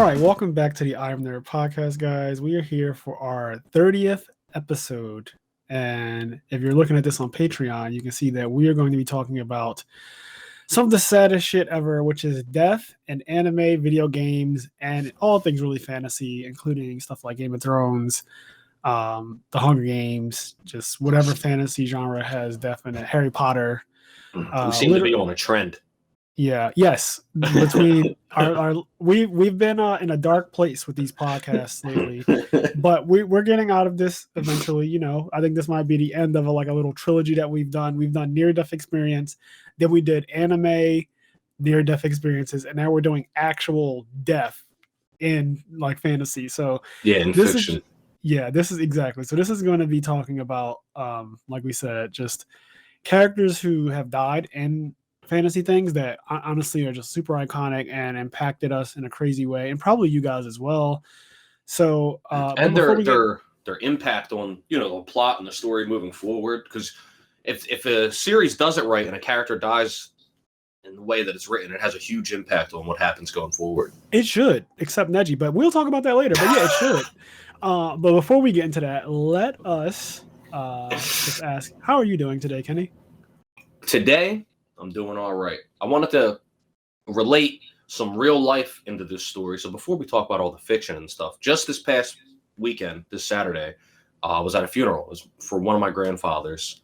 right, welcome back to the IMNerd podcast, guys. We are here for our 30th episode. And if you're looking at this on Patreon, you can see that we are going to be talking about some of the saddest shit ever, which is death and anime, video games, and all things really fantasy, including stuff like Game of Thrones, The Hunger Games, just whatever fantasy genre has death in it, Harry Potter. We seem to be on a trend. Yeah. Yes. Between we've been in a dark place with these podcasts lately, but we're getting out of this eventually. You know, I think this might be the end of a little trilogy that we've done. We've done near death experience, then we did anime near death experiences, and now we're doing actual death in like fantasy. So in fiction. This is exactly. So this is going to be talking about, like we said, just characters who have died and fantasy things that honestly are just super iconic and impacted us in a crazy way, and probably you guys as well. So and their impact on the plot and the story moving forward, because if a series does it right and a character dies in the way that it's written, it has a huge impact on what happens going forward. It should, except Neji, but we'll talk about that later. But yeah, it should. But before we get into that, let us just ask, how are you doing today, Kenny? Today I'm doing all right. I wanted to relate some real life into this story. So before we talk about all the fiction and stuff, just this past weekend, this Saturday, I was at a funeral. It was for one of my grandfathers.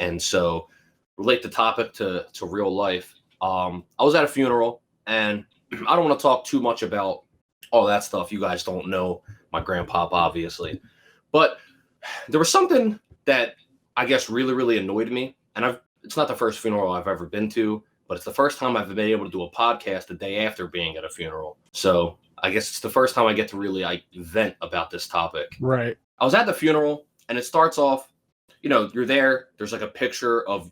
And so relate the topic to real life. I was at a funeral, and I don't want to talk too much about all that stuff. You guys don't know my grandpop, obviously. But there was something that I guess really, really annoyed me. And it's not the first funeral I've ever been to, but it's the first time I've been able to do a podcast the day after being at a funeral. So I guess it's the first time I get to really vent about this topic. Right. I was at the funeral, and it starts off, you're there. There's like a picture of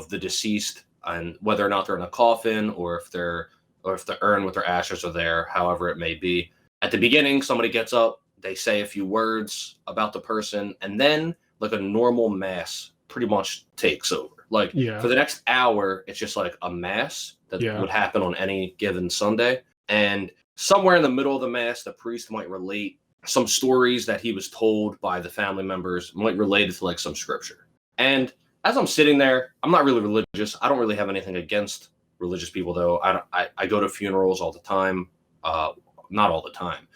the deceased, and whether or not they're in a coffin or if the urn with their ashes are there, however it may be. At the beginning, somebody gets up, they say a few words about the person, and then like a normal mass pretty much takes over. For the next hour, it's just like a mass that would happen on any given Sunday. And somewhere in the middle of the mass, the priest might relate some stories that he was told by the family members, might relate it to like some scripture. And as I'm sitting there, I'm not really religious. I don't really have anything against religious people, though. I go to funerals all the time. Not all the time,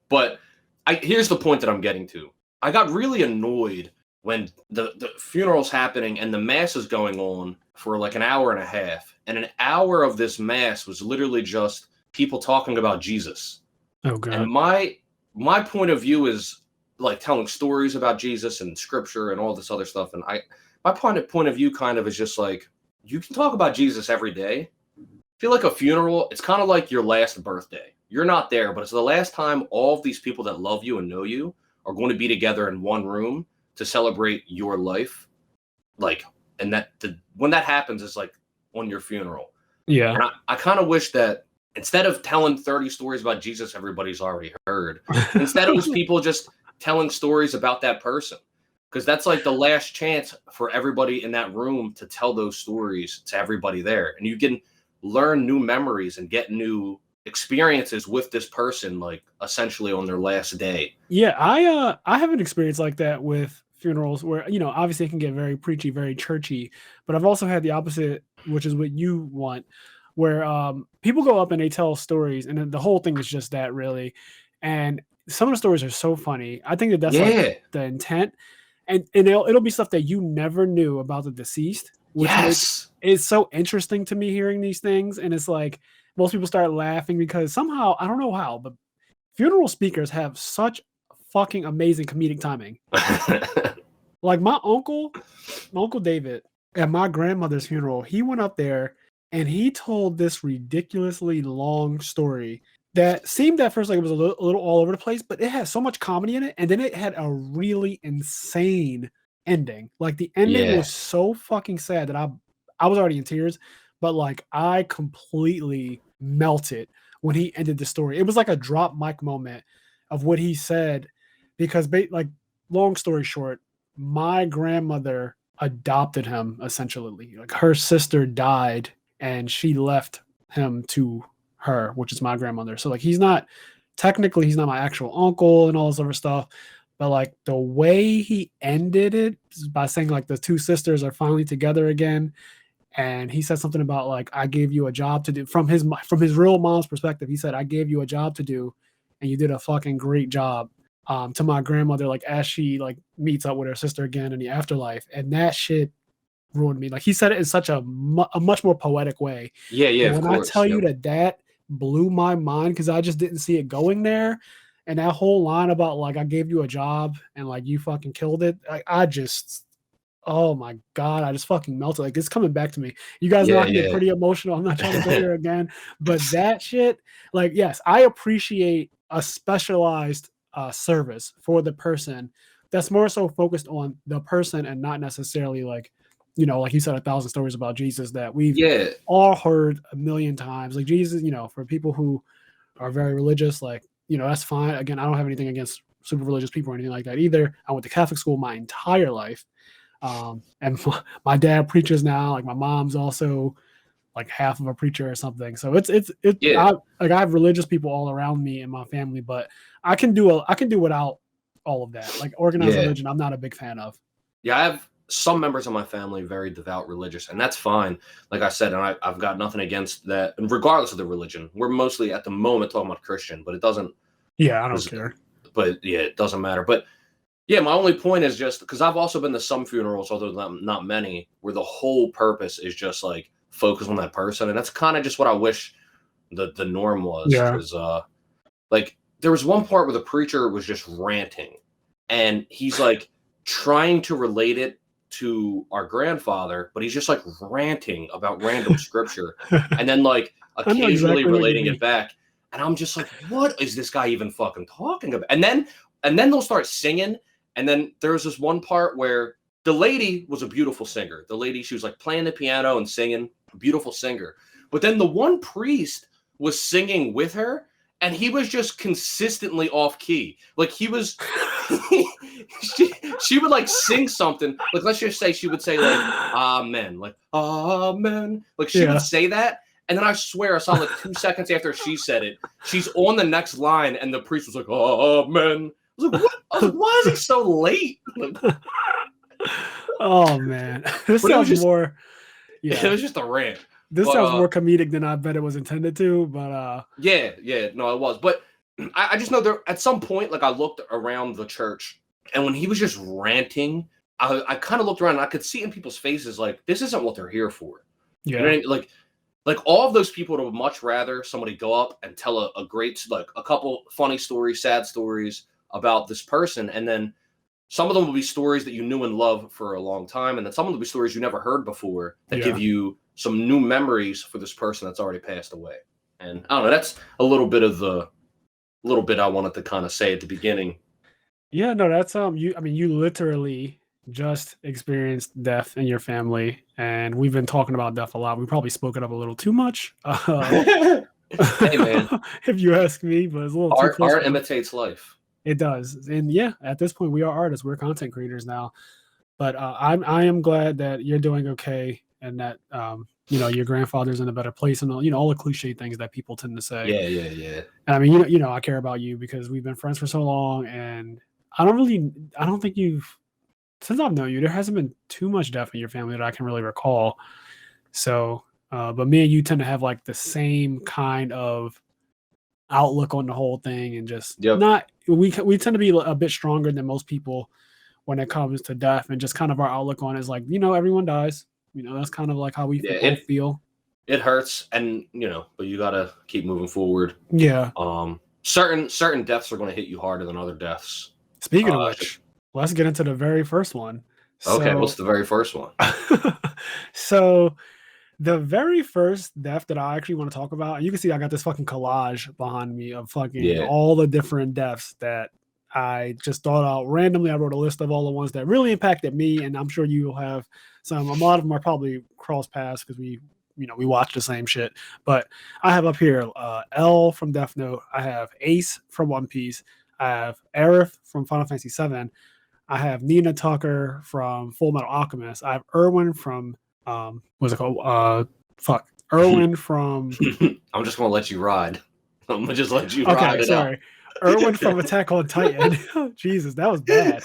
but here's the point that I'm getting to. I got really annoyed when the funeral's happening and the mass is going on for like an hour and a half. And an hour of this mass was literally just people talking about Jesus. Oh, God. And my point of view is like telling stories about Jesus and scripture and all this other stuff. And my point of view kind of is just like, you can talk about Jesus every day. I feel like a funeral, it's kind of like your last birthday. You're not there, but it's the last time all of these people that love you and know you are going to be together in one room to celebrate your life. When that happens, it's like on your funeral. Yeah. And I kind of wish that instead of telling 30 stories about Jesus everybody's already heard, instead it was people just telling stories about that person. Because that's like the last chance for everybody in that room to tell those stories to everybody there. And you can learn new memories and get new experiences with this person, like essentially on their last day. Yeah, I have an experience like that with funerals where, obviously it can get very preachy, very churchy, but I've also had the opposite, which is what you want, where people go up and they tell stories, and then the whole thing is just that, really. And some of the stories are so funny. I think that's like the intent, and it'll be stuff that you never knew about the deceased, which is so interesting to me hearing these things. And it's like most people start laughing because somehow, I don't know how, but funeral speakers have such fucking amazing comedic timing. Like my uncle David, at my grandmother's funeral, he went up there and he told this ridiculously long story that seemed at first like it was a little all over the place, but it had so much comedy in it. And then it had a really insane ending. Like the ending was so fucking sad that I was already in tears, but like I completely melted when he ended the story. It was like a drop mic moment of what he said, because long story short, my grandmother adopted him essentially. Like her sister died and she left him to her, which is my grandmother. So like he's not my actual uncle and all this other stuff. But like the way he ended it by saying like the two sisters are finally together again, and he said something about like I gave you a job to do from his real mom's perspective. He said I gave you a job to do, and you did a fucking great job. To my grandmother, like as she like meets up with her sister again in the afterlife, and that shit ruined me. Like he said it in such a much more poetic way. Yeah, yeah, But of when I course. tell you Yep. that blew my mind because I just didn't see it going there. And that whole line about like I gave you a job and like you fucking killed it. I just oh my god, I just fucking melted. Like it's coming back to me. You guys know Yeah, I can get yeah. pretty emotional. I'm not trying to go there again, but that shit, like yes, I appreciate a specialized service for the person that's more so focused on the person and not necessarily like, like you said, 1,000 stories about Jesus that we've Yeah, all heard a million times. Like Jesus, for people who are very religious, like, that's fine. Again, I don't have anything against super religious people or anything like that either. I went to Catholic school my entire life. And my dad preaches now. Like my mom's also like half of a preacher or something. So yeah, I have religious people all around me in my family, but I can do without all of that. Like organized yeah. religion, I'm not a big fan of. Yeah, I have some members of my family very devout religious, and that's fine. Like I said, and I've got nothing against that. And regardless of the religion, we're mostly at the moment talking about Christian, but it doesn't. Yeah, I don't care. But yeah, it doesn't matter. But yeah, my only point is just because I've also been to some funerals, although not many, where the whole purpose is just like focus on that person, and that's kind of just what I wish the norm was. Yeah. Because like there was one part where the preacher was just ranting, and he's like trying to relate it to our grandfather, but he's just like ranting about random scripture, and then like I know occasionally exactly what you relating mean. it back. And I'm just like, what is this guy even fucking talking about? And then they'll start singing. And then there was this one part where the lady was a beautiful singer. The lady, she was like playing the piano and singing, a beautiful singer. But then the one priest was singing with her, and he was just consistently off key. Like he was, she would like sing something. Like let's just say she would say like "Amen," like "Amen." Like she would say that, and then I swear I saw like 2 seconds after she said it, she's on the next line, and the priest was like "Amen." I was like, what? I was like, why is he so late? Like, Oh man, this but it was sounds just, more. it Yeah, was just a rant. this But sounds more comedic than I bet it was intended to. But yeah, yeah, no, it was. But I just know there at some point, like I looked around the church, and when he was just ranting, I kind of looked around and I could see in people's faces like this isn't what they're here for. You know what I yeah, mean? Like all of those people would much rather somebody go up and tell a great, like a couple funny stories, sad stories about this person, and then some of them will be stories that you knew and loved for a long time, and then some of them will be stories you never heard before that give yeah. you some new memories for this person that's already passed away. And I don't know, that's a little bit of the little bit I wanted to kind of say at the beginning. Yeah, no, that's you I mean you literally just experienced death in your family and we've been talking about death a lot. We probably spoke it up a little too much. Hey man, If you ask me, but it's a little too close art for him. imitates life. It does. And yeah, at this point we are artists. We're content creators now. But I am glad that you're doing okay and that your grandfather's in a better place and all the cliche things that people tend to say. Yeah, yeah, yeah. And I mean, I care about you because we've been friends for so long and I don't think since I've known you, there hasn't been too much death in your family that I can really recall. So, but me and you tend to have like the same kind of outlook on the whole thing, and just Yep. not we tend to be a bit stronger than most people when it comes to death, and just kind of our outlook on it is like everyone dies. That's kind of like how we Yeah, both feel. it hurts, and but you gotta keep moving forward. Yeah. Certain deaths are going to hit you harder than other deaths. Speaking of which, let's get into the very first one. Okay, So, what's the very first one? so the very first death that I actually want to talk about, and you can see I got this fucking collage behind me of fucking Yeah. all the different deaths that I just thought out randomly. I wrote a list of all the ones that really impacted me, and I'm sure you'll have some. A lot of them are probably cross paths because we watch the same shit. But I have up here L from Death Note. I have Ace from One Piece. I have Arif from Final Fantasy VII. I have Nina Tucker from Full Metal Alchemist. I have Erwin from what's it called? Erwin from I'm just gonna let you ride. I'm gonna just let you ride okay, it out. sorry. Erwin from Attack on Titan. Jesus, that was bad.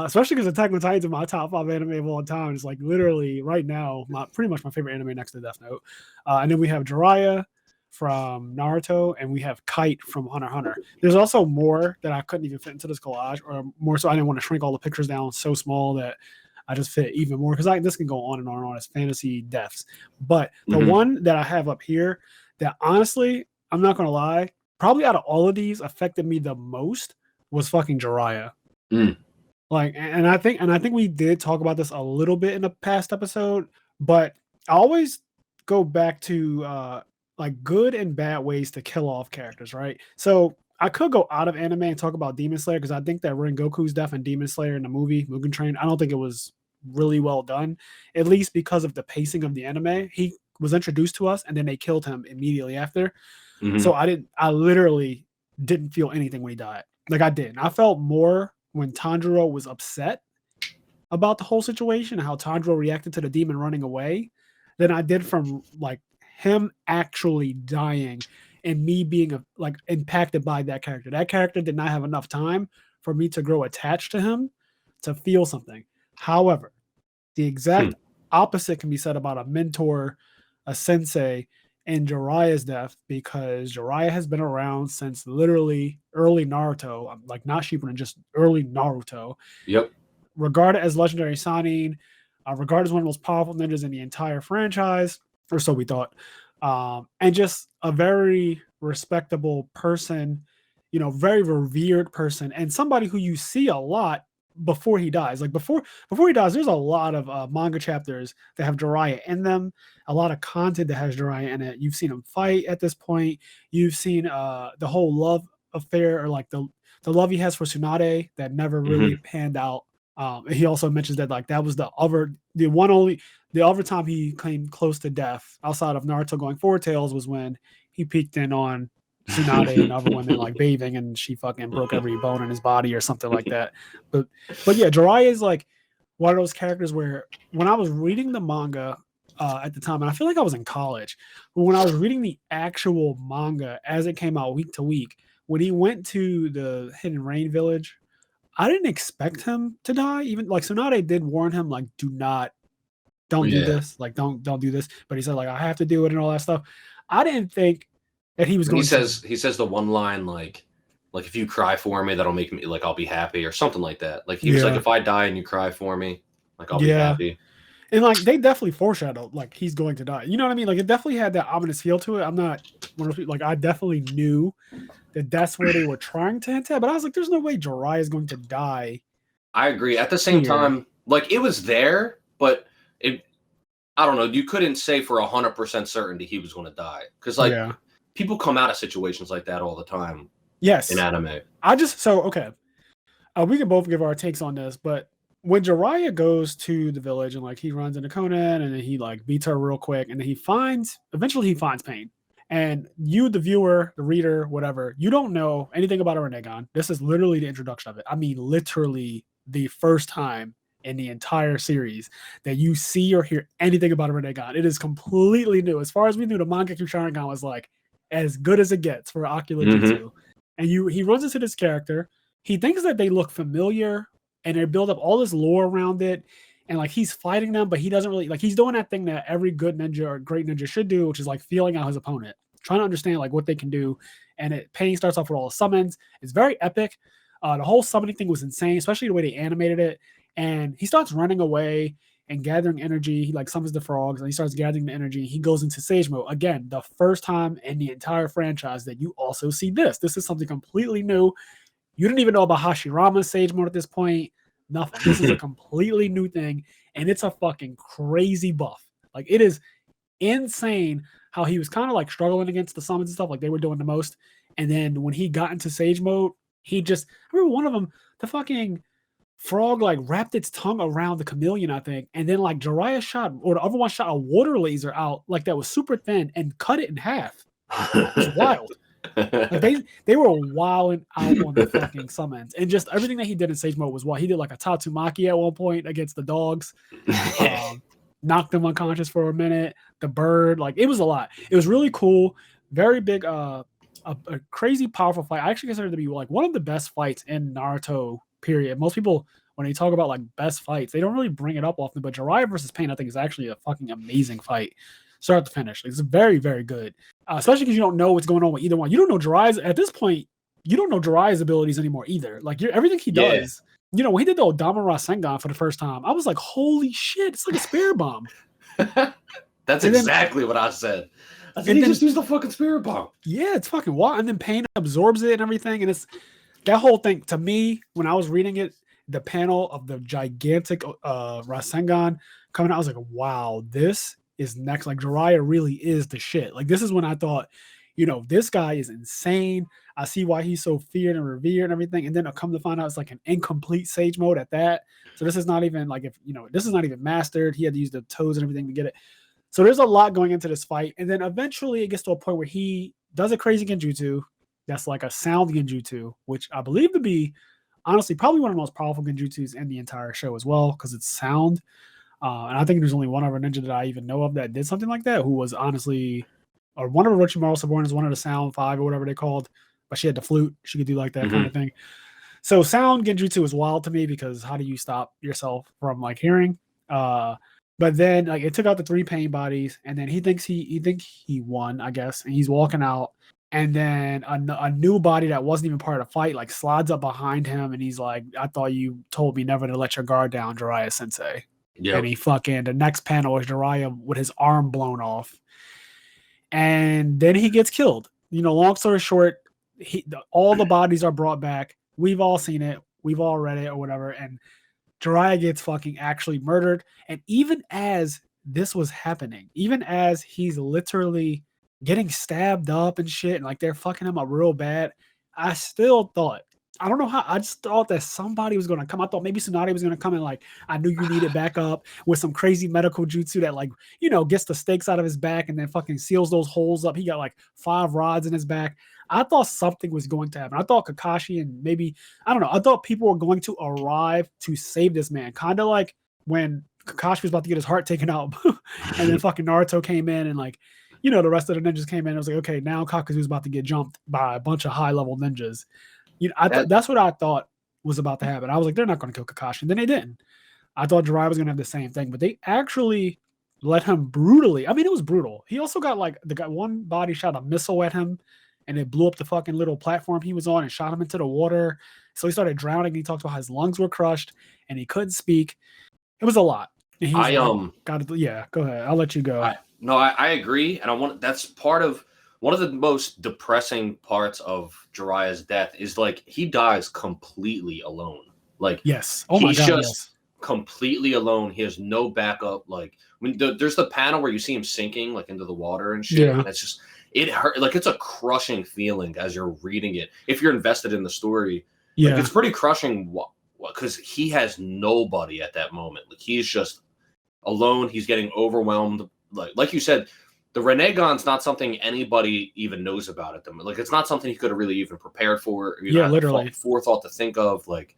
Especially because Attack on Titan's in my top 5 anime of all time. It's like literally right now, pretty much my favorite anime next to Death Note. And then we have Jiraiya from Naruto, and we have Kite from Hunter x Hunter. There's also more that I couldn't even fit into this collage, or more so I didn't want to shrink all the pictures down so small that I just fit even more, because this can go on and on and on as fantasy deaths. But the one that I have up here that honestly, I'm not gonna lie, probably out of all of these affected me the most was fucking Jiraiya. Like, and I think we did talk about this a little bit in the past episode, but I always go back to like good and bad ways to kill off characters, right? So I could go out of anime and talk about Demon Slayer, because I think that Rengoku's death in Demon Slayer in the movie Mugen Train, I don't think it was really well done, at least because of the pacing of the anime. He was introduced to us and then they killed him immediately after. So I literally didn't feel anything when he died. Like, I didn't. I felt more when Tanjiro was upset about the whole situation, how Tanjiro reacted to the demon running away, than I did from like him actually dying and me being like impacted by that character. That character did not have enough time for me to grow attached to him to feel something. However, the exact opposite can be said about a mentor, a sensei, and Jiraiya's death, because Jiraiya has been around since literally early Naruto, like not Shippuden, just early Naruto. Yep. Regarded as legendary Sannin, regarded as one of the most powerful ninjas in the entire franchise, or so we thought. And just a very respectable person, very revered person, and somebody who you see a lot before he dies. Like before he dies, there's a lot of manga chapters that have Jiraiya in them, a lot of content that has Jiraiya in it. You've seen him fight at this point. You've seen the whole love affair, or like the love he has for Tsunade that never really panned out. He also mentions that like that was the other time he came close to death outside of Naruto going Four Tails was when he peeked in on Tsunade and other women like bathing, and she fucking broke every bone in his body or something like that. But yeah, Jiraiya is like one of those characters where when I was reading the manga at the time, and I feel like I was in college, but when I was reading the actual manga as it came out week to week, when he went to the Hidden Rain village, I didn't expect him to die. Even like Tsunade did warn him, like, don't do this, like don't do this. But he said like I have to do it and all that stuff. I didn't think that he was going to. He says the one line like if you cry for me, that'll make me like I'll be happy, or something like that. Like he was like, if I die and you cry for me, like I'll be happy. And like they definitely foreshadowed like he's going to die. You know what I mean? Like it definitely had that ominous feel to it. I'm not like I definitely knew that that's where they were trying to hint at, but I was like, there's no way Jiraiya is going to die. I agree. At the same time, like it was there, but I don't know. You couldn't say for 100% certainty he was going to die, because like people come out of situations like that all the time. Yes, in anime. We can both give our takes on this, but when Jiraiya goes to the village and like he runs into Conan and then he like beats her real quick, and then eventually he finds Pain. And you, the viewer, the reader, whatever, you don't know anything about a Rinnegan. This is literally the introduction of it. I mean, literally the first time in the entire series that you see or hear anything about a Rinnegan. It is completely new. As far as we knew, the Mangekyo Sharingan was like as good as it gets for Ocular Jutsu. And he runs into this character. He thinks that they look familiar, and they build up all this lore around it. And like he's fighting them, but he doesn't really like, he's doing that thing that every good ninja or great ninja should do, which is like feeling out his opponent, trying to understand like what they can do. And Pain starts off with all the summons. It's very epic. The whole summoning thing was insane, especially the way they animated it. And he starts running away and gathering energy. He like summons the frogs and he starts gathering the energy. He goes into Sage Mode. Again, the first time in the entire franchise that you also see this. This is something completely new. You didn't even know about Hashirama's Sage Mode at this point. Nothing. This is a completely new thing. And it's a fucking crazy buff. Like it is insane how he was kind of like struggling against the summons and stuff. Like they were doing the most. And then when he got into Sage Mode, I remember one of them, the fucking frog like wrapped its tongue around the chameleon, I think, and then like Jiraiya the other one shot a water laser out like that was super thin and cut it in half. It was wild. Like they were wilding out on the fucking summons, and just everything that he did in Sage Mode was wild. He did like a Tatsumaki at one point against the dogs. knocked him unconscious for a minute. The bird, like it was a lot. It was really cool. Very big, a crazy powerful fight. I actually consider it to be like one of the best fights in Naruto. Period. Most people when they talk about like best fights, they don't really bring it up often. But Jiraiya versus Pain, I think, is actually a fucking amazing fight, start to finish. It's very, very good, especially because you don't know what's going on with either one. You don't know Jiraiya's at this point. You don't know Jiraiya's abilities anymore either. Like everything he does. You know, when he did the Odama Rasengan for the first time, I was like, holy shit, it's like a spirit bomb. That's exactly what I said. I said he just used the fucking spirit bomb. Yeah, it's fucking wild. And then Pain absorbs it and everything. And it's that whole thing, to me, when I was reading it, the panel of the gigantic Rasengan coming out, I was like, wow, this is next. Like, Jiraiya really is the shit. Like, this is when I thought, you know, this guy is insane. I see why he's so feared and revered and everything. And then I come to find out it's like an incomplete Sage mode at that. So this is not even like, if you know, this is not even mastered. He had to use the toes and everything to get it. So there's a lot going into this fight. And then eventually it gets to a point where he does a crazy genjutsu that's like a sound genjutsu, which I believe to be, honestly, probably one of the most powerful genjutsus in the entire show as well, because it's sound. And I think there's only one other ninja that I even know of that did something like that, who was honestly, or one of the Orochimaru subordinates, one of the sound 5 or whatever they called, but she had the flute. She could do like that kind of thing. So sound genjutsu is wild to me because how do you stop yourself from like hearing? But then like it took out the 3 pain bodies, and then he thinks he won, I guess, and he's walking out, and then a new body that wasn't even part of the fight like slides up behind him, and he's like, "I thought you told me never to let your guard down, Jiraiya Sensei." Yep. And he fucking, the next panel is Jiraiya with his arm blown off, and then he gets killed. You know, long story short, all the bodies are brought back. We've all seen it. We've all read it or whatever, and Jiraiya gets fucking actually murdered. And even as this was happening, even as he's literally getting stabbed up and shit, and like they're fucking him up real bad, I still thought, I don't know how, I just thought that somebody was going to come. I thought maybe Tsunade was going to come and like, I knew you needed back up with some crazy medical jutsu that like, you know, gets the stakes out of his back and then fucking seals those holes up. He got like 5 rods in his back. I thought something was going to happen. I thought Kakashi and maybe, I don't know, I thought people were going to arrive to save this man. Kind of like when Kakashi was about to get his heart taken out and then fucking Naruto came in and like, you know, the rest of the ninjas came in. It was like, okay, now Kakuzu's about to get jumped by a bunch of high-level ninjas. You know, that's what I thought was about to happen. I was like, they're not going to kill Kakashi. And then they didn't. I thought Jiraiya was going to have the same thing, but they actually let him brutally. I mean, it was brutal. He also got like, one body shot a missile at him, and it blew up the fucking little platform he was on and shot him into the water. So he started drowning. And he talked about how his lungs were crushed and he couldn't speak. It was a lot. And go ahead. I'll let you go. I agree. And that's part of one of the most depressing parts of Jiraiya's death is like he dies completely alone. Like, yes. Oh my God. He's just completely alone. He has no backup. Like, I mean, there's the panel where you see him sinking like into the water and shit. Yeah. And it's just, it hurt. Like, it's a crushing feeling as you're reading it. If you're invested in the story, yeah, like, it's pretty crushing because he has nobody at that moment. Like, he's just alone. He's getting overwhelmed. Like you said, the Renegon's not something anybody even knows about at them. Like, it's not something he could have really even prepared for. Literally forethought to think of. Like,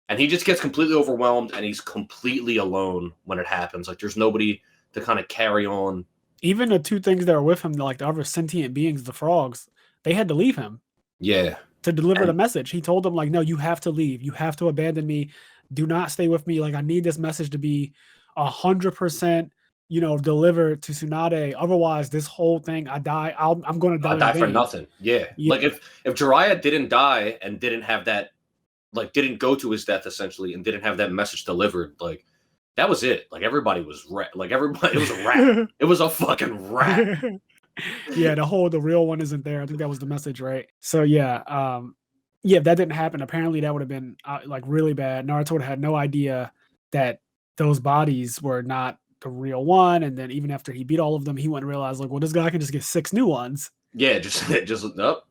and he just gets completely overwhelmed, and he's completely alone when it happens. Like, there's nobody to kind of carry on. Even the 2 things that are with him, like the other sentient beings, the frogs, they had to leave him. Yeah. To deliver the message. He told them, like, no, you have to leave. You have to abandon me. Do not stay with me. Like, I need this message to be 100%, you know, delivered to Tsunade. Otherwise, this whole thing, I die. I'm going to die. I'll die for nothing. Yeah. Like, if Jiraiya didn't die and didn't have that, like, didn't go to his death, essentially, and didn't have that message delivered, like, that was it. Like, everybody was like, everybody, it was a wrap. It was a fucking wrap. Yeah, the real one isn't there. I think that was the message, right? So yeah, if that didn't happen, apparently that would have been like really bad. Naruto would have had no idea that those bodies were not the real one, and then even after he beat all of them, he wouldn't realize, like, well, this guy can just get 6 new ones. Yeah, just up.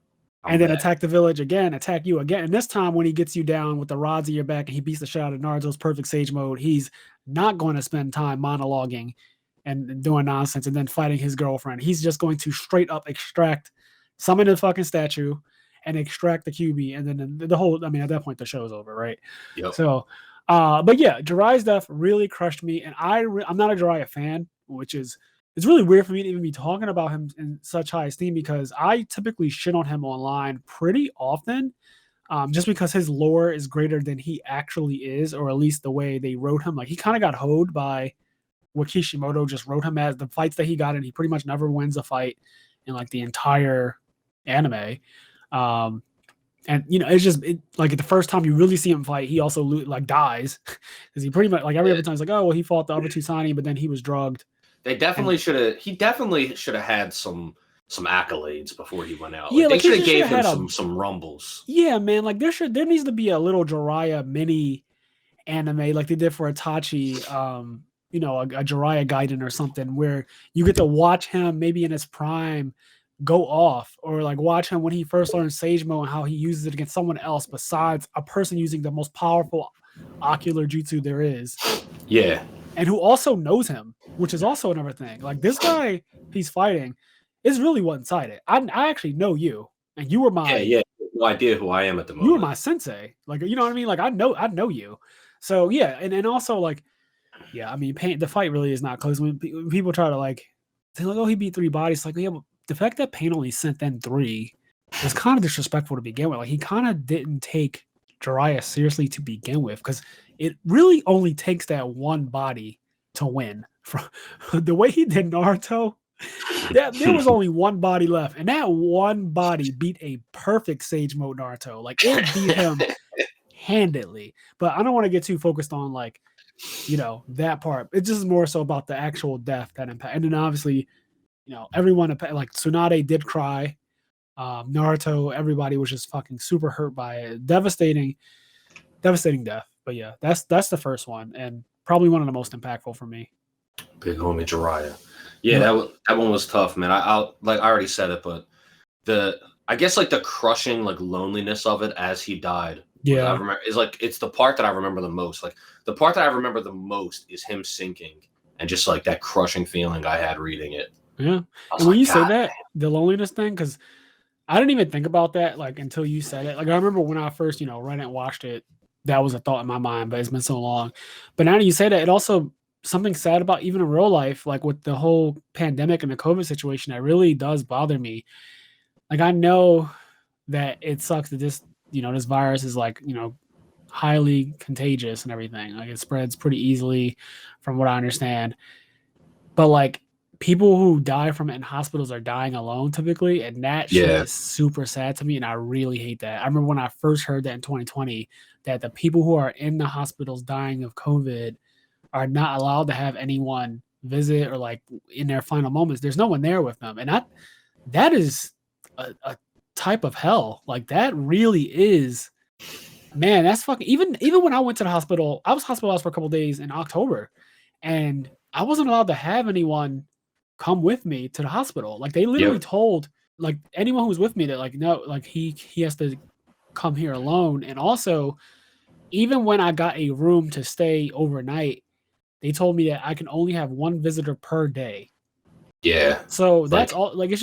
And then attack the village again, attack you again. And this time when he gets you down with the rods in your back and he beats the shit out of Naruto's perfect Sage mode, he's not going to spend time monologuing and doing nonsense and then fighting his girlfriend. He's just going to straight up summon the fucking statue and extract the QB. And then the whole, I mean, at that point, the show's over, right? Yep. So But yeah, Jiraiya's death really crushed me, and I'm not a Jiraiya fan, which is it's really weird for me to even be talking about him in such high esteem because I typically shit on him online pretty often, just because his lore is greater than he actually is, or at least the way they wrote him. Like he kind of got hoed by what Kishimoto just wrote him as. The fights that he got in, he pretty much never wins a fight in like the entire anime. Um, and it's just like the first time you really see him fight, he also like dies because he pretty much like every other time he's like, oh well, he fought the other two signing, but then he was drugged. They definitely should have. He definitely should have had some accolades before he went out. Yeah, Like, like they should have he gave had him some rumbles. Yeah, man. Like there needs to be a little Jiraiya mini anime like they did for Itachi. A Jiraiya Gaiden or something where you get to watch him maybe in his prime go off, or like watch him when he first learns Sage Mode and how he uses it against someone else besides a person using the most powerful ocular jutsu there is. Yeah. And who also knows him, which is also another thing. Like this guy he's fighting is really one-sided. I actually know you, and you were my no idea who I am at the moment. You were my sensei. Like you know what I mean? Like I know you. So yeah, and also like yeah, I mean the fight really is not close. When people try to like say like, oh, he beat 3 bodies, like yeah, but the fact that Pain only sent in 3 was kind of disrespectful to begin with. Like he kind of didn't take Jiraiya seriously to begin with, because it really only takes that one body to win. From the way he did Naruto, there was only one body left, and that one body beat a perfect Sage Mode Naruto. Like it beat him handedly. But I don't want to get too focused on like that part. It's just more so about the actual death that impact. And then obviously, everyone like Tsunade did cry. Naruto, everybody was just fucking super hurt by it. Devastating death. But yeah, that's the first one, and probably one of the most impactful for me. Big homie Jiraiya. Yeah, that one was tough, man. I already said it, but I guess like the crushing like loneliness of it as he died. Yeah, I remember it's the part that I remember the most. Like the part that I remember the most is him sinking and just like that crushing feeling I had reading it. Yeah, and when you say that, the loneliness thing, because I didn't even think about that like until you said it. Like I remember when I first read and watched it, that was a thought in my mind, but it's been so long. But now that you say that, it also something sad about even in real life, like with the whole pandemic and the COVID situation, that really does bother me. Like I know that it sucks that this virus is like highly contagious and everything. Like it spreads pretty easily, from what I understand. But like people who die from it in hospitals are dying alone typically, and that shit is super sad to me, and I really hate that. I remember when I first heard that in 2020, that the people who are in the hospitals dying of COVID are not allowed to have anyone visit, or like in their final moments, there's no one there with them. And that is a type of hell. Like that really is, man, that's fucking, even when I went to the hospital, I was hospitalized for a couple of days in October, and I wasn't allowed to have anyone come with me to the hospital. Like they literally told like anyone who was with me that like, no, like he has to come here alone. And also, even when I got a room to stay overnight, they told me that I can only have one visitor per day. Yeah. So that's all. Like it's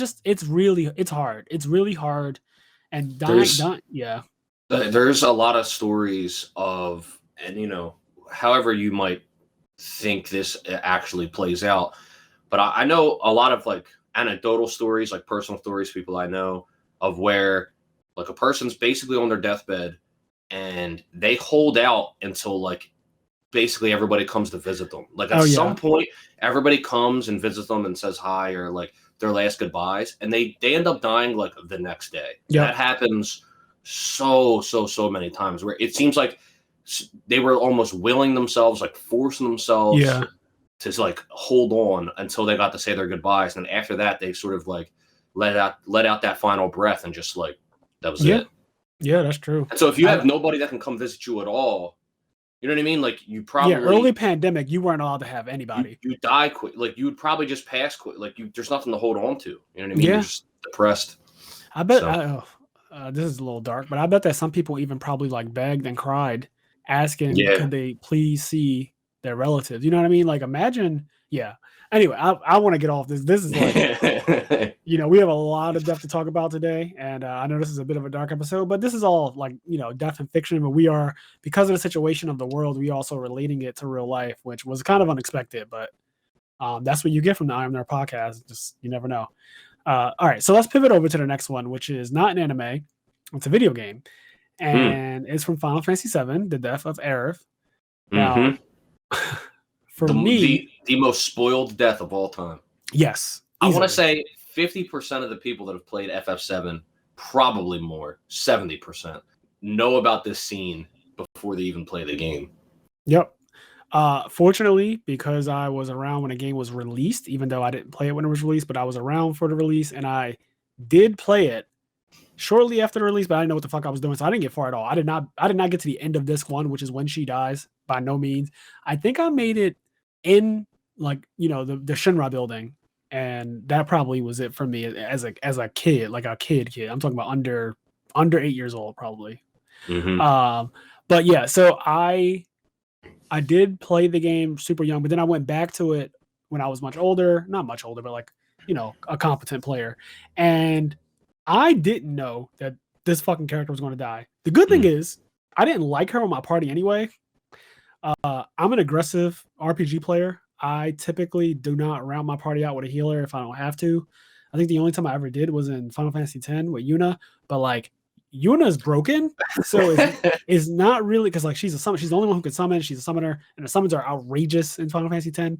hard. It's really hard. And there's a lot of stories of, and however you might think this actually plays out, but I know a lot of like anecdotal stories, like personal stories, people I know of where like a person's basically on their deathbed and they hold out until like basically everybody comes to visit them. Like at some point, everybody comes and visits them and says hi, or like their last goodbyes, and they end up dying like the next day. That happens so many times, where it seems like they were almost willing themselves, like forcing themselves to like hold on until they got to say their goodbyes, and after that they sort of like let out that final breath, and just like that was it. Yeah, that's true. And so if you have nobody that can come visit you at all, you know what I mean? Like you probably early pandemic, you weren't alled to have anyby. You die quick. Like you would probably just pass quick. Like there's nothing to hold on to. You know what I mean? You're just depressed. I bet. This is a little dark, but I bet that some people even probably like begged and cried, asking, could they please see their relatives. You know what I mean? Like imagine, yeah. Anyway, I want to get off this. This is like, we have a lot of depth to talk about today, and I know this is a bit of a dark episode, but this is all like death and fiction. But we are, because of the situation of the world, we also relating it to real life, which was kind of unexpected. But that's what you get from the IMNerd podcast. Just you never know. All right, so let's pivot over to the next one, which is not an anime; it's a video game, and it's from Final Fantasy VII: The Death of Arif. Now, for me, the most spoiled death of all time. Yes, easily. I want to say 50% of the people that have played FF7, probably more, 70%, know about this scene before they even play the game. Yep. Fortunately, because I was around when a game was released, even though I didn't play it when it was released, but I was around for the release, and I did play it shortly after the release, but I didn't know what the fuck I was doing, so I didn't get far at all. I did not get to the end of this one, which is when she dies. By no means. I think I made it in like the Shinra building, and that probably was it for me as a kid, like a kid. I'm talking about under 8 years old, probably. But yeah, so I did play the game super young, but then I went back to it when I was much older, not much older, but like a competent player, and I didn't know that this fucking character was going to die. The good thing is I didn't like her on my party anyway. I'm an aggressive RPG player. I typically do not round my party out with a healer if I don't have to. I think the only time I ever did was in Final Fantasy X with Yuna, but like Yuna is broken, so it's not really because like she's a summon. She's the only one who can summon. She's a summoner, and the summons are outrageous in Final Fantasy X,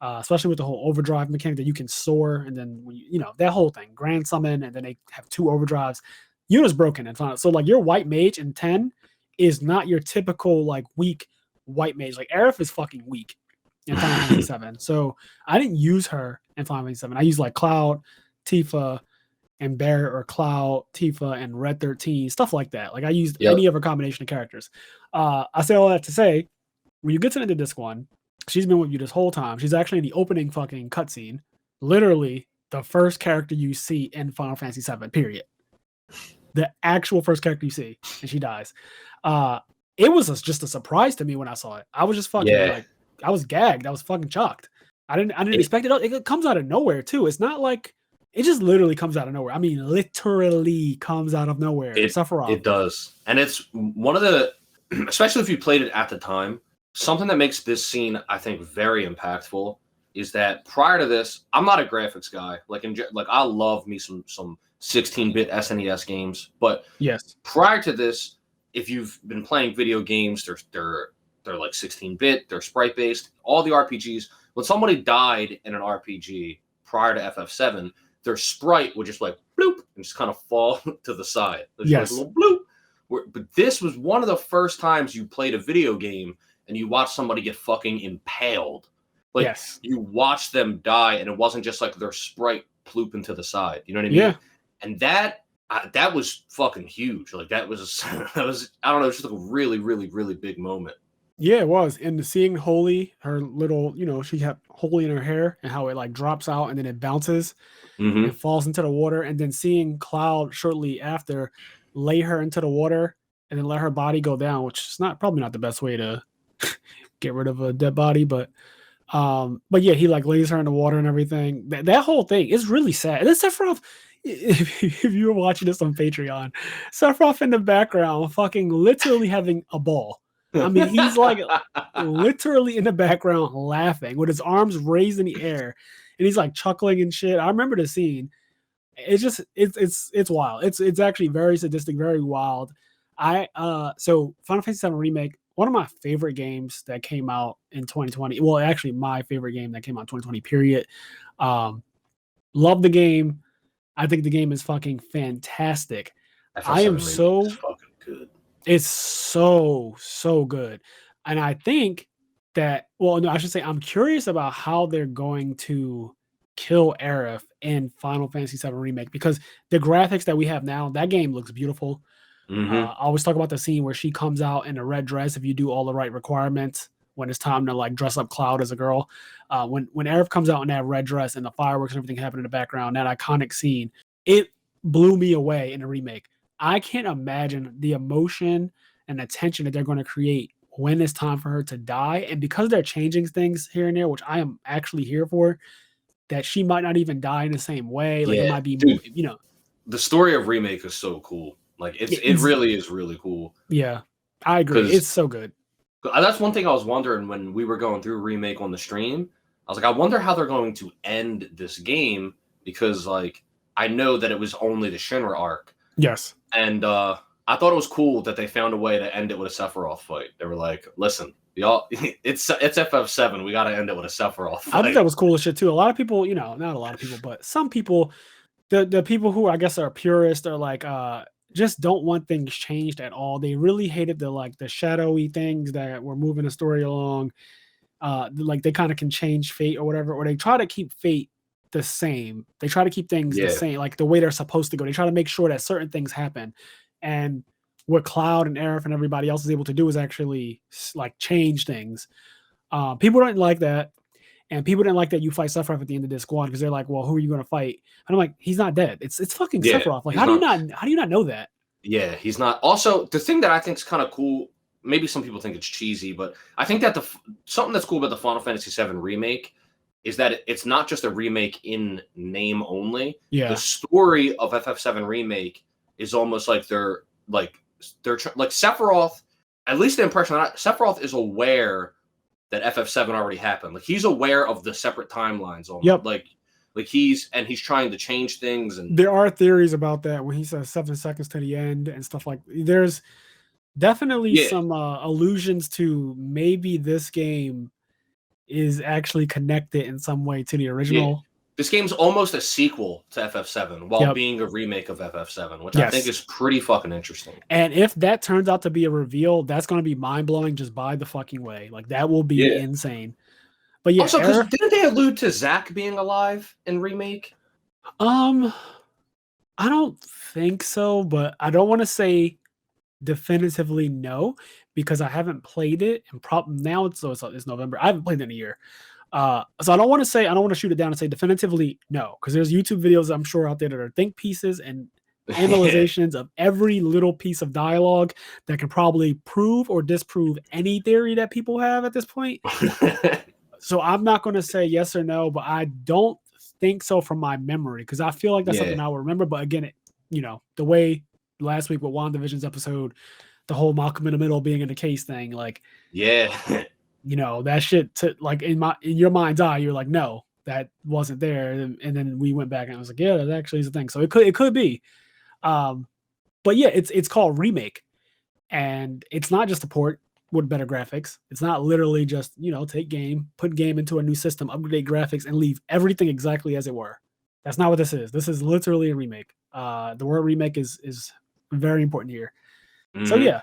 especially with the whole overdrive mechanic that you can soar, and then when that whole thing, grand summon, and then they have 2 overdrives. Yuna's broken in Final, so like your white mage in 10 is not your typical like weak white mage. Like Arif is fucking weak in Final Fantasy 7. So I didn't use her in Final Fantasy 7. I used like Cloud, Tifa, and Barret, or Cloud, Tifa, and Red 13, stuff like that. Like I used any of her combination of characters. I say all that to say, when you get to the end of this one, she's been with you this whole time. She's actually in the opening fucking cutscene. Literally the first character you see in Final Fantasy 7, period. The actual first character you see, and she dies. It was just a surprise to me when I saw it. I was just fucking like, I was gagged. I was fucking shocked. I didn't expect it. It comes out of nowhere too. It's not like it just literally comes out of nowhere. I mean, literally comes out of nowhere. It does, and it's one of the, especially if you played it at the time. Something that makes this scene, I think, very impactful is that prior to this, I'm not a graphics guy. Like I love me some 16-bit SNES games, but yes, prior to this, if you've been playing video games, they're like 16-bit, they're sprite-based. All the RPGs, when somebody died in an RPG prior to FF7, their sprite would just like bloop and just kind of fall to the side. There's like a little bloop. But this was one of the first times you played a video game and you watched somebody get fucking impaled. Like you watched them die, and it wasn't just like their sprite plooping to the side. You know what I mean? Yeah. And that was fucking huge. Like that was I don't know, it was just like a really, really, really big moment. Yeah, it was. And seeing Holy, her little, she had Holy in her hair, and how it like drops out and then it bounces and falls into the water, and then seeing Cloud shortly after lay her into the water and then let her body go down, which is probably not the best way to get rid of a dead body, but yeah, he like lays her in the water and everything. That whole thing is really sad. And then Sephiroth, if you were watching this on Patreon, Sephiroth in the background fucking literally having a ball. I mean, he's like literally in the background laughing with his arms raised in the air, and he's like chuckling and shit. I remember the scene. It's wild. It's actually very sadistic, very wild. So Final Fantasy VII Remake, one of my favorite games that came out in 2020. Well, actually, my favorite game that came out in 2020. Period. Love the game. I think the game is fucking fantastic. I am so fucking good. It's so good, and I think that. Well, no, I should say I'm curious about how they're going to kill Arif in Final Fantasy VII Remake, because the graphics that we have now, that game looks beautiful. I always talk about the scene where she comes out in a red dress if you do all the right requirements when it's time to like dress up Cloud as a girl. When Arif comes out in that red dress and the fireworks and everything happen in the background, that iconic scene, it blew me away in the remake. I can't imagine the emotion and the tension that they're going to create when it's time for her to die. And because they're changing things here and there, which I am actually here for, that she might not even die in the same way. Like it Yeah, might be more, dude, the story of Remake is so cool. Like yeah, it really is really cool. yeah, I agree. It's Because so good. that's one thing I was wondering when we were going through Remake on the stream. I was like, I wonder how they're going to end this game because like I know that it was only the Shinra arc, Yes. and I thought it was cool that they found a way to end it with a Sephiroth fight. They were like, listen, y'all, it's FF7. We got to end it with a Sephiroth fight. I think that was cool as shit too. A lot of people, not a lot of people, but some people, the people who I guess are purists are like, just don't want things changed at all. They really hated the shadowy things that were moving the story along. Like they kind of can change fate or whatever, or they try to keep fate the same. They try to keep things the Yeah. same, like the way they're supposed to go. They try to make sure that certain things happen. And what Cloud and Arif and everybody else is able to do is actually like change things. People don't like that. And people didn't like that you fight Sephiroth at the end of disc one because they're like, well, who are you going to fight? And I'm like, he's not dead. It's fucking Yeah, Sephiroth. Like, he's how do you not know that? Yeah, he's not. Also, the thing that I think is kind of cool, maybe some people think it's cheesy, but I think that something that's cool about the Final Fantasy VII remake is that it's not just a remake in name only. Yeah. The story of FF7 remake is almost like they're like Sephiroth. At least the impression Sephiroth is aware that FF7 already happened. Like he's aware of the separate timelines. Almost. Yep. Like he's trying to change things. And there are theories about that when he says 7 seconds to the end and stuff like. There's definitely some allusions to maybe this game is actually connected in some way to the original. Yeah. This game's almost a sequel to FF7 while being a remake of FF7, which I think is pretty fucking interesting. And if that turns out to be a reveal, that's going to be mind-blowing just by the fucking way. Like, that will be insane. But yeah, also, because didn't they allude to Zack being alive in Remake? I don't think so, but I don't want to say definitively no because I haven't played it, and now it's November. I haven't played it in a year. So I don't want to shoot it down and say definitively no, because there's YouTube videos I'm sure out there that are think pieces and analyzations of every little piece of dialogue that can probably prove or disprove any theory that people have at this point. So I'm not going to say yes or no, but I don't think so from my memory because I feel like that's something I will remember. But again, the way last week with WandaVision's episode, the whole Malcolm in the Middle being in the case thing, like that shit like in your mind's eye, you're like, no, that wasn't there. And then we went back and I was like, yeah, that actually is a thing. So it could be. But yeah, it's called Remake, and it's not just a port with better graphics. It's not literally just, put game into a new system, upgrade graphics, and leave everything exactly as it were. That's not what this is. This is literally a remake. The word remake is very important here. Mm-hmm. So yeah,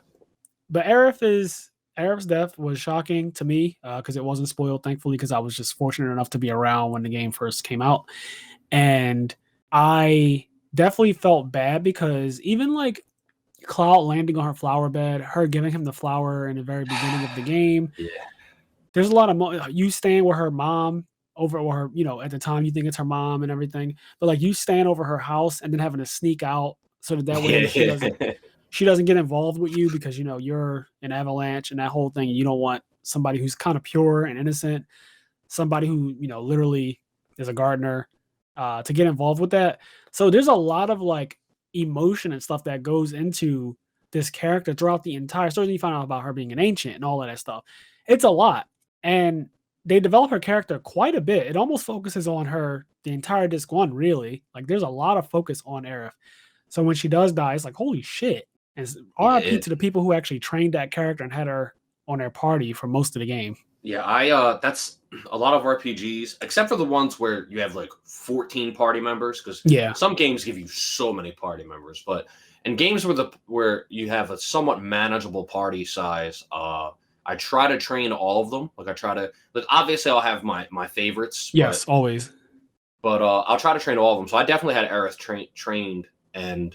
but Arif's death was shocking to me because it wasn't spoiled, thankfully, because I was just fortunate enough to be around when the game first came out. And I definitely felt bad because even like Cloud landing on her flower bed, her giving him the flower in the very beginning of the game. Yeah. There's a lot of you staying with her mom over, or her, at the time you think it's her mom and everything, but like you staying over her house and then having to sneak out so that way she doesn't get involved with you because you're an Avalanche and that whole thing. You don't want somebody who's kind of pure and innocent, somebody who literally is a gardener, to get involved with that. So there's a lot of like emotion and stuff that goes into this character throughout the entire story. You find out about her being an ancient and all of that stuff. It's a lot, and they develop her character quite a bit. It almost focuses on her the entire disc one, really. Like there's a lot of focus on Arif. So when she does die, it's like, holy shit. And RIP to the people who actually trained that character and had her on their party for most of the game. Yeah, that's a lot of RPGs, except for the ones where you have like 14 party members, because some games give you so many party members. But in games where you have a somewhat manageable party size, I try to train all of them. Like obviously I'll have my favorites. Yes, always. But I'll try to train all of them. So I definitely had Aerith trained, and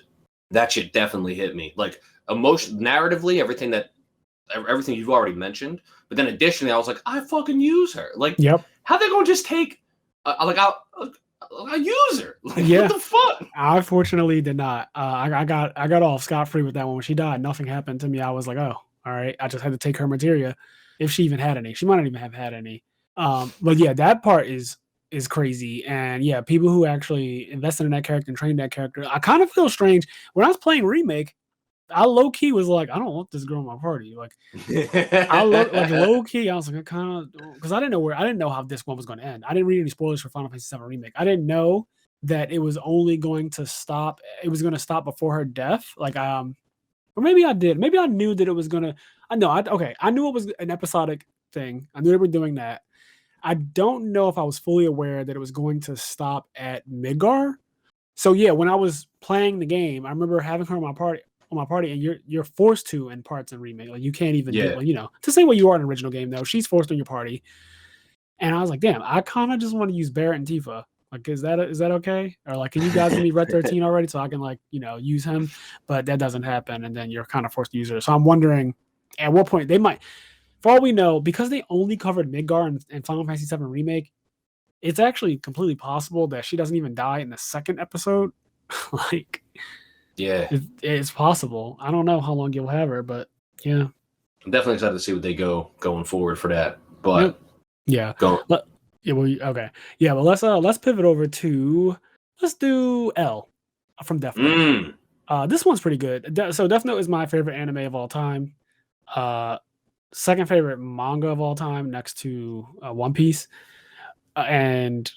that shit definitely hit me. Like narratively, everything you've already mentioned. But then additionally, I was like, I fucking use her. Like, how they gonna just take I use her? Like, what the fuck? I fortunately did not. I got off scot-free with that one. When she died, nothing happened to me. I was like, oh, all All right. I just had to take her materia if she even had any. She might not even have had any. But yeah, that part is crazy. And yeah, people who actually invested in that character and trained that character. I kind of feel strange when I was playing Remake. I low key was like, I don't want this girl in my party. Like low key, I was like, I kind of because I didn't know how this one was going to end. I didn't read any spoilers for Final Fantasy VII Remake. I didn't know that it was only going to stop. It was going to stop before her death. Like or maybe I did. Maybe I knew that it was gonna. I know. I knew it was an episodic thing. I knew they were doing that. I don't know if I was fully aware that it was going to stop at Midgar. So yeah, when I was playing the game, I remember having her on my party, and you're forced to in parts in Remake. Like you can't even do like it's the same way you are in an original game though. She's forced on your party, and I was like, damn, I kind of just want to use Barrett and Tifa. Like, is that okay? Or like, can you guys give me Red 13 already so I can like use him? But that doesn't happen, and then you're kind of forced to use her. So I'm wondering at what point they might. For all we know, because they only covered Midgar and Final Fantasy VII Remake, it's actually completely possible that she doesn't even die in the second episode. Like, yeah, it's possible. I don't know how long you'll have her, but yeah. I'm definitely excited to see what they going forward for that. But yeah, go. Yeah, well, okay. Yeah, but let's pivot over to let's do L from Death Note. This one's pretty good. So Death Note is my favorite anime of all time. Second favorite manga of all time, next to One Piece. And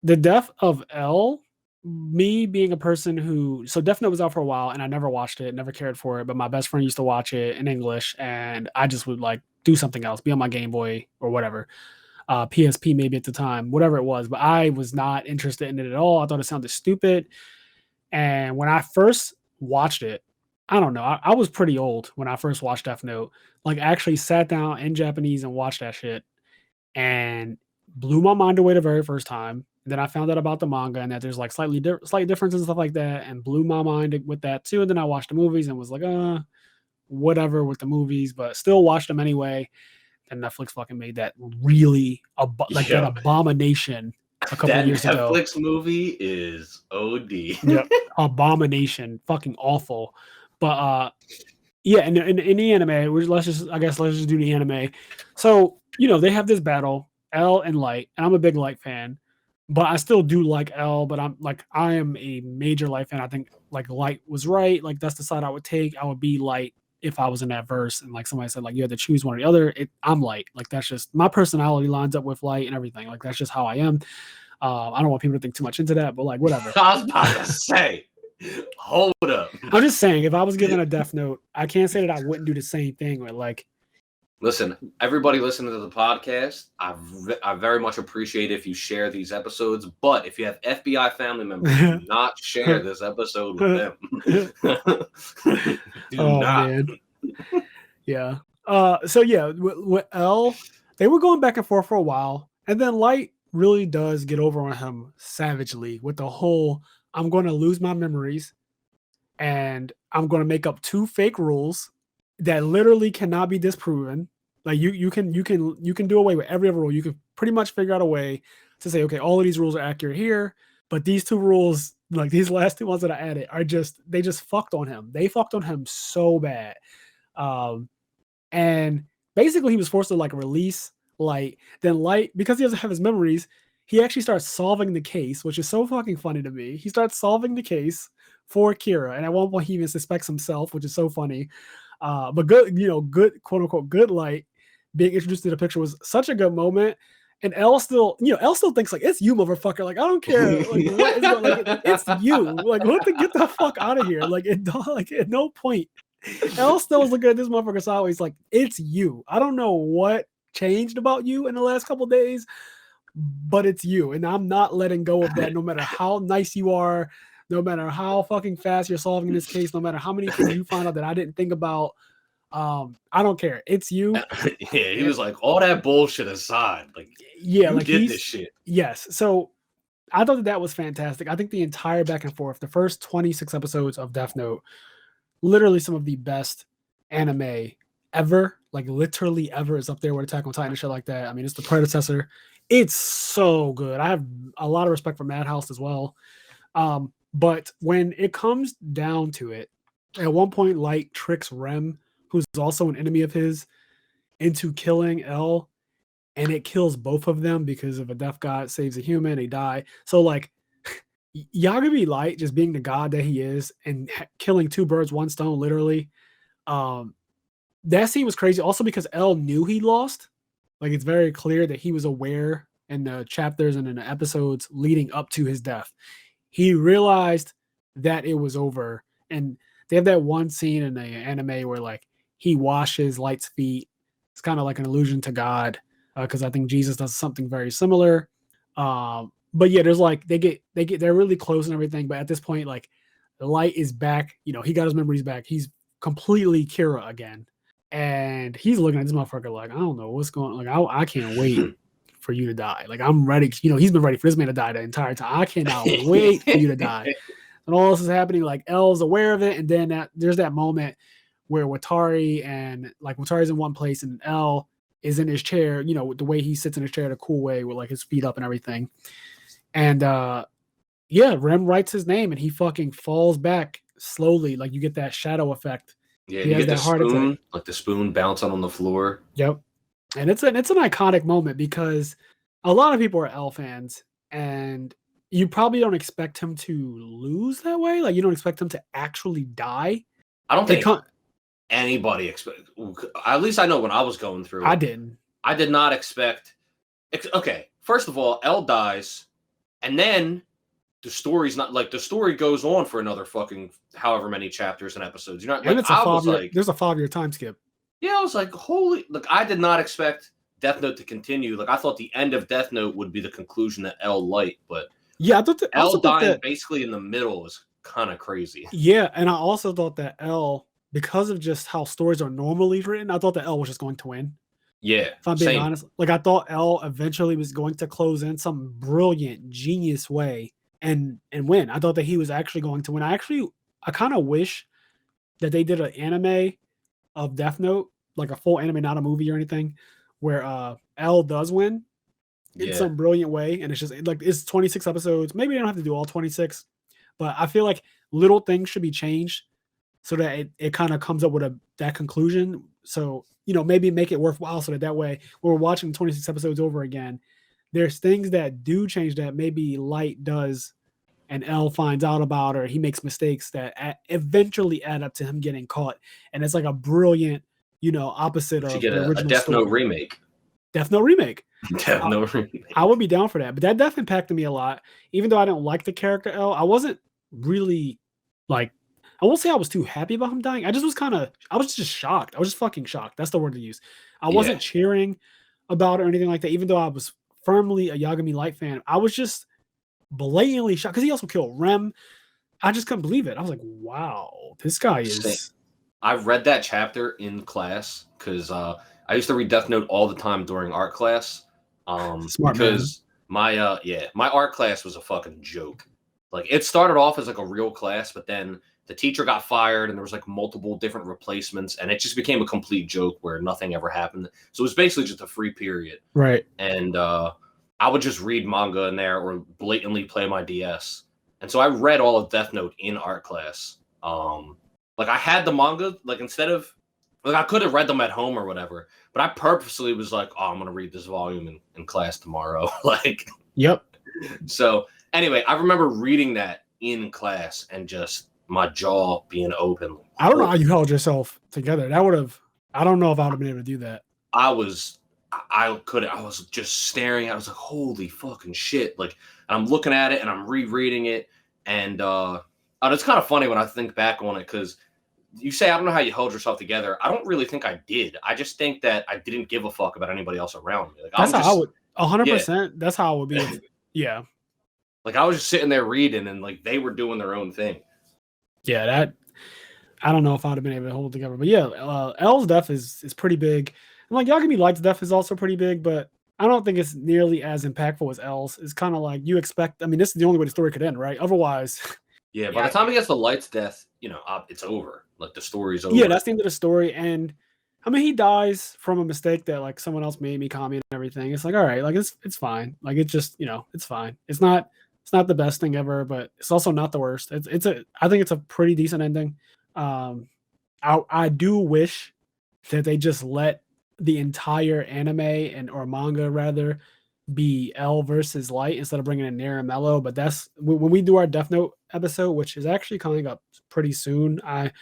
the death of L, me being a person who Death Note was out for a while and I never watched it, never cared for it, but my best friend used to watch it in English, and I just would like do something else, be on my Game Boy or whatever. PSP maybe at the time, whatever it was, but I was not interested in it at all. I thought it sounded stupid. And when I first watched it, I don't know. I was pretty old when I first watched Death Note. Like, actually sat down in Japanese and watched that shit, and blew my mind away the very first time. And then I found out about the manga and that there's like slight differences and stuff like that, and blew my mind with that too. And then I watched the movies and was like, whatever with the movies, but still watched them anyway. And Netflix fucking made that really that abomination a couple of years ago. That Netflix movie is OD. Yep, abomination, fucking awful. But yeah, in the anime, let's just do the anime. So they have this battle, L and Light, and I'm a big Light fan, but I still do like L. But I am a major Light fan. I think like Light was right. Like that's the side I would take. I would be Light if I was in that verse and like somebody said like you had to choose one or the other. I'm Light. Like that's just my personality lines up with Light and everything. Like that's just how I am. I don't want people to think too much into that, but like whatever. I was about to say, hold up. I'm just saying, if I was given a Death Note, I can't say that I wouldn't do the same thing with like. Listen, everybody listening to the podcast, I very much appreciate if you share these episodes. But if you have FBI family members, do not share this episode with them. Do not. Man. Yeah. So yeah, with L, they were going back and forth for a while, and then Light really does get over on him savagely with the whole I'm going to lose my memories and I'm going to make up 2 fake rules that literally cannot be disproven. Like you can do away with every other rule. You can pretty much figure out a way to say, okay, all of these rules are accurate here, but these 2 rules, like these last 2 ones that I added, they just fucked on him. They fucked on him so bad. And basically he was forced to like release Light. Then Light, because he doesn't have his memories, he actually starts solving the case, which is so fucking funny to me. He starts solving the case for Kira, and at one point he even suspects himself, which is so funny. But good, good quote unquote good Light being introduced to the picture was such a good moment. And L still thinks like it's you, motherfucker. Like I don't care. Like what is going, like it's you. Like get the fuck out of here. Like at no point. L still was looking at this motherfucker sideways like it's you. I don't know what changed about you in the last couple of days, but it's you, and I'm not letting go of that. No matter how nice you are, no matter how fucking fast you're solving this case, no matter how many things you find out that I didn't think about, I don't care. It's you. Yeah, he was like, all that bullshit aside, like yeah, like did this shit. Yes, so I thought that was fantastic. I think the entire back and forth, the first 26 episodes of Death Note, literally some of the best anime ever, like literally ever, is up there with Attack on Titan and shit like that. I mean, it's the predecessor. It's so good. I have a lot of respect for Madhouse as well. But when it comes down to it, at one point Light tricks Rem who's also an enemy of his, into killing L, and it kills both of them because of a death god saves a human, they die. So like Yagami Light just being the god that he is and killing two birds, one stone, literally. Um, that scene was crazy. Also because L knew he lost. Like it's very clear that he was aware in the chapters and in the episodes leading up to his death. He realized that it was over. And they have that one scene in the anime where like he washes Light's feet. It's kind of like an allusion to God, because I think Jesus does something very similar. But yeah, there's like they're really close and everything. But at this point, like Light is back. You know, he got his memories back. He's completely Kira again, and he's looking at this motherfucker like, I don't know what's going on. Like I can't wait for you to die. Like I'm ready. You know, he's been ready for this man to die the entire time. I cannot wait for you to die. And all this is happening. Like L's aware of it, and then there's that moment where Watari and like Watari's in one place and L is in his chair. You know, the way he sits in his chair, the cool way with like his feet up and everything. And yeah, Rem writes his name and he fucking falls back slowly. Like you get that shadow effect. Yeah, he you has get that the heart spoon, attack. like the spoon bouncing on the floor. Yep. And it's an iconic moment because a lot of people are L fans and you probably don't expect him to lose that way. Like you don't expect him to actually die. I don't think anybody expect. At least I know when I was going through it, I didn't. I did not expect. Okay, first of all, L dies, and then the story's not like the story goes on for another fucking however many chapters and episodes. You're not And like it's I was like, there's a 5-year time skip. yeah, I was like, holy, look, I did not expect Death Note to continue. Like I thought the end of Death Note would be the conclusion that L Light, but yeah, I thought L dying basically in the middle was kind of crazy. Yeah, and I also thought that L, because of just how stories are normally written, I thought that L was just going to win. Yeah, if I'm being honest. Like I thought L eventually was going to close in some brilliant, genius way and win. I thought that he was actually going to win. I kind of wish that they did an anime of Death Note, like a full anime, not a movie or anything, where L does win in some brilliant way. And it's just like it's 26 episodes. Maybe they don't have to do all 26, but I feel like little things should be changed so that it kind of comes up with that conclusion. So, you know, maybe make it worthwhile so that way when we're watching 26 episodes over again, there's things that do change that maybe Light does and L finds out about, or he makes mistakes that eventually add up to him getting caught. And it's like a brilliant, you know, opposite of the original a Death story. Note remake. Death Note remake. Death Note remake. I would be down for that. But that death impacted me a lot. Even though I don't like the character L, I wasn't really like, I won't say I was too happy about him dying. I was just shocked. I was just fucking shocked. That's the word to use. I wasn't cheering about it or anything like that, even though I was firmly a Yagami Light fan. I was just blatantly shocked because he also killed Rem. I just couldn't believe it. I was like, wow, this guy is. I read that chapter in class because I used to read Death Note all the time during art class. Smart because my art class was a fucking joke. Like it started off as like a real class, but then the teacher got fired and there was like multiple different replacements and it just became a complete joke where nothing ever happened. So it was basically just a free period. Right. And I would just read manga in there or blatantly play my DS. And so I read all of Death Note in art class. Like I had the manga, like instead of like I could have read them at home or whatever, but I purposely was like, oh, I'm gonna read this volume in class tomorrow. Like yep. So anyway, I remember reading that in class and just my jaw being open. I don't know how you held yourself together. I don't know if I would have been able to do that. I was just staring. I was like, holy fucking shit. Like, and I'm looking at it and I'm rereading it. And it's kind of funny when I think back on it because you say, I don't know how you held yourself together. I don't really think I did. I just think that I didn't give a fuck about anybody else around me. Like, that's how I would, 100%. That's how I would be. Yeah. Like, I was just sitting there reading and, like, they were doing their own thing. Yeah, I don't know if I'd have been able to hold it together. But yeah, L's death is pretty big. And, like, Yagami Light's death is also pretty big, but I don't think it's nearly as impactful as L's. It's kind of like you expect. I mean, this is the only way the story could end, right? Otherwise. Yeah, by the time he gets to Light's death, you know, it's over. Like, the story's over. Yeah, that's the end of the story. And, I mean, he dies from a mistake that, like, someone else made Mikami and everything. It's like, all right, like, it's fine. Like, it's just, you know, it's fine. It's not the best thing ever, but it's also not the worst. I think it's a pretty decent ending. I do wish that they just let the entire anime or manga rather be L versus Light instead of bringing in Nair and Mellow. But that's when we do our Death Note episode, which is actually coming up pretty soon. I'm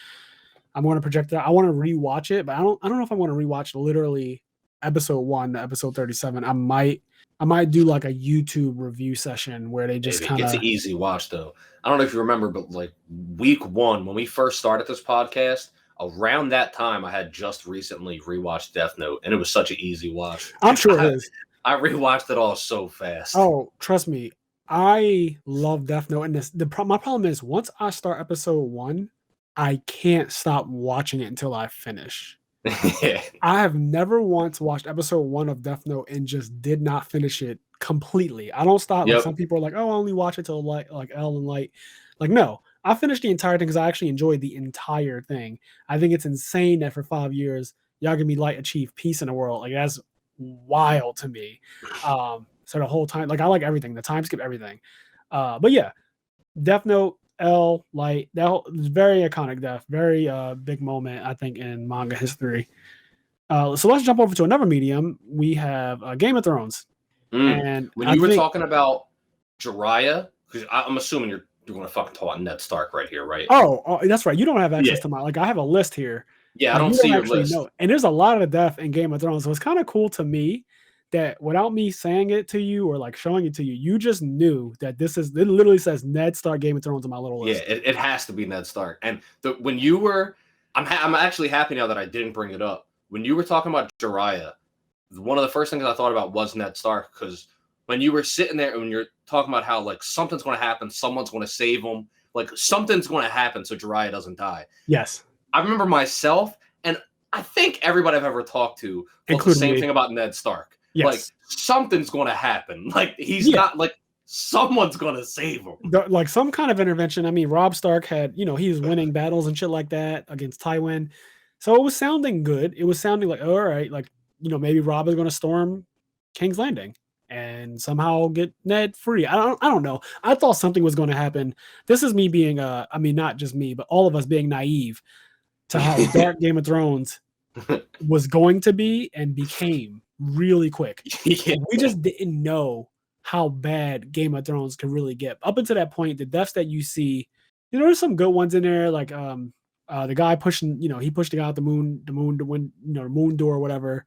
going to project that. I want to rewatch it, but I don't know if I want to rewatch literally episode 1 to episode 37. I might do like a YouTube review session where they just kind It's of an easy watch though. I don't know if you remember, but like week 1 when we first started this podcast, around that time I had just recently rewatched Death Note, and it was such an easy watch. I'm sure it is. I rewatched it all so fast. Oh, trust me, I love Death Note, and my problem is once I start episode 1, I can't stop watching it until I finish. Yeah. I have never once watched episode 1 of Death Note and just did not finish it completely. I don't stop. Like Yep. some people are like, "Oh, I only watch it till like L and Light." Like, no, I finished the entire thing because I actually enjoyed the entire thing. I think it's insane that for 5 years, Yagami Light achieved peace in the world. Like that's wild to me. So the whole time, like I like everything, the time skip, everything. But yeah, Death Note, L, Light, that was very iconic death, very big moment, I think, in manga history. So let's jump over to another medium. We have Game of Thrones. And when you were talking about Jiraiya, because I'm assuming you're going to fucking talk about Ned Stark right here, right? Oh, that's right. You don't have access to I have a list here. Yeah, I don't see your list. And there's a lot of death in Game of Thrones, so it's kind of cool to me that without me saying it to you or like showing it to you, you just knew that it literally says Ned Stark Game of Thrones on my little list. Yeah, it has to be Ned Stark. And when you were, I'm actually happy now that I didn't bring it up. When you were talking about Jiraiya, one of the first things I thought about was Ned Stark, because when you were sitting there and when you're talking about how like something's going to happen, someone's going to save him, like something's going to happen so Jiraiya doesn't die. Yes. I remember myself, and I think everybody I've ever talked to felt the same thing about Ned Stark. Yes. Like something's going to happen. Like he's not like someone's going to save him. Like some kind of intervention. I mean, Robb Stark had, he was winning battles and shit like that against Tywin. So it was sounding good. It was sounding like, all right, like, maybe Robb is going to storm King's Landing and somehow get Ned free. I don't know. I thought something was going to happen. This is me being, not just me, but all of us being naive to how dark Game of Thrones was going to be and became really quick. Yeah. We just didn't know how bad Game of Thrones could really get. Up until that point, the deaths that you see, there's some good ones in there, like the guy pushing, he pushed the guy out the moon door or whatever,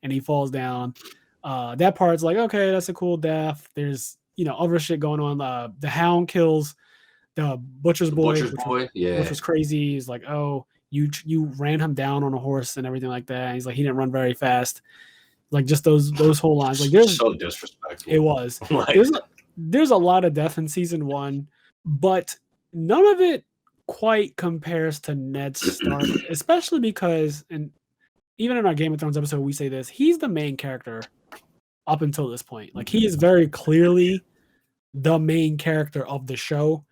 and he falls down. That part's like, okay, that's a cool death. There's, other shit going on. The Hound kills the Butcher's Boy, which was crazy. He's like, oh, you ran him down on a horse and everything like that. And he's like, he didn't run very fast. Like just those whole lines. Like there's so disrespectful. It was. Like, there's a lot of death in season 1, but none of it quite compares to Ned Stark, especially because, and even in our Game of Thrones episode, we say this, he's the main character up until this point. Like he is very clearly the main character of the show.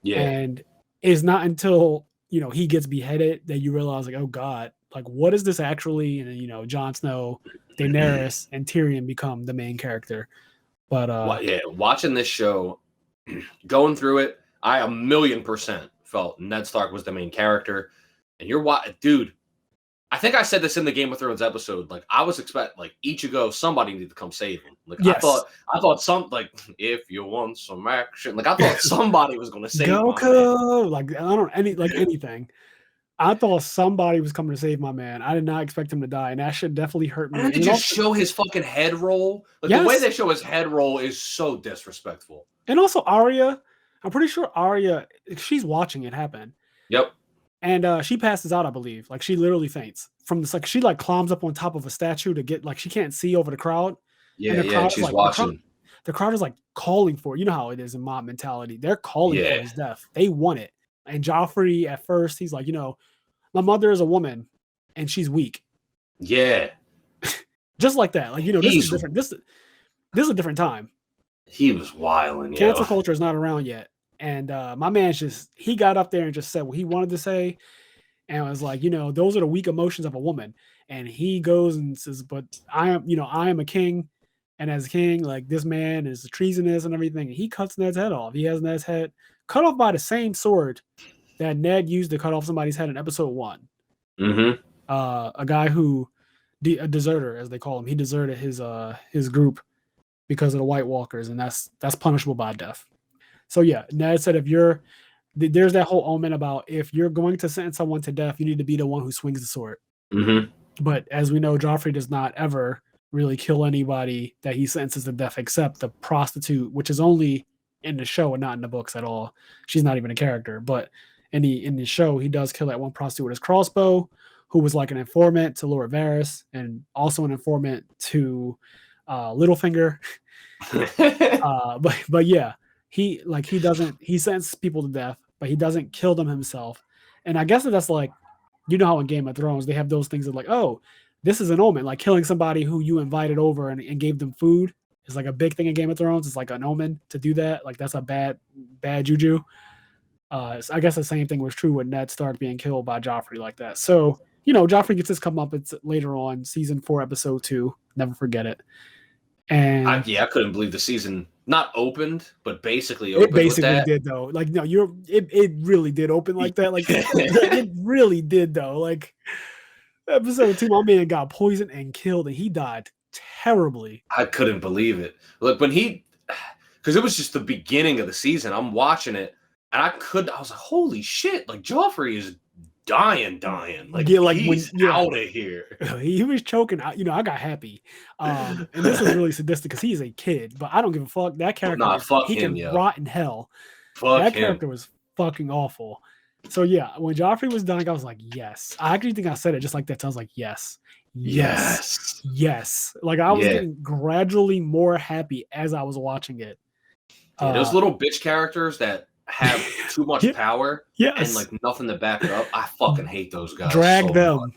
Yeah. And it's not until, he gets beheaded that you realize like, oh God, like what is this actually? And then, Jon Snow, Daenerys, and Tyrion become the main character. But watching this show, going through it, I 1,000,000% felt Ned Stark was the main character. And dude, I think I said this in the Game of Thrones episode. Like I was expecting, like Ichigo, somebody needed to come save him. Like yes. I thought some, like if you want some action, like I thought somebody was going to save Goku. Like I don't anything. I thought somebody was coming to save my man. I did not expect him to die, and that should definitely hurt me. And to just show his fucking head roll. Like the way they show his head roll is so disrespectful. And also Arya, I'm pretty sure Arya, she's watching it happen. Yep. And she passes out, I believe. Like she literally faints from this. Like she like climbs up on top of a statue to get like she can't see over the crowd. Yeah, she's watching. The crowd is like calling for it. You know how it is in mob mentality. They're calling for his death. They want it. And Joffrey at first, he's like, my mother is a woman and she's weak. Yeah. Just like that. Like, this is different. This is a different time. He was wilding. Cancel culture is not around yet. And my man he got up there and just said what he wanted to say. And was like, those are the weak emotions of a woman. And he goes and says, but I am a king. And as king, like this man is treasonous and everything. And he cuts Ned's head off. He has Ned's head cut off by the same sword that Ned used to cut off somebody's head in episode 1. Mm-hmm. a guy who a deserter, as they call him. He deserted his group because of the White Walkers, and that's punishable by death. So yeah, Ned said there's that whole omen about if you're going to sentence someone to death, you need to be the one who swings the sword. Mm-hmm. But as we know, Joffrey does not ever really kill anybody that he sentences to death, except the prostitute, which is only in the show and not in the books at all. She's not even a character, but in the show, he does kill that one prostitute with his crossbow, who was like an informant to Lord Varys and also an informant to Littlefinger. But yeah, he sentences people to death, but he doesn't kill them himself. And I guess that's like, you know how in Game of Thrones they have those things of like, oh, this is an omen, like killing somebody who you invited over and gave them food is like a big thing in Game of Thrones. It's like an omen to do that. Like that's a bad juju. So I guess the same thing was true with Ned Stark being killed by Joffrey like that. So, Joffrey gets his comeuppance later on, season 4, episode 2. Never forget it. And I couldn't believe the season not opened, but basically it opened. basically did though. Like, no, it really did open like that. Like it really did though. Like episode 2, my man got poisoned and killed, and he died terribly. I couldn't believe it. Look, because it was just the beginning of the season. I'm watching it, and I was like, holy shit! Like Joffrey is dying. Like, yeah, like he's out of here. He was choking. I got happy. And this is really sadistic because he's a kid, but I don't give a fuck. That character, can rot in hell. That character was fucking awful. So yeah, when Joffrey was dying, I was like, yes. I actually think I said it just like that. So I was like, yes. Like I was getting gradually more happy as I was watching it. Those little bitch characters that have too much power and like nothing to back it up. I fucking hate those guys. Drag them. Much.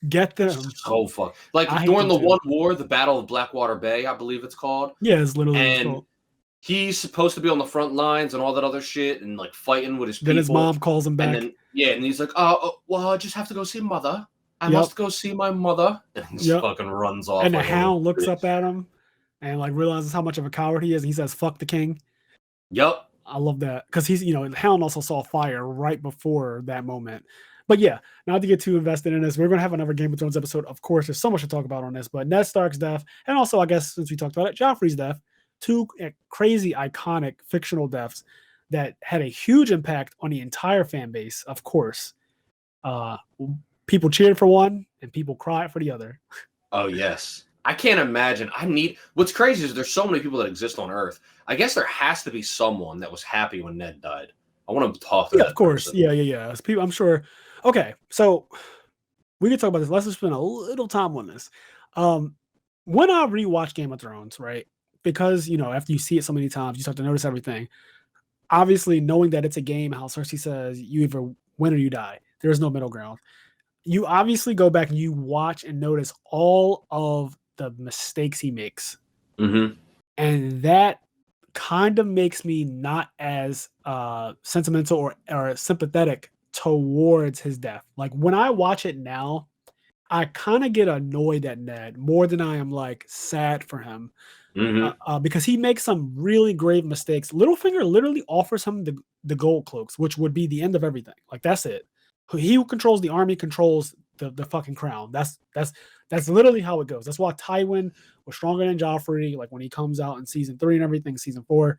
Get them. So fuck. Like during the one war, the Battle of Blackwater Bay, I believe it's called. Yeah, it's literally. And he's supposed to be on the front lines and all that other shit and like fighting with his people. Then his mom calls him back. And then, and he's like, well, I just have to go see mother. I must go see my mother. And he just fucking runs off. And the Hound looks up at him and like realizes how much of a coward he is. And he says, fuck the king. Yep. I love that because he's, the Hound also saw fire right before that moment. But yeah, not to get too invested in this, we're going to have another Game of Thrones episode. Of course, there's so much to talk about on this, but Ned Stark's death, and also, I guess, since we talked about it, Joffrey's death, 2 crazy, iconic, fictional deaths that had a huge impact on the entire fan base, of course. People cheered for one, and people cried for the other. Oh, yes. I can't imagine. What's crazy is there's so many people that exist on Earth. I guess there has to be someone that was happy when Ned died. I want to talk to that. Of course. Person. Yeah. People, I'm sure. Okay, so we can talk about this. Let's just spend a little time on this. When I rewatch Game of Thrones, right? Because, after you see it so many times, you start to notice everything. Obviously, knowing that it's a game, how Cersei says, you either win or you die. There's no middle ground. You obviously go back and you watch and notice all of the mistakes he makes. Mm-hmm. And that kind of makes me not as sentimental or sympathetic towards his death. Like when I watch it now, I kind of get annoyed at Ned more than I am like sad for him. Mm-hmm. Because he makes some really grave mistakes. Littlefinger literally offers him the gold cloaks, which would be the end of everything. Like that's it. He who controls the army controls the fucking crown. That's literally how it goes. That's why Tywin was stronger than Joffrey. Like when he comes out in season 3 and everything, season 4,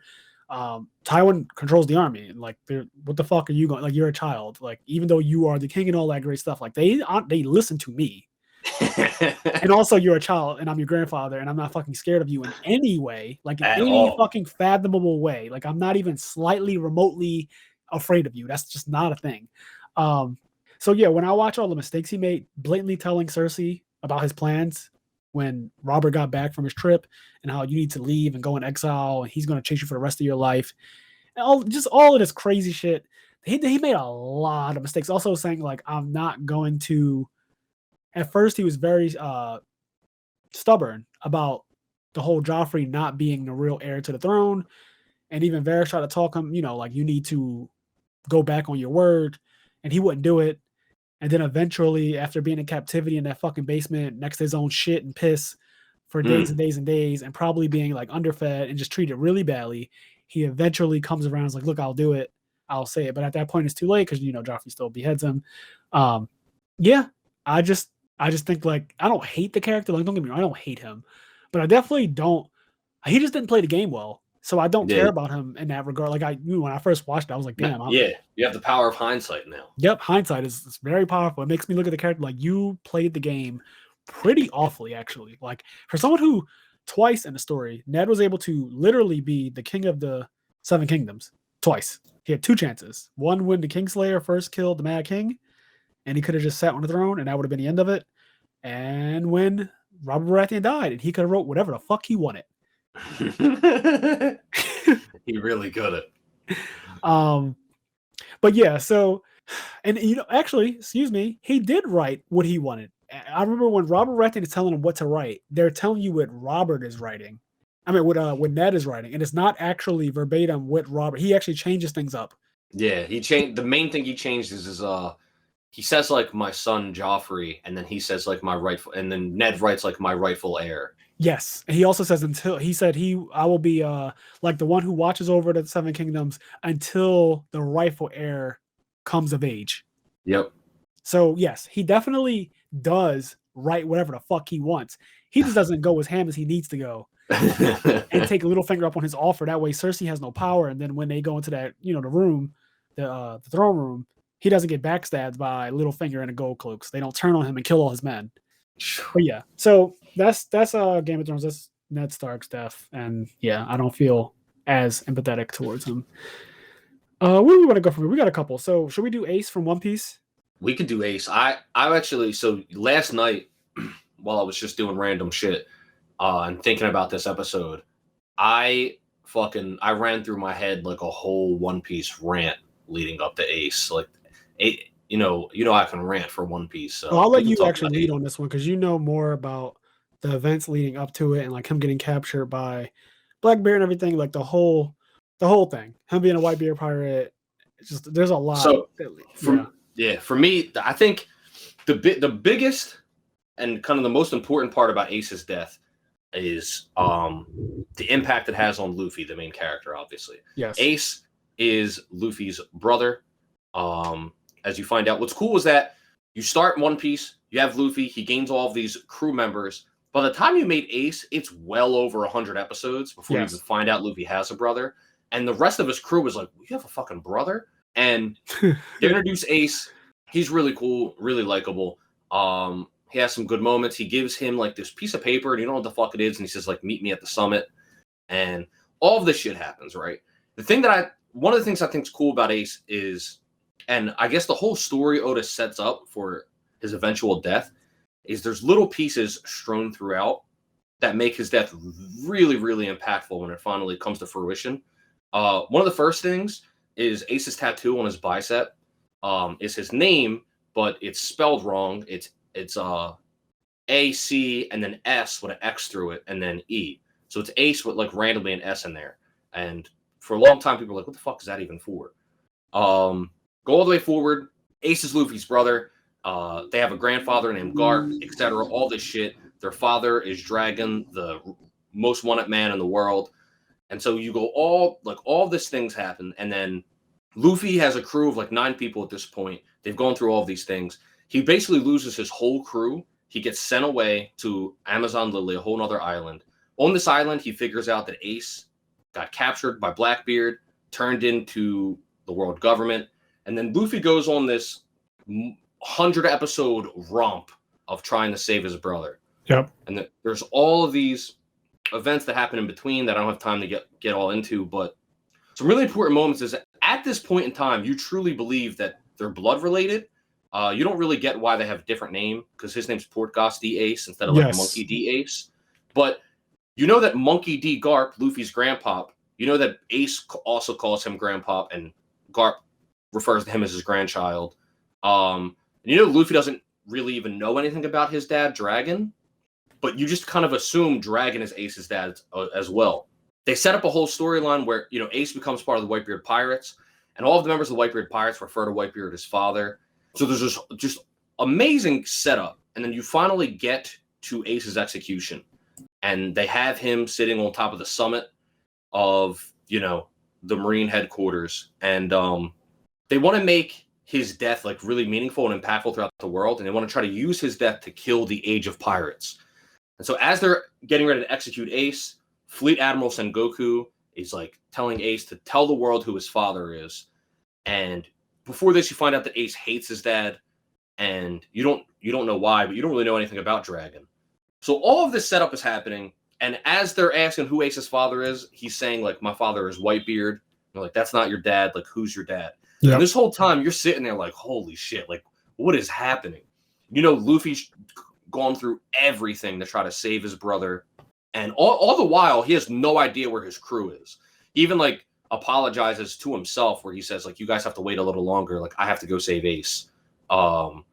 Tywin controls the army. And like, what the fuck are you going? Like you're a child. Like even though you are the king and all that great stuff, like they listen to me. And also you're a child and I'm your grandfather and I'm not fucking scared of you in any way, like in any fucking fathomable way. Like I'm not even slightly remotely afraid of you. That's just not a thing. So yeah, when I watch all the mistakes he made, blatantly telling Cersei about his plans when Robert got back from his trip and how you need to leave and go in exile and he's going to chase you for the rest of your life. And all of this crazy shit. He made a lot of mistakes. Also saying like, I'm not going to, at first he was very stubborn about the whole Joffrey not being the real heir to the throne. And even Varys tried to talk him, like you need to go back on your word. And he wouldn't do it. And then eventually, after being in captivity in that fucking basement next to his own shit and piss for days and days and days, and probably being like underfed and just treated really badly, he eventually comes around and is like, look, I'll do it. I'll say it. But at that point, it's too late because, Joffrey still beheads him. Yeah, I just I just think like I don't hate the character. Like don't get me wrong, I don't hate him, but I definitely don't. He just didn't play the game well, so I don't Yeah, care about him in that regard. Like when I first watched it, I was like, damn. yeah. You have the power of hindsight now. Yep, hindsight is very powerful. It makes me look at the character like you played the game pretty awfully, actually. Like for someone who twice in the story, Ned was able to literally be the king of the Seven Kingdoms twice. He had two chances. One when the Kingslayer first killed the Mad King, and he could have just sat on the throne, and that would have been the end of it. And when Robert Baratheon died, and he could have wrote whatever the fuck he wanted. He really could have. But yeah, so and actually, excuse me, he did write what he wanted. I remember when Robert Baratheon is telling him what to write, they're telling you what Robert is writing. I mean, what Ned is writing, and it's not actually verbatim what Robert. He actually changes things up. Yeah, he changed. The main thing he changed is he says like my son Joffrey, and then he says like my rightful, and then Ned writes like my rightful heir. Yes, and he also says I will be like the one who watches over the Seven Kingdoms until the rightful heir comes of age. Yep. So yes, he definitely does write whatever the fuck he wants. He just doesn't go as ham as he needs to go and take a little finger up on his offer. That way Cersei has no power. And then when they go into that, the room, the throne room, he doesn't get backstabbed by Littlefinger and the Gold Cloaks. They don't turn on him and kill all his men. But yeah, so that's Game of Thrones. That's Ned Stark's death. And yeah, I don't feel as empathetic towards him. Where do we want to go from here? We got a couple. So should we do Ace from One Piece? We could do Ace. I actually, so last night while I was just doing random shit and thinking about this episode, I ran through my head like a whole One Piece rant leading up to Ace. Like, I can rant for One Piece. So I'll let you actually lead on this one because you know more about the events leading up to it and like him getting captured by Blackbeard and everything, like the whole thing. Him being a Whitebeard pirate. It's just there's a lot. So for me, I think the biggest and kind of the most important part about Ace's death is the impact it has on Luffy, the main character, obviously. Yes. Ace is Luffy's brother. As you find out, what's cool is that you start One Piece, you have Luffy, he gains all of these crew members. By the time you made Ace, it's well over 100 episodes before you even find out Luffy has a brother. And the rest of his crew was like, you have a fucking brother? And they introduce Ace. He's really cool, really likable. He has some good moments. He gives him like this piece of paper, and you don't know what the fuck it is. And he says, like, meet me at the summit. And all of this shit happens, right? One of the things I think is cool about Ace is, and I guess the whole story Oda sets up for his eventual death, is there's little pieces strewn throughout that make his death really, really impactful when it finally comes to fruition. One of the first things is Ace's tattoo on his bicep is his name, but it's spelled wrong. It's A-C and then S with an X through it and then E. So it's Ace with like randomly an S in there. And for a long time, people were like, what the fuck is that even for? Go all the way forward. Ace is Luffy's brother. They have a grandfather named Garp, etc. All this shit. Their father is Dragon, the most wanted man in the world. And so you go all these things happen. And then Luffy has a crew of like 9 people at this point. They've gone through all of these things. He basically loses his whole crew. He gets sent away to Amazon Lily, a whole nother island. On this island, he figures out that Ace got captured by Blackbeard, turned into the world government. And then Luffy goes on this 100-episode romp of trying to save his brother. Yep. And there's all of these events that happen in between that I don't have time to get all into. But some really important moments is at this point in time, you truly believe that they're blood related. You don't really get why they have a different name because his name's Portgas D. Ace instead of like Monkey D. Ace. But you know that Monkey D. Garp, Luffy's grandpop, you know that Ace also calls him grandpop and Garp refers to him as his grandchild. And you know Luffy doesn't really even know anything about his dad, Dragon, but you just kind of assume Dragon is Ace's dad as well. They set up a whole storyline where, Ace becomes part of the Whitebeard Pirates, and all of the members of the Whitebeard Pirates refer to Whitebeard as father. So there's this just amazing setup, and then you finally get to Ace's execution, and they have him sitting on top of the summit of, the Marine headquarters, and they want to make his death like really meaningful and impactful throughout the world, and they want to try to use his death to kill the Age of Pirates. And so as they're getting ready to execute Ace, Fleet Admiral Sengoku is like telling Ace to tell the world who his father is. And before this, you find out that Ace hates his dad, and you don't know why, but you don't really know anything about Dragon. So all of this setup is happening, and as they're asking who Ace's father is, he's saying like, my father is Whitebeard. They're like, that's not your dad. Like, who's your dad? Yep. And this whole time you're sitting there like, holy shit, like what is happening? You know, Luffy's gone through everything to try to save his brother, and all the while he has no idea where his crew is. He even like apologizes to himself where he says like, you guys have to wait a little longer, like I have to go save Ace. And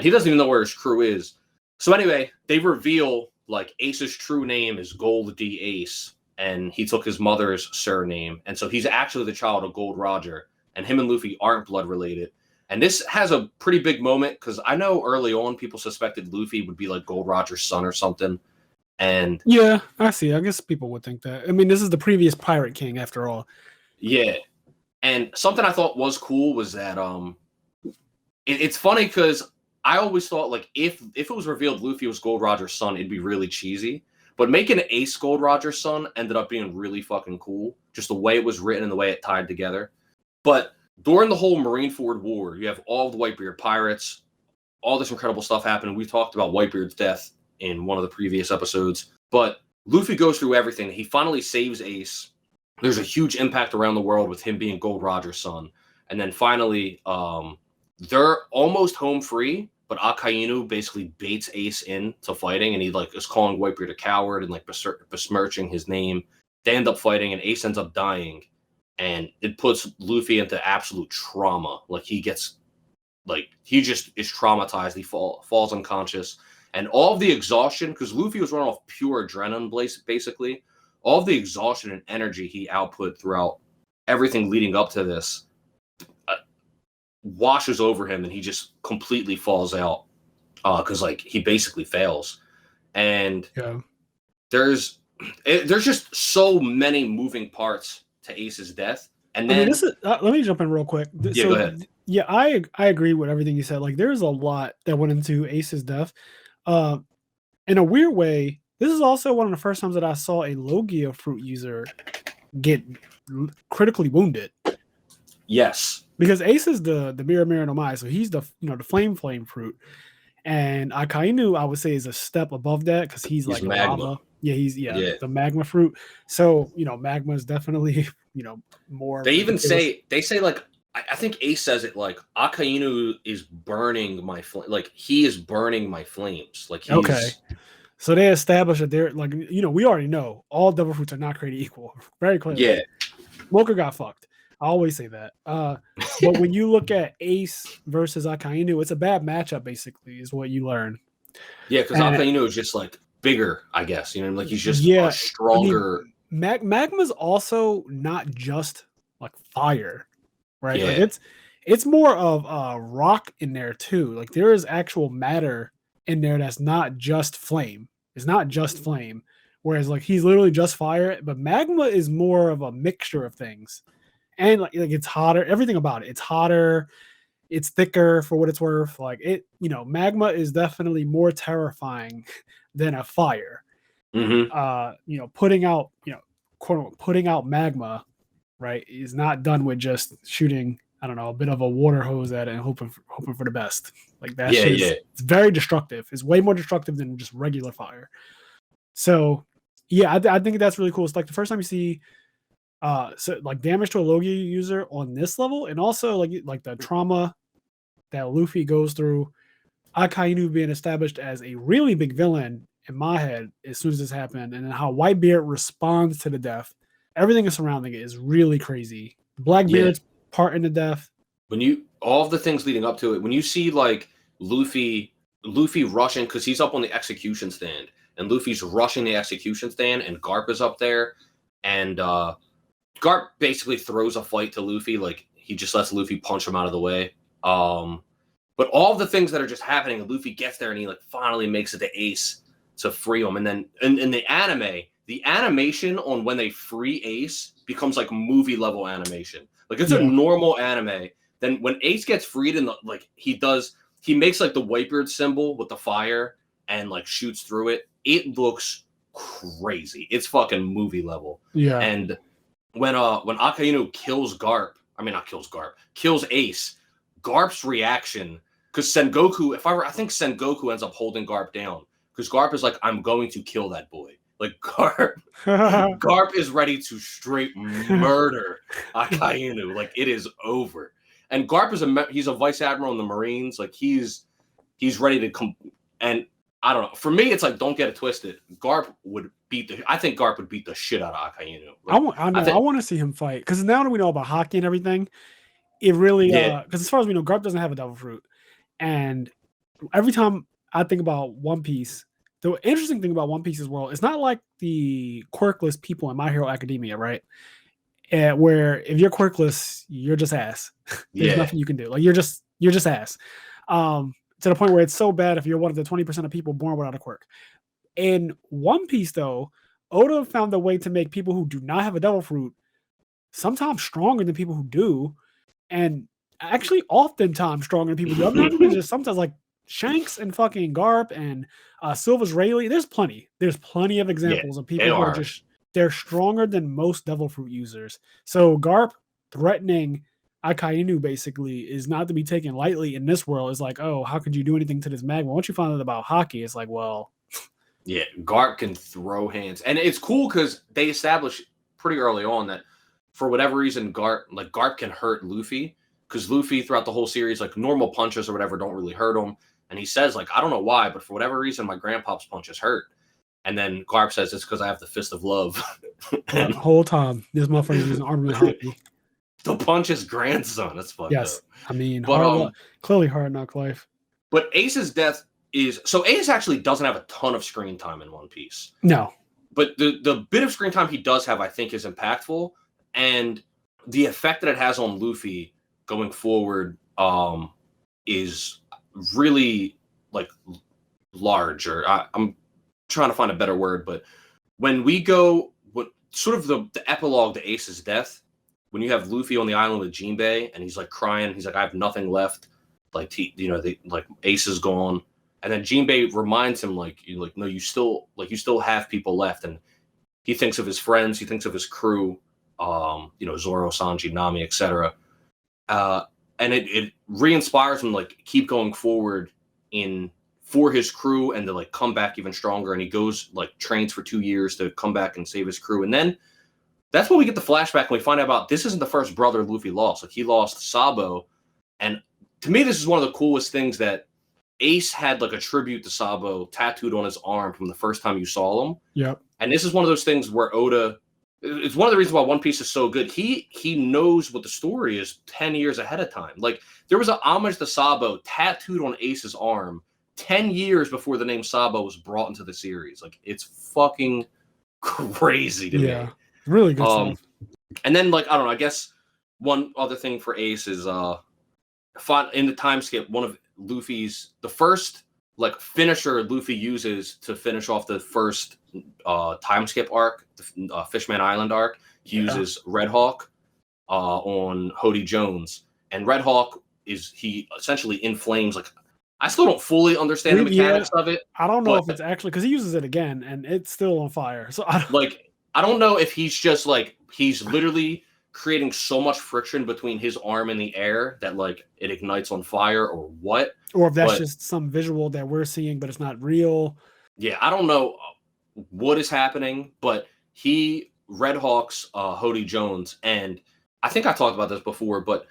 he doesn't even know where his crew is. So anyway, they reveal like Ace's true name is Gold D. Ace, and he took his mother's surname, and so he's actually the child of Gold Roger, and him and Luffy aren't blood related. And this has a pretty big moment because I know early on people suspected Luffy would be like Gold Roger's son or something. And yeah, I see. I guess people would think that. I mean, this is the previous Pirate King after all. Yeah. And something I thought was cool was that it's funny because I always thought like if it was revealed Luffy was Gold Roger's son, it'd be really cheesy. But making Ace Gold Roger's son ended up being really fucking cool. Just the way it was written and the way it tied together. But during the whole Marineford War, you have all the Whitebeard pirates, all this incredible stuff happening. We talked about Whitebeard's death in one of the previous episodes. But Luffy goes through everything. He finally saves Ace. There's a huge impact around the world with him being Gold Roger's son. And then finally, they're almost home free, but Akainu basically baits Ace into fighting, and he like is calling Whitebeard a coward and like besmirching his name. They end up fighting, and Ace ends up dying. And it puts Luffy into absolute trauma. Like he gets, like he just is traumatized. He falls unconscious, and all of the exhaustion, because Luffy was running off pure adrenaline, basically. All of the exhaustion and energy he output throughout everything leading up to this washes over him, and he just completely falls out because like he basically fails. And there's just so many moving parts to Ace's death. And then let me jump in real quick. Yeah, go ahead. Yeah, I agree with everything you said. Like there's a lot that went into Ace's death. In a weird way, this is also one of the first times that I saw a Logia fruit user get critically wounded. Yes. Because Ace is the Mirror no Mai, so he's the the flame fruit. And Akainu, I would say, is a step above that because he's like magma. lava. Yeah, he's the magma fruit. So magma is definitely more. They even say like I think Ace says it like Akainu is burning my like he is burning my flames. Like he's, okay. So they established that they're like we already know all devil fruits are not created equal. Very clearly. Yeah. Smoker got fucked. I always say that. But when you look at Ace versus Akainu, it's a bad matchup, basically, is what you learn. Yeah, because Akainu is just like bigger, I guess. Like he's just a stronger. I mean, magma's also not just like fire, right? Yeah. Like it's more of rock in there too. Like there is actual matter in there that's not just flame. It's not just flame. Whereas like he's literally just fire, but magma is more of a mixture of things. And like it's hotter, everything about it. It's hotter, it's thicker for what it's worth. Like it, magma is definitely more terrifying than a fire. Mm-hmm. Putting out, quote unquote, putting out magma, right, is not done with just shooting, I don't know, a bit of a water hose at it and hoping for the best. Like that it's very destructive. It's way more destructive than just regular fire. So yeah, I think that's really cool. It's like the first time you see so like damage to a Logia user on this level, and also like the trauma that Luffy goes through, Akainu being established as a really big villain in my head as soon as this happened, and then how Whitebeard responds to the death. Everything surrounding it is really crazy. Blackbeard's part in the death. When all of the things leading up to it, when you see like Luffy rushing because he's up on the execution stand, and Luffy's rushing the execution stand, and Garp is up there, and Garp basically throws a fight to Luffy, like he just lets Luffy punch him out of the way. But all the things that are just happening, and Luffy gets there and he like finally makes it to Ace to free him. And then in the anime, the animation on when they free Ace becomes like movie level animation. Like it's a normal anime, Then when Ace gets freed and he makes like the Whitebeard symbol with the fire and like shoots through it. It looks crazy. It's fucking movie level. Yeah. And when Akainu kills Ace, Garp's reaction, because Sengoku, I think Sengoku ends up holding Garp down because Garp is like, I'm going to kill that boy. Like Garp is ready to straight murder Akainu. Like it is over. And Garp he's a vice admiral in the Marines. Like he's ready to come. And I don't know. For me, it's like, don't get it twisted. I think Garp would beat the shit out of Akainu. Like, I want to see him fight because now that we know about hockey and everything, it really because as far as we know, Garp doesn't have a devil fruit, and every time I think about One Piece, the interesting thing about One Piece's world, it's not like the quirkless people in My Hero Academia, right? Where if you're quirkless, you're just ass. There's nothing you can do. Like you're just ass. To the point where it's so bad if you're one of the 20% of people born without a quirk. In One Piece, though, Oda found a way to make people who do not have a devil fruit sometimes stronger than people who do, and actually oftentimes stronger than people do. I'm not even just sometimes like Shanks and fucking Garp and Silva's Rayleigh. There's plenty of examples of people who are they're stronger than most devil fruit users. So Garp threatening Akainu basically is not to be taken lightly in this world. It's like, oh, how could you do anything to this magma? Once you find out about hockey, it's like, well, yeah, Garp can throw hands, and it's cool because they established pretty early on that for whatever reason, Garp can hurt Luffy because Luffy throughout the whole series, like normal punches or whatever, don't really hurt him. And he says, like, I don't know why, but for whatever reason, my grandpa's punches hurt. And then Garp says it's because I have the fist of love. And the whole time, this motherfucker's using armament hockey. To punch his grandson. That's fucked up. I mean, clearly hard knock life. But Ace's death is... So Ace actually doesn't have a ton of screen time in One Piece. No. But the bit of screen time he does have, I think, is impactful. And the effect that it has on Luffy going forward is really, like, large. Or I'm trying to find a better word. But when we go... sort of the epilogue to Ace's death... When you have Luffy on the island with Jinbei and he's like crying, he's like, I have nothing left. Like, Ace is gone. And then Jinbei reminds him, no, you still have people left. And he thinks of his friends, he thinks of his crew, Zoro, Sanji, Nami, etc. And it re-inspires him, like, keep going forward for his crew and to, like, come back even stronger. And he goes, like, trains for 2 years to come back and save his crew. And then that's when we get the flashback and we find out about this isn't the first brother Luffy lost. Like, he lost Sabo. And to me, this is one of the coolest things that Ace had, like, a tribute to Sabo tattooed on his arm from the first time you saw him. Yep. And this is one of those things where Oda, it's one of the reasons why One Piece is so good. He knows what the story is 10 years ahead of time. Like, there was an homage to Sabo tattooed on Ace's arm 10 years before the name Sabo was brought into the series. Like, it's fucking crazy to me. Really good stuff. And then, like, I don't know, I guess one other thing for Ace is in the time skip, one of Luffy's, the first, like, finisher Luffy uses to finish off the first time skip arc, the Fishman Island arc. He uses Red Hawk on Hody Jones. And Red Hawk he essentially inflames, like, I still don't fully understand the mechanics of it. I don't know if it's actually, because he uses it again and it's still on fire. So I don't know if he's just, like, he's literally creating so much friction between his arm and the air that, like, it ignites on fire or what. Or if that's just some visual that we're seeing, but it's not real. Yeah, I don't know what is happening, but Red Hawk's Hody Jones, and I think I talked about this before, but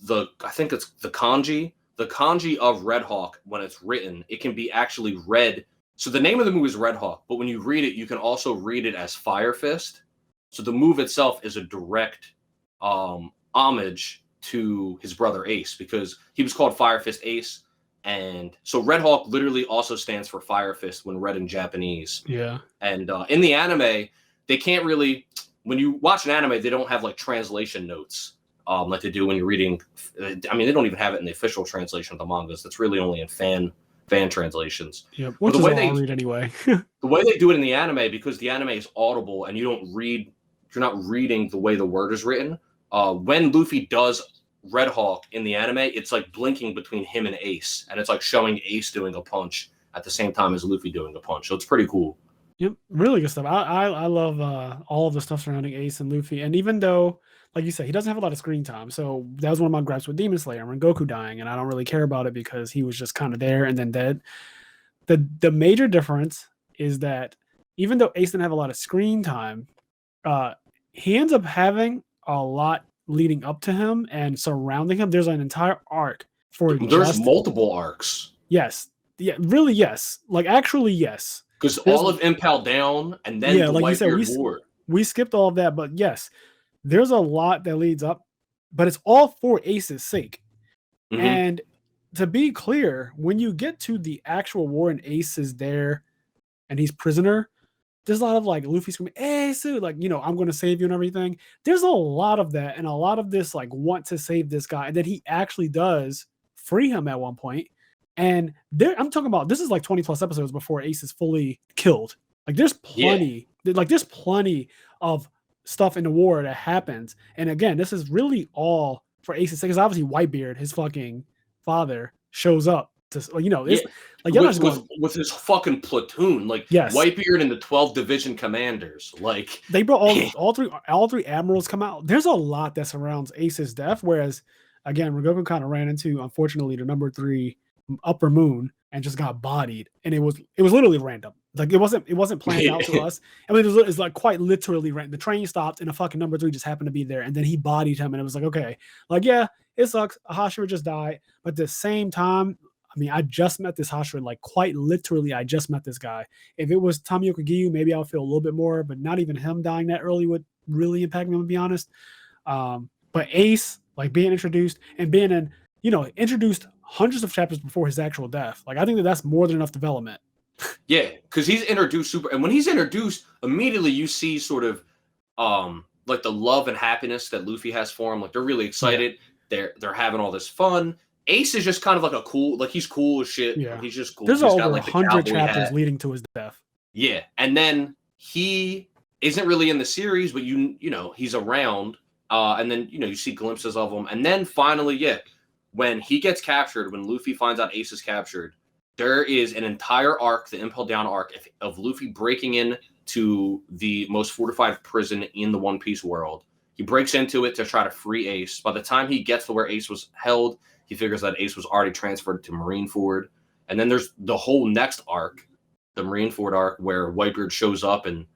I think it's the kanji of Red Hawk, when it's written, it can be actually read. So the name of the move is Red Hawk, but when you read it, you can also read it as Fire Fist. So the move itself is a direct homage to his brother Ace, because he was called Fire Fist Ace. And so Red Hawk literally also stands for Fire Fist when read in Japanese. Yeah. And in the anime, they can't really, when you watch an anime, they don't have, like, translation notes like they do when you're reading. I mean, they don't even have it in the official translation of the mangas. That's really only in fan translations. Yeah, which is all I'll read anyway. The way they do it in the anime, because the anime is audible and you're not reading the way the word is written. When Luffy does Red Hawk in the anime, it's like blinking between him and Ace, and it's like showing Ace doing a punch at the same time as Luffy doing a punch. So it's pretty cool. Yep, really good stuff. I love all of the stuff surrounding Ace and Luffy, and even though, like you said, he doesn't have a lot of screen time, so that was one of my gripes with Demon Slayer and Goku dying, and I don't really care about it because he was just kind of there and then dead. The major difference is that even though Ace didn't have a lot of screen time, he ends up having a lot leading up to him and surrounding him. There's an entire arc for There's multiple arcs. Yes. Yeah, really, yes. Like, actually, yes. Because all of Impel Down and then the like you said, Whitebeard War. We skipped all of that, but yes, there's a lot that leads up, but it's all for Ace's sake. Mhm. And to be clear, when you get to the actual war and Ace is there and he's prisoner, there's a lot of like Luffy screaming, Ace, like, you know, I'm going to save you and everything. There's a lot of that and a lot of this like want to save this guy. And then he actually does free him at one point. And there, I'm talking about, this is like 20 plus episodes before Ace is fully killed. Like there's plenty, there's plenty of stuff in the war that happens. And again, this is really all for Ace's sake. Because obviously Whitebeard, his fucking father, shows up to, you know, it's like with his fucking platoon, like Whitebeard and the 12 division commanders. Like they brought all three admirals come out. There's a lot that surrounds Ace's death. Whereas again, Rengoku kind of ran into, unfortunately, the number 3 upper moon and just got bodied, and it was literally random. Like it wasn't planned out to us. I mean, it's like quite literally random. The train stopped and a fucking number 3 just happened to be there, and then he bodied him, and it was like, okay, like yeah, it sucks. A Hashira just died, but at the same time, I mean, I just met this Hashira, like quite literally, I just met this guy. If it was Tomioka Giyu, maybe I would feel a little bit more, but not even him dying that early would really impact me, to be honest. But Ace, like being introduced and being in, you know, introduced hundreds of chapters before his actual death. Like I think that's more than enough development. Yeah, because he's introduced and when he's introduced, immediately you see sort of like the love and happiness that Luffy has for him. Like they're really excited. Yeah. They're having all this fun. Ace is just kind of like a cool, like he's cool as shit. Yeah, he's just cool. There's over 100 chapters leading to his death. Yeah, and then he isn't really in the series, but you know he's around, and then you know you see glimpses of him, and then finally, when he gets captured, when Luffy finds out Ace is captured, there is an entire arc, the Impel Down arc, of Luffy breaking in to the most fortified prison in the One Piece world. He breaks into it to try to free Ace. By the time he gets to where Ace was held, he figures that Ace was already transferred to Marineford. And then there's the whole next arc, the Marineford arc, where Whitebeard shows up and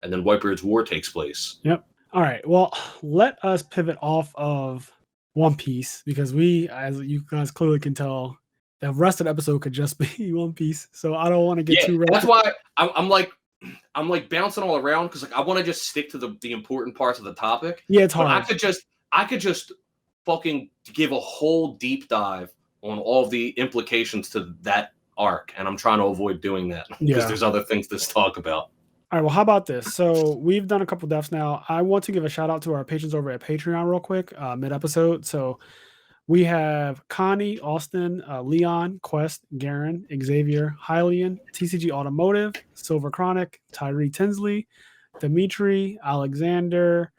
then Whitebeard's war takes place. Yep. All right. Well, let us pivot off of One Piece because we, as you guys clearly can tell, the rest of the episode could just be One Piece. So I don't want to get too ready. That's why I'm like bouncing all around because like I want to just stick to the important parts of the topic. Yeah, it's hard. But I could just fucking give a whole deep dive on all of the implications to that arc, and I'm trying to avoid doing that because there's other things to talk about. All right, well, how about this? So we've done a couple deaths now. I want to give a shout out to our patrons over at Patreon real quick, mid-episode. So we have Connie, Austin, Leon, Quest, Garen, Xavier, Hylian, TCG Automotive, Silver Chronic, Tyree Tinsley, Dimitri, Alexander,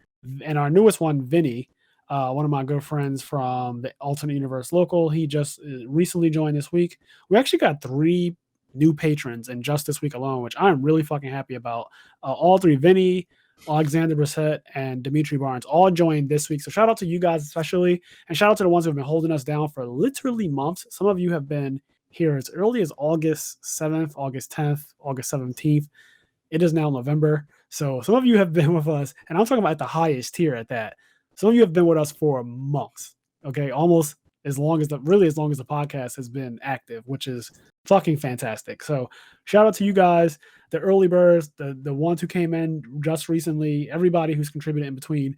and our newest one, Vinny, one of my good friends from the Alternate Universe Local. He just recently joined this week. We actually got 3 new patrons in just this week alone, which I'm really fucking happy about. All 3, Vinny, Alexander Brissett, and Dimitri Barnes, all joined this week. So shout out to you guys especially, and shout out to the ones who have been holding us down for literally months. Some of you have been here as early as August 7th, August 10th, August 17th. It is now November. So some of you have been with us, and I'm talking about at the highest tier at that. Some of you have been with us for months, okay? Almost as long as the podcast has been active, which is fucking fantastic. So shout out to you guys, the early birds, the ones who came in just recently, everybody who's contributed in between.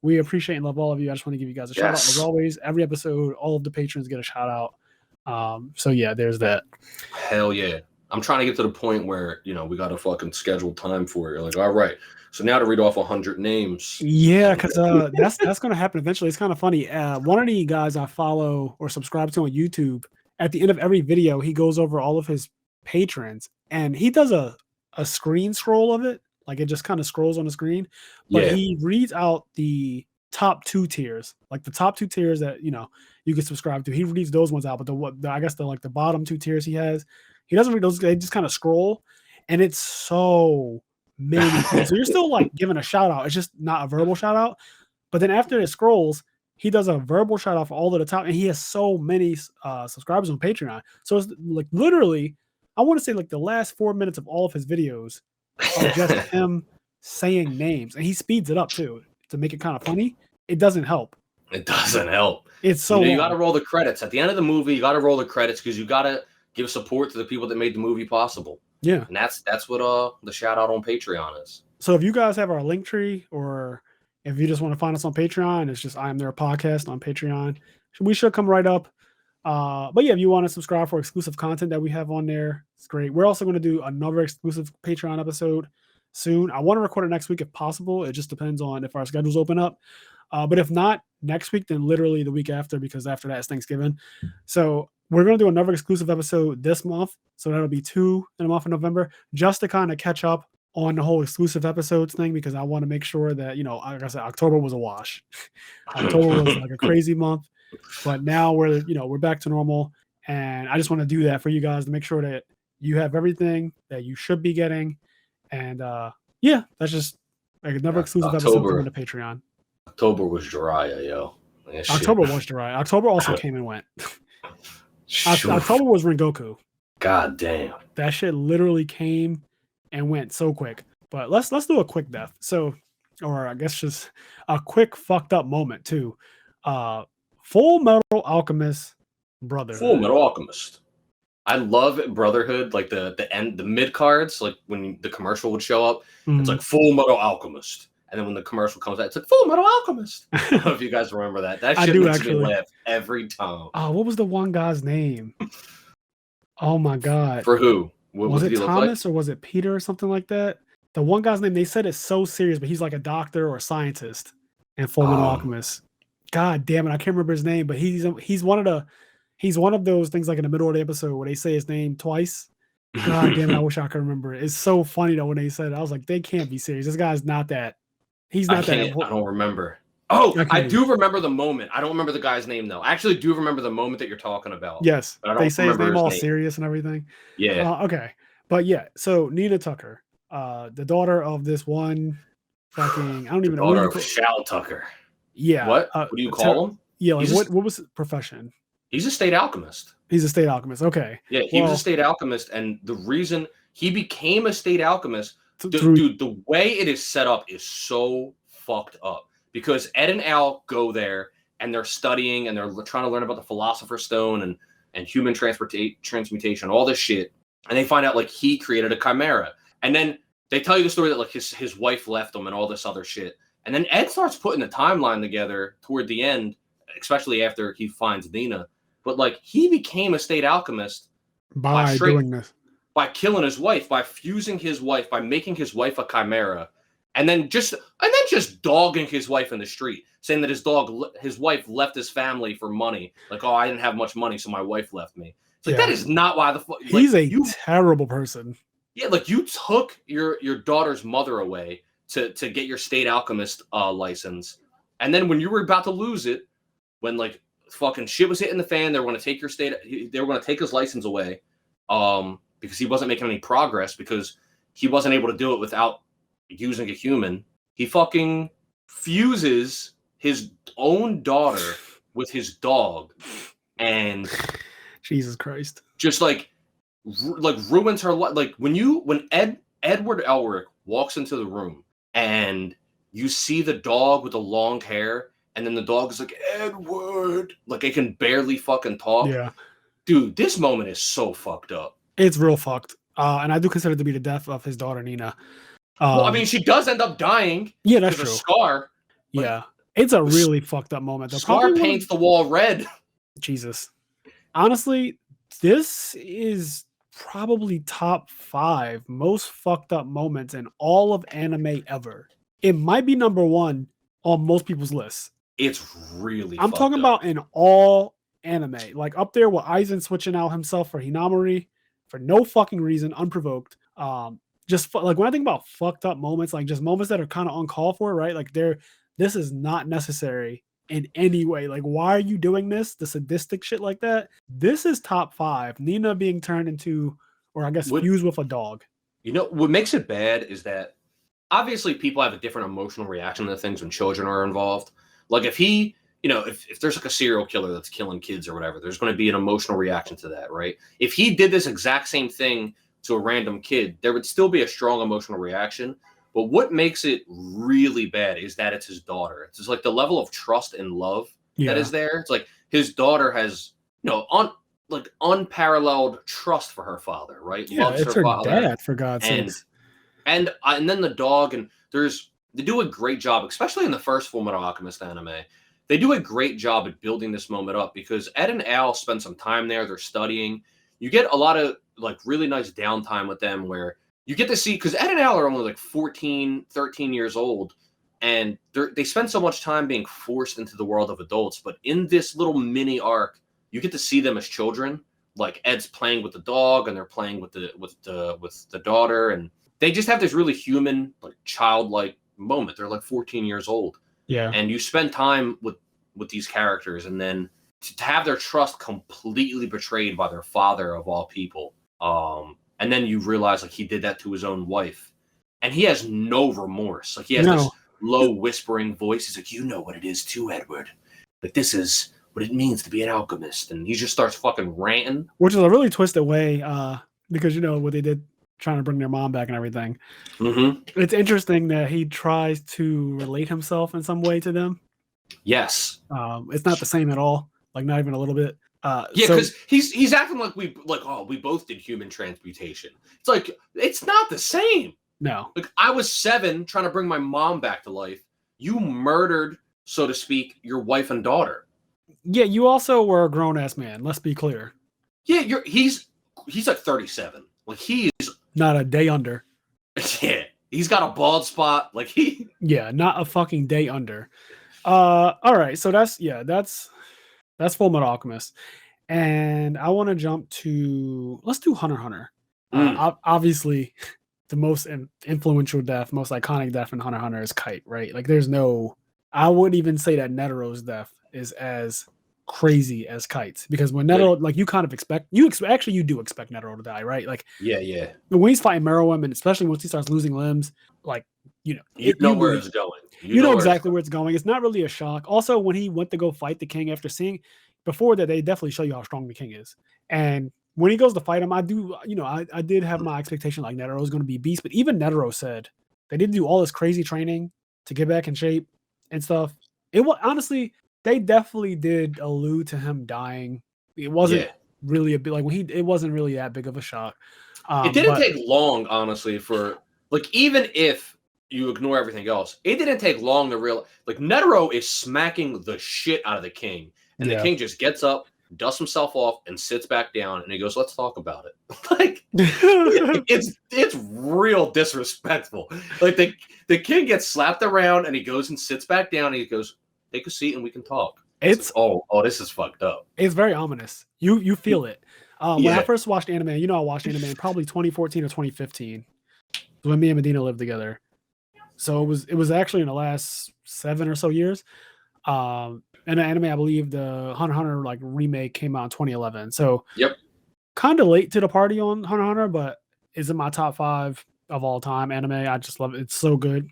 We appreciate and love all of you. I just want to give you guys a shout out. As always, every episode, all of the patrons get a shout out. So yeah, there's that. Hell yeah. I'm trying to get to the point where, you know, we got a fucking scheduled time for it. You're like, all right. So now to read off 100 names. Yeah, because that's going to happen eventually. It's kind of funny. One of the guys I follow or subscribe to on YouTube, at the end of every video, he goes over all of his patrons, and he does a screen scroll of it. Like it just kind of scrolls on the screen. But he reads out the top 2 tiers, like the top 2 tiers that you can subscribe to. He reads those ones out, but I guess the bottom 2 tiers he doesn't read those. They just kind of scroll, and it's so many people. So you're still like giving a shout out. It's just not a verbal shout out. But then after it scrolls, he does a verbal shout out for all of the top, and he has so many subscribers on Patreon. So it's like literally, I want to say like the last 4 minutes of all of his videos are just him saying names, and he speeds it up too to make it kind of funny. It doesn't help. It doesn't help. It's so you got to roll the credits at the end of the movie. You got to roll the credits because you got to give support to the people that made the movie possible. Yeah, and that's what the shout out on Patreon is. So if you guys have our link tree, or if you just want to find us on Patreon, it's just IMNerd podcast on Patreon. We should come right up. But yeah, if you want to subscribe for exclusive content that we have on there, it's great. We're also going to do another exclusive Patreon episode soon. I want to record it next week if possible. It just depends on if our schedules open up. But if not next week, then literally the week after, because after that is Thanksgiving. So we're going to do another exclusive episode this month. So that'll be 2 in the month of November, just to kind of catch up on the whole exclusive episodes thing, because I want to make sure that, like I said, October was a wash. October was like a crazy month, but now we're back to normal. And I just want to do that for you guys to make sure that you have everything that you should be getting. And yeah, that's just like another exclusive episode coming to Patreon. October was dry, yo. October was dry. October also came and went. October was Rengoku. God damn. That shit literally came and went so quick. But let's do a quick death. So, or I guess just a quick fucked up moment too. Full Metal Alchemist Brotherhood. Full Metal Alchemist. I love Brotherhood, like the mid cards, like when the commercial would show up, it's like Full Metal Alchemist. And then when the commercial comes out, it's like Full Metal Alchemist. I don't know if you guys remember that. That shit makes me laugh every time. What was the one guy's name? Oh my god. For who? Was it Thomas or was it Peter or something like that? The one guy's name, they said it's so serious, but he's like a doctor or a scientist in Full Metal Alchemist. God damn it, I can't remember his name, but he's one of those things like in the middle of the episode where they say his name twice. God damn it, I wish I could remember it. It's so funny though when they said it. I was like, they can't be serious. This guy's not that. He's not that important. I don't remember. Oh, I do remember the moment. I don't remember the guy's name though. I actually do remember the moment that you're talking about. Yes, they say his name all serious and everything. Yeah. Okay, but yeah. So Nina Tucker, the daughter of this one fucking, I don't even know. Daughter of Shao Tucker. Yeah. What do you call him? Yeah, like what was his profession? He's a state alchemist. He's a state alchemist. Okay. Yeah, he was a state alchemist, and the reason he became a state alchemist, dude, the way it is set up is so fucked up. Because Ed and Al go there and they're studying and they're trying to learn about the Philosopher's Stone and human transmutation, all this shit. And they find out like he created a chimera. And then they tell you the story that like his wife left him and all this other shit. And then Ed starts putting the timeline together toward the end, especially after he finds Nina. But like he became a state alchemist by doing this. By killing his wife, by fusing his wife, by making his wife a chimera. And then just dogging his wife in the street, saying that his wife left his family for money. Like, oh, I didn't have much money, so my wife left me. It's like, that is not why the fuck. Like, he's a terrible person. Yeah, like you took your daughter's mother away to get your state alchemist license, and then when you were about to lose it, when like fucking shit was hitting the fan, they were going to take they were going to take his license away, because he wasn't making any progress because he wasn't able to do it without using a human. He fucking fuses his own daughter with his dog, and Jesus Christ, just like ruins her life. Like when Edward Elric walks into the room and you see the dog with the long hair, and then the dog is like, Edward, like it can barely fucking talk. Yeah, dude, this moment is so fucked up. It's real fucked. And I do consider it to be the death of his daughter Nina. Well, I mean, she does end up dying. Yeah, that's true. A scar. Yeah, it's a really fucked up moment. The scar paints the wall red. Jesus. Honestly, this is probably top 5 most fucked up moments in all of anime ever. It might be number 1 on most people's lists. It's really I'm talking about in all anime. Like up there with Aizen switching out himself for Hinamori for no fucking reason, unprovoked. Just like when I think about fucked up moments, like just moments that are kind of uncalled for, right? Like they're this is not necessary in any way. Like, why are you doing this? The sadistic shit like that. This is top 5. Nina being turned into, or I guess What fused with a dog. what makes it bad is that obviously people have a different emotional reaction to things when children are involved. Like if he, if there's like a serial killer that's killing kids or whatever, there's going to be an emotional reaction to that, right? If he did this exact same thing to a random kid, there would still be a strong emotional reaction. But what makes it really bad is that it's his daughter. It's just like the level of trust and love that is there. It's like his daughter has, unparalleled trust for her father, right? Yeah, Loves it's her her father, dad, for God's and sakes. and then the dog, and they do a great job, especially in the first Full Metal Alchemist anime. They do a great job at building this moment up because Ed and Al spend some time there. They're studying. You get a lot of like really nice downtime with them where you get to see, because Ed and Al are only like 14, 13 years old, and they spend so much time being forced into the world of adults. But in this little mini arc, you get to see them as children. Like Ed's playing with the dog, and they're playing with the daughter, and they just have this really human, like childlike moment. They're like 14 years old. Yeah. And you spend time with these characters, and then to have their trust completely betrayed by their father of all people. And then you realize like he did that to his own wife, and he has no remorse. Like he has this low whispering voice. He's like, "You know what it is too, Edward. Like this is what it means to be an alchemist." And he just starts fucking ranting, which is a really twisted way, because you know what they did, trying to bring their mom back and everything. Mm-hmm. It's interesting that he tries to relate himself in some way to them. Yes. It's not the same at all. Like not even a little bit. Yeah, because he's acting like we both did human transmutation. It's like it's not the same. No. Like I was 7 trying to bring my mom back to life. You murdered, so to speak, your wife and daughter. Yeah, you also were a grown ass man. Let's be clear. Yeah, he's like 37. Like he's not a day under. Yeah, he's got a bald spot. Like he. Yeah, not a fucking day under. All right, so that's Full Metal Alchemist, and I want to jump to, let's do Hunter x Hunter. Obviously, the most influential death, most iconic death in Hunter x Hunter is Kite, right? Like, there's no, I wouldn't even say that Netero's death is as crazy as Kite's, because when Netero, like, you kind of expect, you do expect Netero to die, right? Like, yeah. When he's fighting Meruem, and especially once he starts losing limbs, like, you know where it's going. You know exactly where it's going. It's not really a shock. Also, when he went to go fight the king, after seeing before that, they definitely show you how strong the king is. And when he goes to fight him, I did have my expectation like Netero was going to be beast, but even Netero said they did do all this crazy training to get back in shape and stuff. It was honestly, they definitely did allude to him dying. It wasn't really a bit like it wasn't really that big of a shock. It didn't take long, honestly, for like, even if you ignore everything else, it didn't take long to realize, like, Netero is smacking the shit out of the king, and the king just gets up, dusts himself off, and sits back down, and he goes, "Let's talk about it." Like, it's real disrespectful. Like, the king gets slapped around, and he goes and sits back down, and he goes, "Take a seat, and we can talk." It's like, oh, this is fucked up. It's very ominous. You feel it. When I first watched anime, I watched anime in probably 2014 or 2015, when me and Medina lived together. So it was actually in the last 7 or so years. And the anime, I believe the Hunter x Hunter like remake came out in 2011. So kind of late to the party on Hunter x Hunter, but is in my top 5 of all time anime. I just love it. It's so good.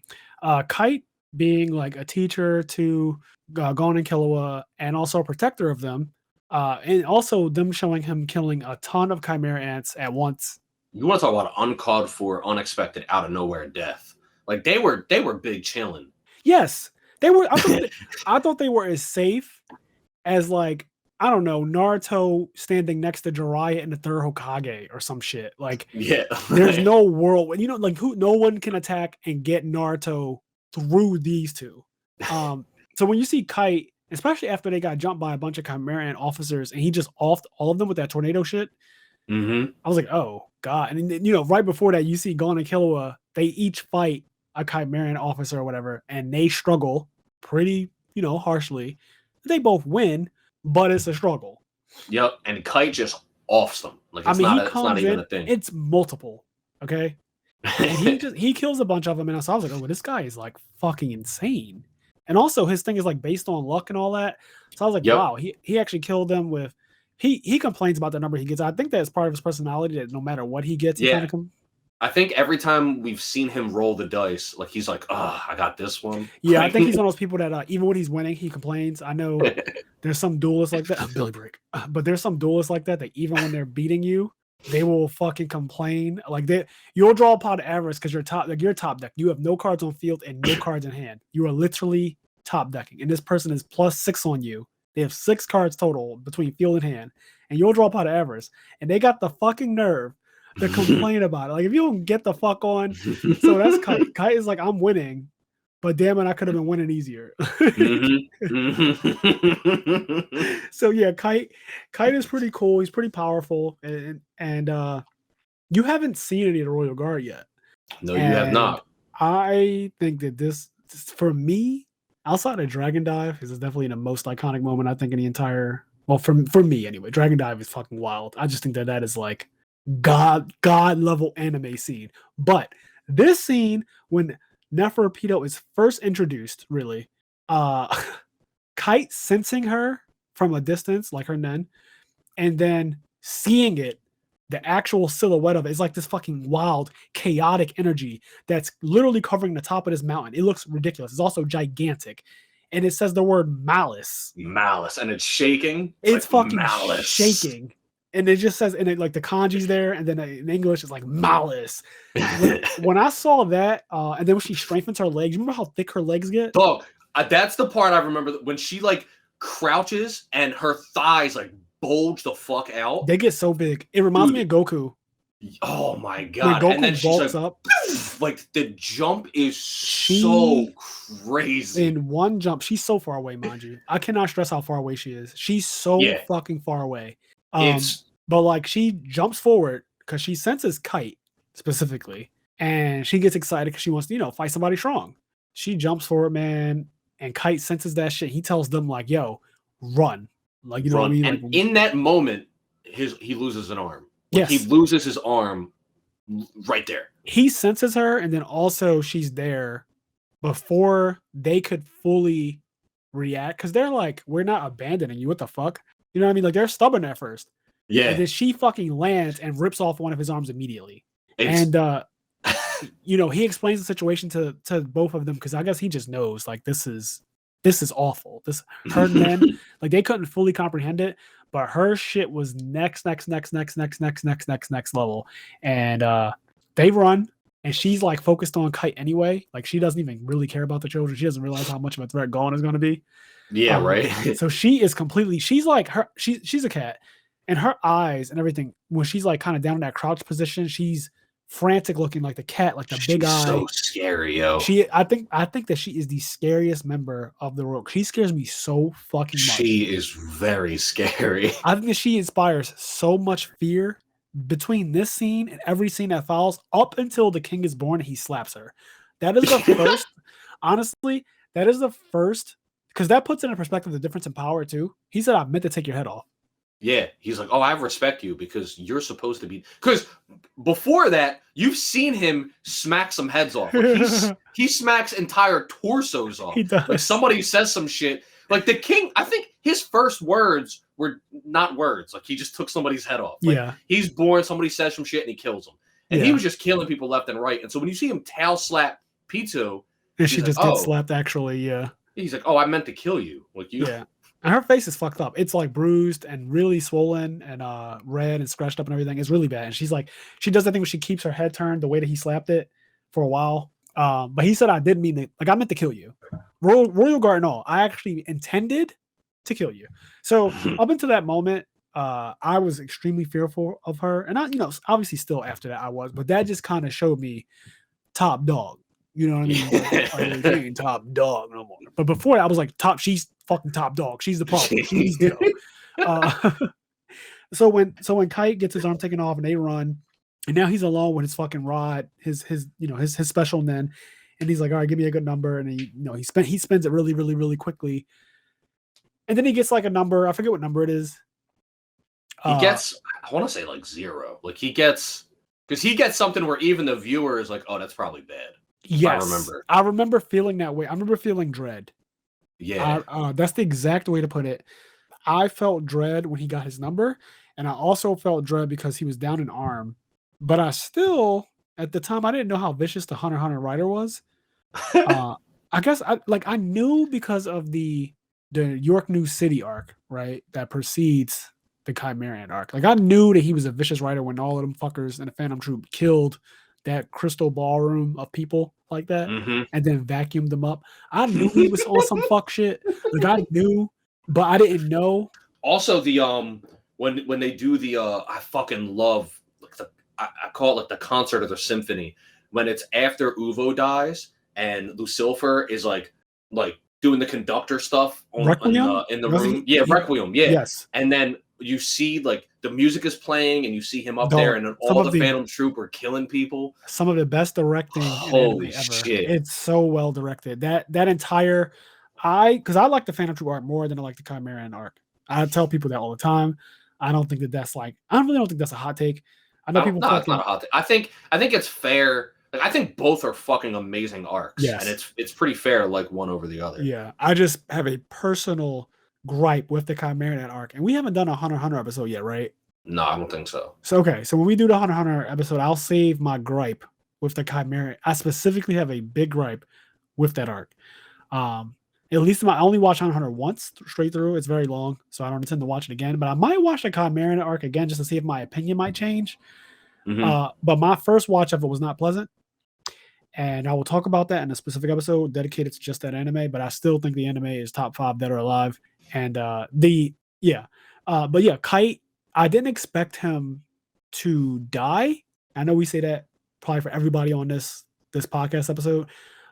Kite being like a teacher to Gon and Killua, and also a protector of them, and also them showing him killing a ton of chimera ants at once. You want to talk about uncalled for, unexpected, out of nowhere death? Like they were big chilling. Yes, they were. I thought they were as safe as, like, I don't know, Naruto standing next to Jiraiya in the third Hokage or some shit. Like, there's no world, like, no one can attack and get Naruto through these two. So when you see Kite, especially after they got jumped by a bunch of Chimera Ant officers, and he just offed all of them with that tornado shit, I was like, oh god. And then, right before that, you see Gon and Killua, they each fight a Chimera Ant officer or whatever, and they struggle pretty, harshly. They both win, but it's a struggle. Yep, and Kite just offs them. Like, it's not even a thing. It's multiple, okay? And he kills a bunch of them, and so I was like, oh, this guy is like fucking insane. And also his thing is like based on luck and all that. So I was like, Yep. wow, he actually killed them with. He complains about the number he gets. I think that's part of his personality that no matter what he gets, he kind Yeah. of I think every time we've seen him roll the dice, like he's like, "Oh, I got this one." Yeah, I Like, think he's one of those people that even when he's winning, he complains. I know there's some duelists like that, Billy Break, but there's some duelists like that even when they're beating you, they will fucking complain. Like you'll draw a pot of avarice because you're top deck. You have no cards on field and no cards in hand. You are literally top decking, and this person is +6 on you. They have 6 cards total between field and hand, and you'll draw a pot of avarice, and they got the fucking nerve to complain about it. Like if you don't get the fuck on, so that's Kite. Kite is like, I'm winning, but damn it, I could have been winning easier. So yeah, Kite is pretty cool. He's pretty powerful, and you haven't seen any of the Royal Guard yet. No, you have not. I think that this for me, outside of Dragon Dive, is definitely the most iconic moment I think in the entire. Well, for me anyway, Dragon Dive is fucking wild. I just think that is like god level anime scene. But this scene when Neferpitou is first introduced, really, Kite sensing her from a distance, like her nen, and then seeing it, the actual silhouette of it is like this fucking wild, chaotic energy that's literally covering the top of this mountain. It looks ridiculous. It's also gigantic. And it says the word malice. Malice. And it's shaking. It's like fucking malice. shaking. And it just says, and it, like the kanji's there, and then in English it's like malice. When I saw that, and then when she strengthens her legs, remember how thick her legs get? Dog, that's the part I remember when she like crouches and her thighs like bulge the fuck out. They get so big. It reminds me of Goku. Oh my god! When Goku and then she's bulks like, up, like the jump is so crazy. In one jump, she's so far away, mind you. I cannot stress how far away she is. She's so fucking far away. But like she jumps forward because she senses Kite specifically, and she gets excited because she wants to, fight somebody strong. She jumps forward, man, and Kite senses that shit. He tells them like, "Yo, run!" Like, you know what I mean? And like, in that moment, he loses an arm. Yes. He loses his arm right there. He senses her, and then also she's there before they could fully react because they're like, "We're not abandoning you. What the fuck?" You know what I mean? Like they're stubborn at first. Yeah. And then she fucking lands and rips off one of his arms immediately. And he explains the situation to both of them because I guess he just knows like this is awful. Her men, like they couldn't fully comprehend it, but her shit was next level. And they run, and she's like focused on Kite anyway. Like she doesn't even really care about the children. She doesn't realize how much of a threat Gone is going to be. Yeah, right. So she is she's like she's a cat, and her eyes and everything when she's like kind of down in that crouch position, she's frantic looking like the cat, like the big eye. So scary, yo. I think that she is the scariest member of the Rogue. She scares me so fucking much. She is very scary. I think that she inspires so much fear between this scene and every scene that follows up until the king is born and he slaps her. That is the first, honestly, that is the first, because that puts it in perspective the difference in power too. He said, "I meant to take your head off." Yeah, he's like, "Oh, I respect you because you're supposed to be." Because before that, you've seen him smack some heads off. Like he smacks entire torsos off. He does. Like somebody says some shit. Like the king, I think his first words were not words. Like he just took somebody's head off. Like, he's born. Somebody says some shit and he kills him. And he was just killing people left and right. And so when you see him tail slap Pitou, and she just gets slapped. Actually, he's like, "Oh, I meant to kill you." Like you. Yeah. And her face is fucked up. It's like bruised and really swollen and red and scratched up and everything. It's really bad. And she's like, she does that thing where she keeps her head turned the way that he slapped it for a while. But he said, "I didn't mean to, like I meant to kill you. Royal Guard and all. I actually intended to kill you." So up until that moment, I was extremely fearful of her. And I, obviously still after that I was, but that just kind of showed me top dog. You know what I mean? Like, she ain't top dog no more. But before that, I was like, she's fucking top dog. She's the problem. She's So when Kite gets his arm taken off and they run, and now he's alone with his fucking rod, his special nen, and he's like, "All right, give me a good number," and he spends it really, really, really quickly, and then he gets like a number. I forget what number it is. He gets, I want to say like 0. Like he gets something where even the viewer is like, "Oh, that's probably bad." Yes, I remember feeling that way. I remember feeling dread. Yeah. That's the exact way to put it. I felt dread when he got his number, and I also felt dread because he was down an arm. But I still, at the time, I didn't know how vicious the Hunter x Hunter writer was. Uh, I guess I knew because of the York New City arc, right? That precedes the Chimerian arc. Like I knew that he was a vicious writer when all of them fuckers in the Phantom Troop killed that crystal ballroom of people like that Hmm. and then vacuumed them up. I knew he was on some fuck shit. Like I knew, but I didn't know. Also, the when they do the I fucking love like I call it like the concert or the symphony when it's after Uvo dies and Lucifer is like doing the conductor stuff on Requiem? in the Was room. Yeah, Requiem. Yeah, yes. and then you see like the music is playing and you see him up there Dog. and then Some all of the the Phantom Troop are killing people. some of the best directing in anime Holy ever. shit! It's so well directed. That entire because I like the Phantom Troop arc more than I like the Chimerian arc. I tell people that all the time. I don't think that that's like I really don't think that's a hot take. I know I don't. people No, it's not fucking a hot thing. I think it's fair. Like I think both are fucking amazing arcs, and yes, it's pretty fair, like one over the other. yeah. I just have a personal gripe with the Chimerian arc, and we haven't done a Hunter x Hunter episode yet, right? No, I don't think so. So okay, so when we do the Hunter x Hunter episode, I'll save my gripe with the Chimerian. I specifically have a big gripe with that arc. At least I only watched Hunter x Hunter once straight through. It's very long, so I don't intend to watch it again. But I might watch the Chimerian arc again just to see if my opinion might change. Hmm. But my first watch of it was not pleasant, and I will talk about that in a specific episode dedicated to just that anime. But I still think the anime is top 5 dead or alive. And but yeah, Kite. I didn't expect him to die. I know we say that probably for everybody on this podcast episode,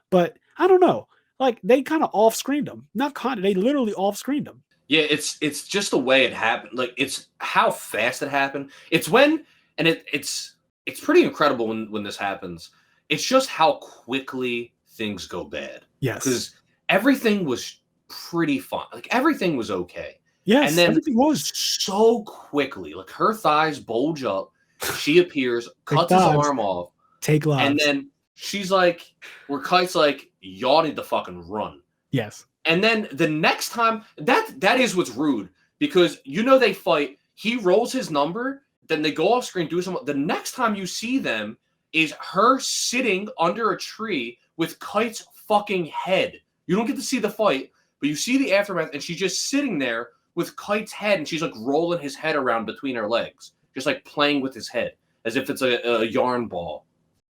but I don't know. Like they kind of off screened him. Not kind of, they literally off screened him. Yeah, it's just the way it happened. Like it's how fast it happened. It's when and it's pretty incredible when this happens. It's just how quickly things go bad Yes. because everything was pretty fun. Like everything was okay. And Yes, then everything was. so quickly, like her thighs bulge up, she appears, Big cuts his thighs. arm off, Take and lives. then she's like, where Kite's like, y'all need to fucking run. Yes. And then the next time, that is what's rude because they fight. He rolls his number, then they go off screen, do something. The next time you see them is her sitting under a tree with Kite's fucking head. You don't get to see the fight, but you see the aftermath, and she's just sitting there with Kite's head, and she's like rolling his head around between her legs, just like playing with his head as if it's a yarn ball.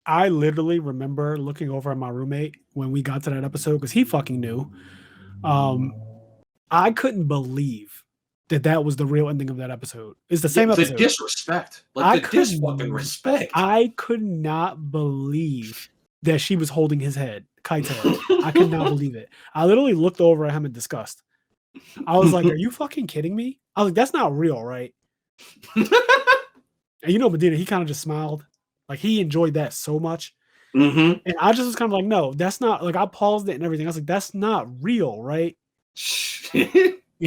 I literally remember looking over at my roommate when we got to that episode because he fucking knew. I couldn't believe that was the real ending of that episode. It's the same episode. The disrespect, like fucking respect. I could not believe that she was holding his head, Kite's head. I could not believe it. I literally looked over at him in disgust. I was like, "Are you fucking kidding me?" I was like, "That's not real, right?" And Medina, he kind of just smiled, like he enjoyed that so much. Mm-hmm. And I just was kind of like, "No, that's not." Like I paused it and everything. I was like, "That's not real, right?" And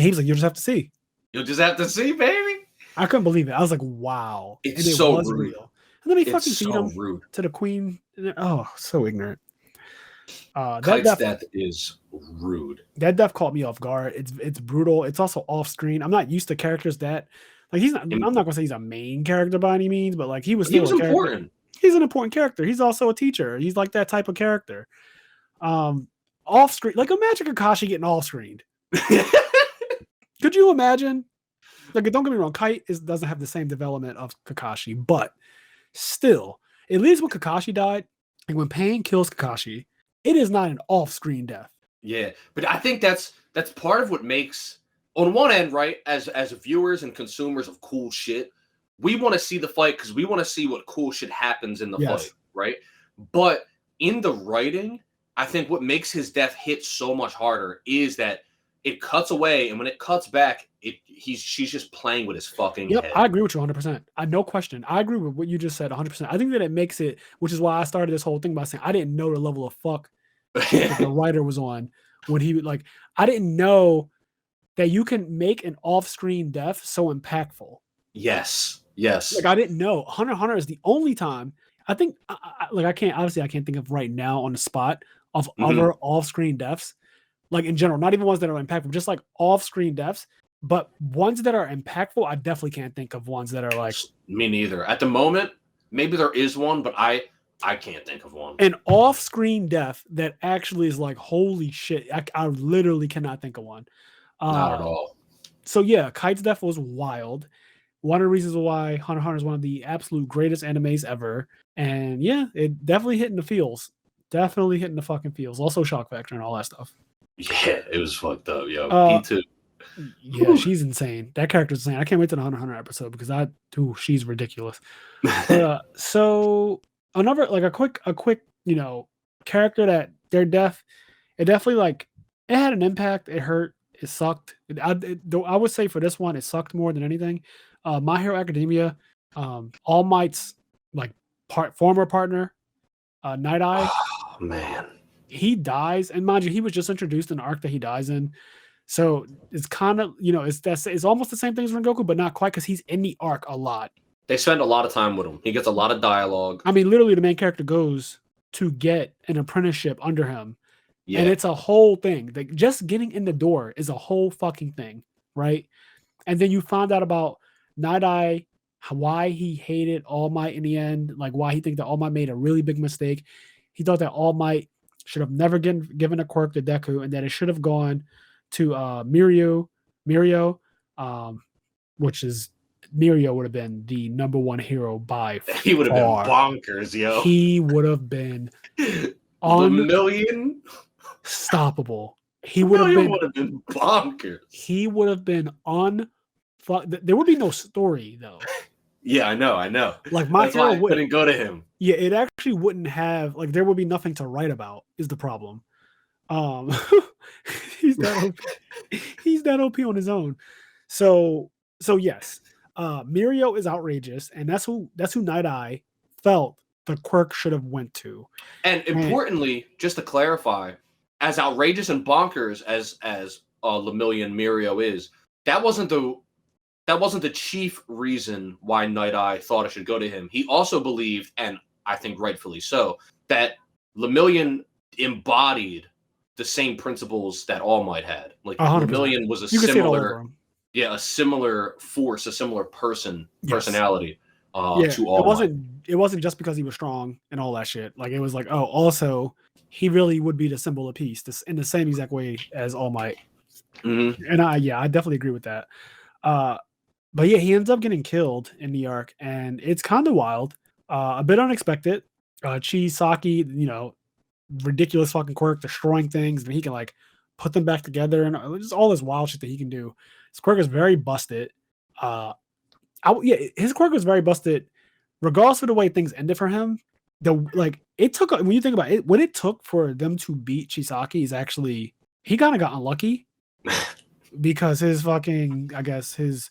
he was like, "You'll just have to see." You'll just have to see, baby. I couldn't believe it. I was like, "Wow!" It's and it so was rude. real. And then he It's fucking feed so him rude. to the queen. Oh, so ignorant. Kite's death is rude. That death caught me off guard. It's brutal. It's also off screen. I'm not used to characters that like he's not. I'm not gonna say he's a main character by any means, but like he was still important. He's an important character. He's also a teacher. He's like that type of character. Off screen, like imagine Kakashi getting off screened. Could you imagine? Like, don't get me wrong, Kite doesn't have the same development of Kakashi, but still, at least when Kakashi died, and when Pain kills Kakashi, it is not an off-screen death. Yeah, but I think that's part of what makes, on one end, right, as viewers and consumers of cool shit, we want to see the fight because we want to see what cool shit happens in the fight, right? But in the writing, I think what makes his death hit so much harder is that it cuts away, and when it cuts back, she's just playing with his fucking head. I agree with you 100%. No question. I agree with what you just said 100%. I think that it makes it, which is why I started this whole thing by saying I didn't know the level of fuck that the writer was on when he like. I didn't know that you can make an off-screen death so impactful. Yes. Like I didn't know. Hunter x Hunter is the only time I think I can't think of right now on the spot of other off-screen deaths. like in general, not even ones that are impactful, just like off-screen deaths. But ones that are impactful, I definitely can't think of ones that are like Me neither. At the moment, maybe there is one, but I can't think of one. an off-screen death that actually is like, holy shit. I literally cannot think of one. Not at all. So yeah, Kite's death was wild. One of the reasons why Hunter x Hunter is one of the absolute greatest animes ever. And yeah, it definitely hitting the feels. Definitely hitting the fucking feels. Also shock factor and all that stuff. Yeah, it was fucked up, yo. P2. Yeah, she's insane. That character's insane. I can't wait to the Hunter x Hunter episode because she's ridiculous. So another like a quick, character that their death, it definitely like it had an impact. It hurt. It sucked. Though I would say for this one, it sucked more than anything. My Hero Academia, All Might's like former partner, Night Eye. Oh man, he dies, and mind you, he was just introduced in the arc that he dies in. So it's kind of it's almost the same thing as Rengoku, but not quite because he's in the arc a lot. They spend a lot of time with him. He gets a lot of dialogue. I mean, literally, the main character goes to get an apprenticeship under him. Yeah. And it's a whole thing. Like just getting in the door is a whole fucking thing, right? And then you find out about Night Eye, why he hated All Might in the end, like why he think that All Might made a really big mistake. He thought that All Might should have never given a quirk to Deku, and that it should have gone to Mirio, which is Mirio would have been the number one hero by far. He would have been bonkers, yo. He would have been unstoppable. He would have been bonkers. He would have been there would be no story though. Yeah, I know. Like my hero couldn't go to him. Yeah, it actually wouldn't have like there would be nothing to write about is the problem. He's that OP on his own. So yes, Mirio is outrageous, and that's who Night Eye felt the quirk should have went to. And importantly, just to clarify, as outrageous and bonkers as Lemillion Mirio is, that wasn't the chief reason why Night Eye thought it should go to him. He also believed, and I think rightfully so, that Lemillion embodied the same principles that All Might had. Like 100%. Lemillion was a similar force, a similar personality to All Might. It wasn't just because he was strong and all that shit. Like it was like, also he really would be the symbol of peace, in the same exact way as All Might. Mm-hmm. And I definitely agree with that. But yeah, he ends up getting killed in the arc, and it's kind of wild, a bit unexpected. Chisaki, ridiculous fucking quirk, destroying things, and he can like put them back together, and just all this wild shit that he can do. His quirk is very busted. His quirk was very busted, regardless of the way things ended for him. It took, when you think about it, what it took for them to beat Chisaki is actually he kind of got unlucky because his fucking, I guess his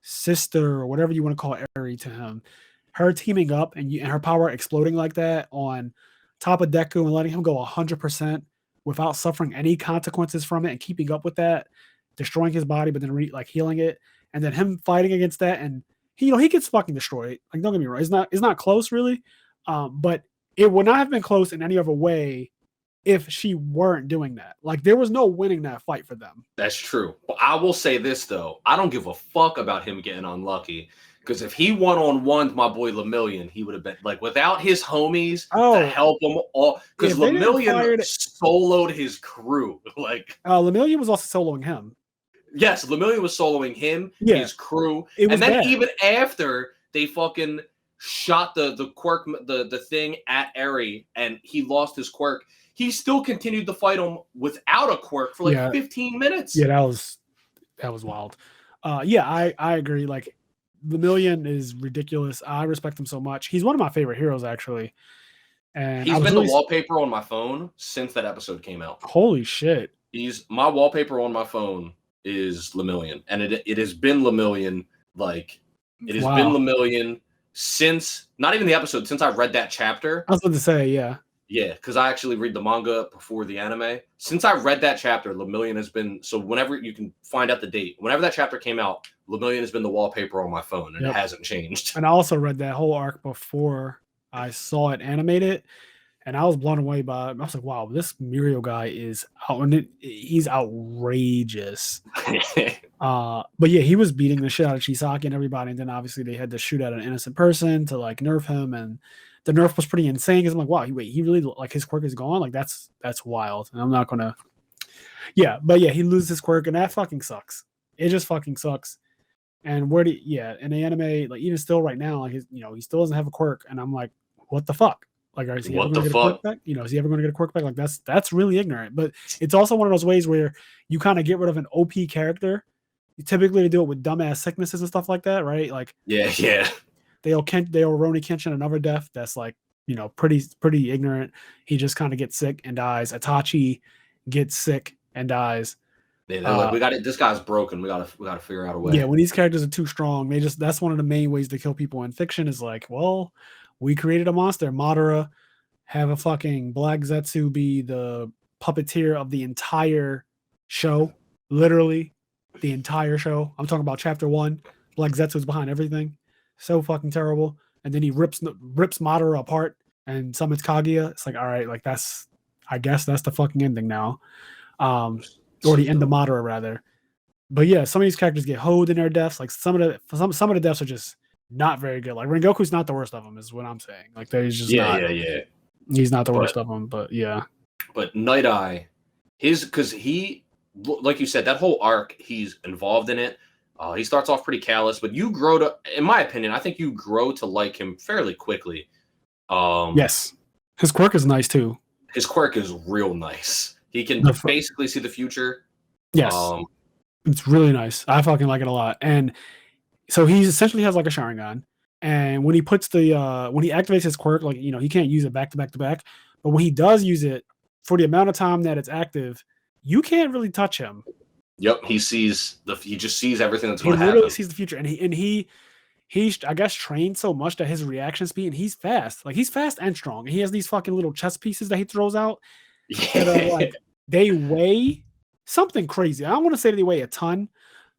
sister or whatever you want to call Eri to him, her teaming up and her power exploding like that on top of Deku and letting him go 100% without suffering any consequences from it and keeping up with that, destroying his body, but then healing it, and then him fighting against that, and he gets fucking destroyed. Like, don't get me wrong, it's not close really, but it would not have been close in any other way if she weren't doing that. Like there was no winning that fight for them. That's true. But I will say this though, I don't give a fuck about him getting unlucky. Because if he one-on-one my boy Lemillion, he would have been like without his homies to help him all. Because Lemillion soloed his crew. Like Lemillion was also soloing him. Yes, Lemillion was soloing him, his crew, and then even after they fucking shot the quirk, the thing at Eri, and he lost his quirk, he still continued to fight him without a quirk for 15 minutes. Yeah, that was wild. I agree. Like Lemillion is ridiculous. I respect him so much. He's one of my favorite heroes, actually. And he's been the wallpaper on my phone since that episode came out. Holy shit! My wallpaper on my phone is Lemillion, and it has been Lemillion. Like it has been Lemillion since not even the episode, since I read that chapter. I was about to say, yeah. Yeah, because I actually read the manga before the anime. Since I read that chapter, Lemillion has been, so whenever you can find out the date, whenever that chapter came out, Lemillion has been the wallpaper on my phone, and it hasn't changed. And I also read that whole arc before I saw it animated. And I was blown away by it. I was like, wow, this Mirio guy is out, and he's outrageous. But yeah, he was beating the shit out of Chisaki and everybody, and then obviously they had to shoot at an innocent person to like nerf him, and the nerf was pretty insane because I'm like, wow, he really like his quirk is gone, like that's wild, and I'm not gonna, yeah, but yeah, he loses his quirk, and that fucking sucks. It just fucking sucks. And yeah, in the anime, like even still right now, like he still doesn't have a quirk, and I'm like, what the fuck? Like, is he ever What going the to get a quirk fuck? back? Is he ever going to get a quirk back? Like, that's really ignorant. But it's also one of those ways where you kind of get rid of an OP character. Typically, they do it with dumbass sicknesses and stuff like that, right? Like, Yeah. they'll Roni Kenshin another death that's like, pretty ignorant. He just kind of gets sick and dies. Itachi gets sick and dies. Yeah, they're like, we got it. This guy's broken. We gotta figure out a way. Yeah, when these characters are too strong, that's one of the main ways to kill people in fiction is like, well, we created a monster. Madara, have a fucking Black Zetsu be the puppeteer of the entire show. Literally, the entire show. I'm talking about chapter 1. Black Zetsu's behind everything. So fucking terrible. And then he rips Madara apart and summons Kaguya. It's like, all right, like I guess that's the fucking ending now. Or the end of Madara rather. But yeah, some of these characters get hoed in their deaths. Like some of the deaths are just not very good. Like Rengoku's not the worst of them, is what I'm saying. Like he's just not. Yeah. He's not the worst of them, but yeah. But Night Eye, because he, like you said, that whole arc, he's involved in it. He starts off pretty callous, but you grow to, in my opinion, I think you grow to like him fairly quickly. Yes, his quirk is nice too. His quirk is real nice. He can basically see the future. Yes, it's really nice. I fucking like it a lot. And so he essentially has like a Sharingan. And when he puts when he activates his quirk, like, he can't use it back to back to back. But when he does use it, for the amount of time that it's active, you can't really touch him. Yep, he just sees everything that's going to happen. He literally sees the future, and he I guess trained so much that his reaction speed, and he's fast. Like, he's fast and strong. And he has these fucking little chess pieces that he throws out that are like, they weigh something crazy. I don't want to say that they weigh a ton,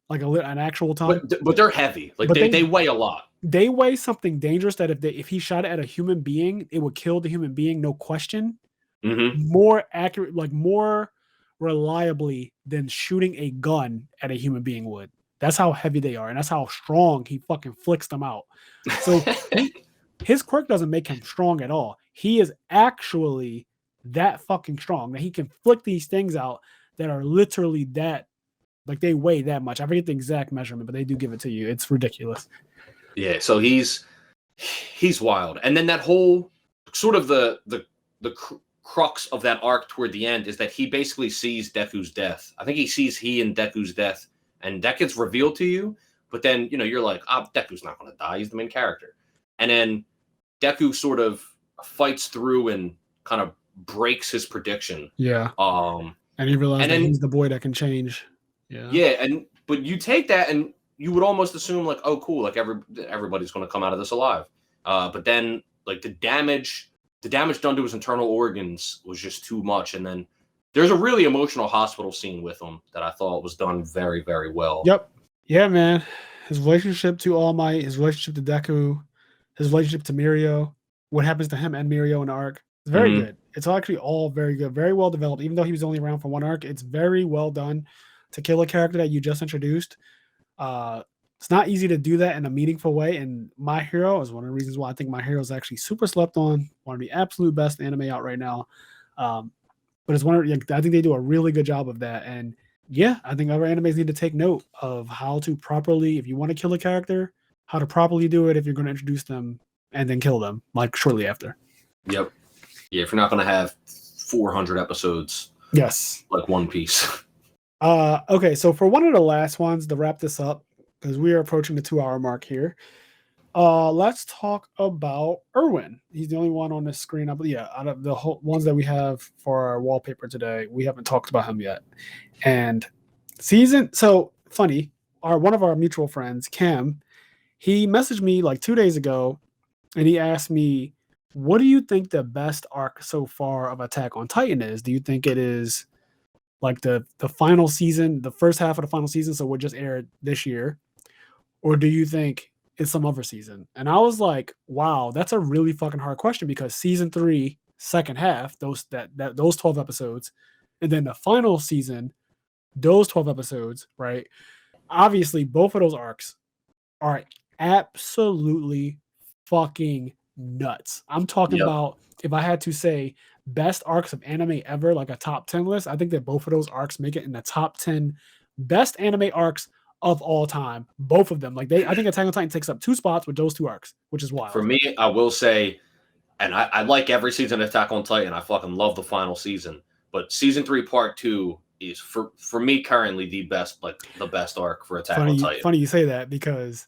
like an actual ton, but they're heavy. Like they weigh a lot. They weigh something dangerous that if he shot it at a human being, it would kill the human being, no question. Mm-hmm. More accurate, like more reliably than shooting a gun at a human being would. That's how heavy they are, and that's how strong he fucking flicks them out. So his quirk doesn't make him strong at all. He is actually that fucking strong that he can flick these things out that are literally that, like, they weigh that much. I forget the exact measurement, but they do give it to you. It's ridiculous. Yeah, so he's wild. And then that whole sort of the crux of that arc toward the end is that he basically sees Deku's death. I think he and Deku's death, and that gets revealed to you. But then, you're like, Deku's not going to die. He's the main character. And then Deku sort of fights through and kind of breaks his prediction. Yeah. And he realizes that he's the boy that can change. Yeah. Yeah, but you take that and you would almost assume, like, oh, cool, like everybody's going to come out of this alive. But then, like, the damage done to his internal organs was just too much. And then there's a really emotional hospital scene with him that I thought was done very, very well. Yep. Yeah, man. His relationship to All Might, his relationship to Deku, his relationship to Mirio, what happens to him and Mirio in the arc. It's very good. It's actually all very good, very well developed. Even though he was only around for one arc, it's very well done to kill a character that you just introduced. It's not easy to do that in a meaningful way, and My Hero is one of the reasons why I think My Hero is actually super slept on, one of the absolute best anime out right now. But it's I think they do a really good job of that, and yeah, I think other animes need to take note of how to properly, if you want to kill a character, how to properly do it if you're going to introduce them and then kill them, like, shortly after. Yep. Yeah, if you're not going to have 400 episodes. Yes. Like One Piece. Okay, so for one of the last ones to wrap this up, because we are approaching the 2-hour mark here, let's talk about Erwin. He's the only one on the screen. Out of the whole ones that we have for our wallpaper today, we haven't talked about him yet. And so funny, one of our mutual friends, Cam, he messaged me like 2 days ago, and he asked me, what do you think the best arc so far of Attack on Titan is? Do you think it is like the final season, the first half of the final season, so we'll just air it this year? Or do you think it's some other season? And I was like, wow, that's a really fucking hard question, because season 3 second half, those 12 episodes, and then the final season, those 12 episodes, right? Obviously, both of those arcs are absolutely fucking nuts. I'm talking Yep. about, if I had to say best arcs of anime ever, like a top 10 list, I think that both of those arcs make it in the top 10 best anime arcs of all time. Both of them. I think Attack on Titan takes up 2 spots with those 2 arcs, which is For wild. me, I will say, and I like every season of Attack on Titan. I fucking love the final season. But season 3, part 2 is for me currently the best arc for Attack on Titan. Funny you say that, because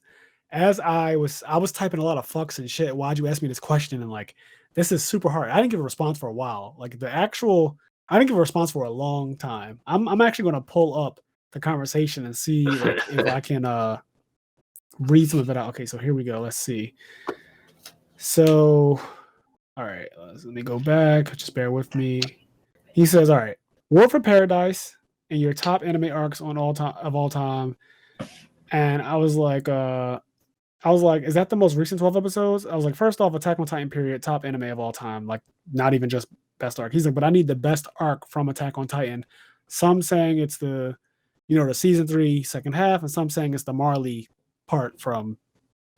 as I was typing a lot of fucks and shit. Why'd you ask me this question? And like, this is super hard. I didn't give a response for a while. Like I didn't give a response for a long time. I'm actually going to pull up the conversation and see like if I can read some of it out. Okay, so here we go. Let's see. So, all right, let me go back. Just bear with me. He says, all right, War for Paradise and your top anime arcs on all time. And I was like, is that the most recent 12 episodes? I was like, first off, Attack on Titan period, top anime of all time. Like, not even just best arc. He's like, but I need the best arc from Attack on Titan. Some saying it's the season 3 second half, and some saying it's the Marley part from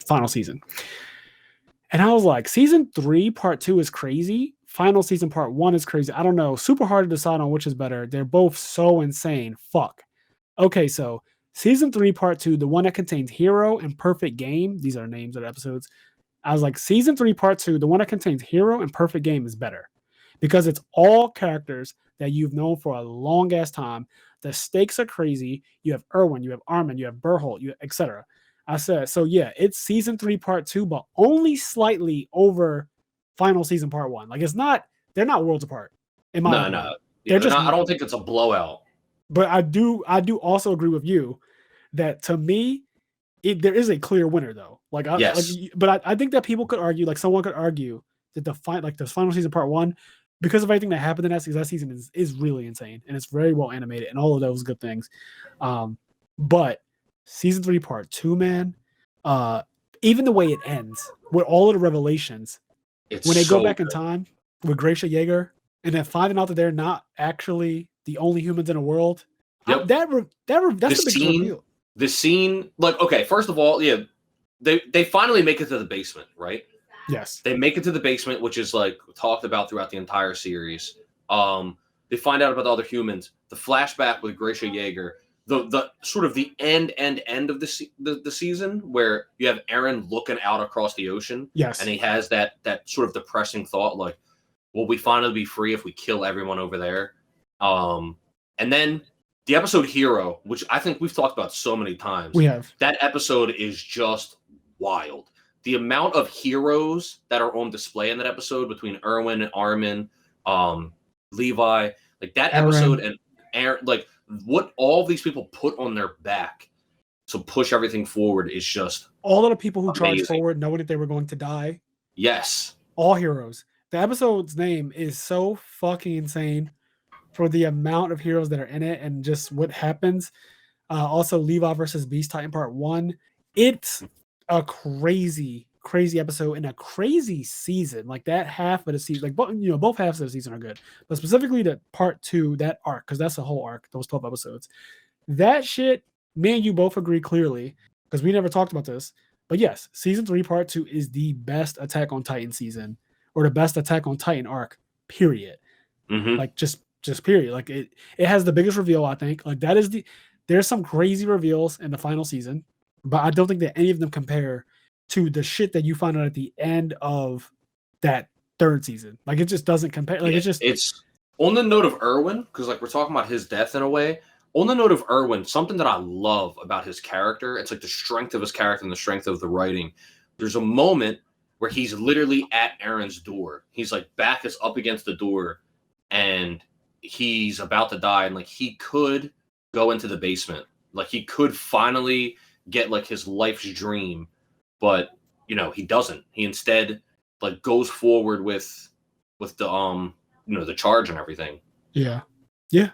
final season. And I was like, season 3 part 2 is crazy. Final season part 1 is crazy. I don't know. Super hard to decide on which is better. They're both so insane. Fuck. Okay, so season 3 part 2, the one that contains Hero and Perfect Game. These are names of the episodes. I was like, season 3 part 2, the one that contains Hero and Perfect Game is better, because it's all characters that you've known for a long ass time. The stakes are crazy. You have Erwin, you have Armin, you have Berholt, etc. I said, so yeah, it's season 3 part 2, but only slightly over final season part 1. Like, they're not worlds apart. In my opinion. No. They're just, I don't think it's a blowout. But I do also agree with you that, to me, there is a clear winner though. Yes. But I think that people could argue, like someone could argue that the final season part 1, because of everything that happened in that season is really insane, and it's very well animated and all of those good things. But season 3 part 2, man, even the way it ends with all of the revelations, when they go back in time with Gracia Yeager, and then finding out that they're not actually the only humans in the world. Yep. That's the big reveal. The scene, like, okay, first of all, yeah, they finally make it to the basement, right? Yes. They make it to the basement, which is like talked about throughout the entire series. They find out about the other humans. The flashback with Gracia Yeager, the sort of the end of the season, where you have Eren looking out across the ocean. Yes. And he has that sort of depressing thought, like, will we finally be free if we kill everyone over there? And then the episode Hero, which I think we've talked about so many times. We have. That episode is just wild. The amount of heroes that are on display in that episode between Erwin and Armin, Levi, like that episode, and Aaron, like what all these people put on their back to push everything forward is just all of the people who amazing. charged forward knowing that they were going to die. Yes. All heroes. The episode's name is so fucking insane for the amount of heroes that are in it and just what happens. Also, Levi versus Beast Titan Part 1. It's a crazy episode and a crazy season. Like that half of the season, like both halves of the season are good, but specifically the Part 2, that arc, because that's the whole arc, those 12 episodes. That shit, me and you both agree clearly, because we never talked about this. But yes, season 3 Part 2 is the best Attack on Titan season, or the best Attack on Titan arc, period. Mm-hmm. Like just period. Like it has the biggest reveal, I think. Like there's some crazy reveals in the final season, but I don't think that any of them compare to the shit that you find out at the end of that third season. Like it just doesn't compare. Like it's on the note of Erwin, because like we're talking about his death in a way. On the note of Erwin, something that I love about his character, it's like the strength of his character and the strength of the writing. There's a moment where he's literally at Eren's door. He's like back is up against the door, and he's about to die, and like he could go into the basement, like he could finally get like his life's dream, but he doesn't. He instead like goes forward with the the charge and everything. Yeah,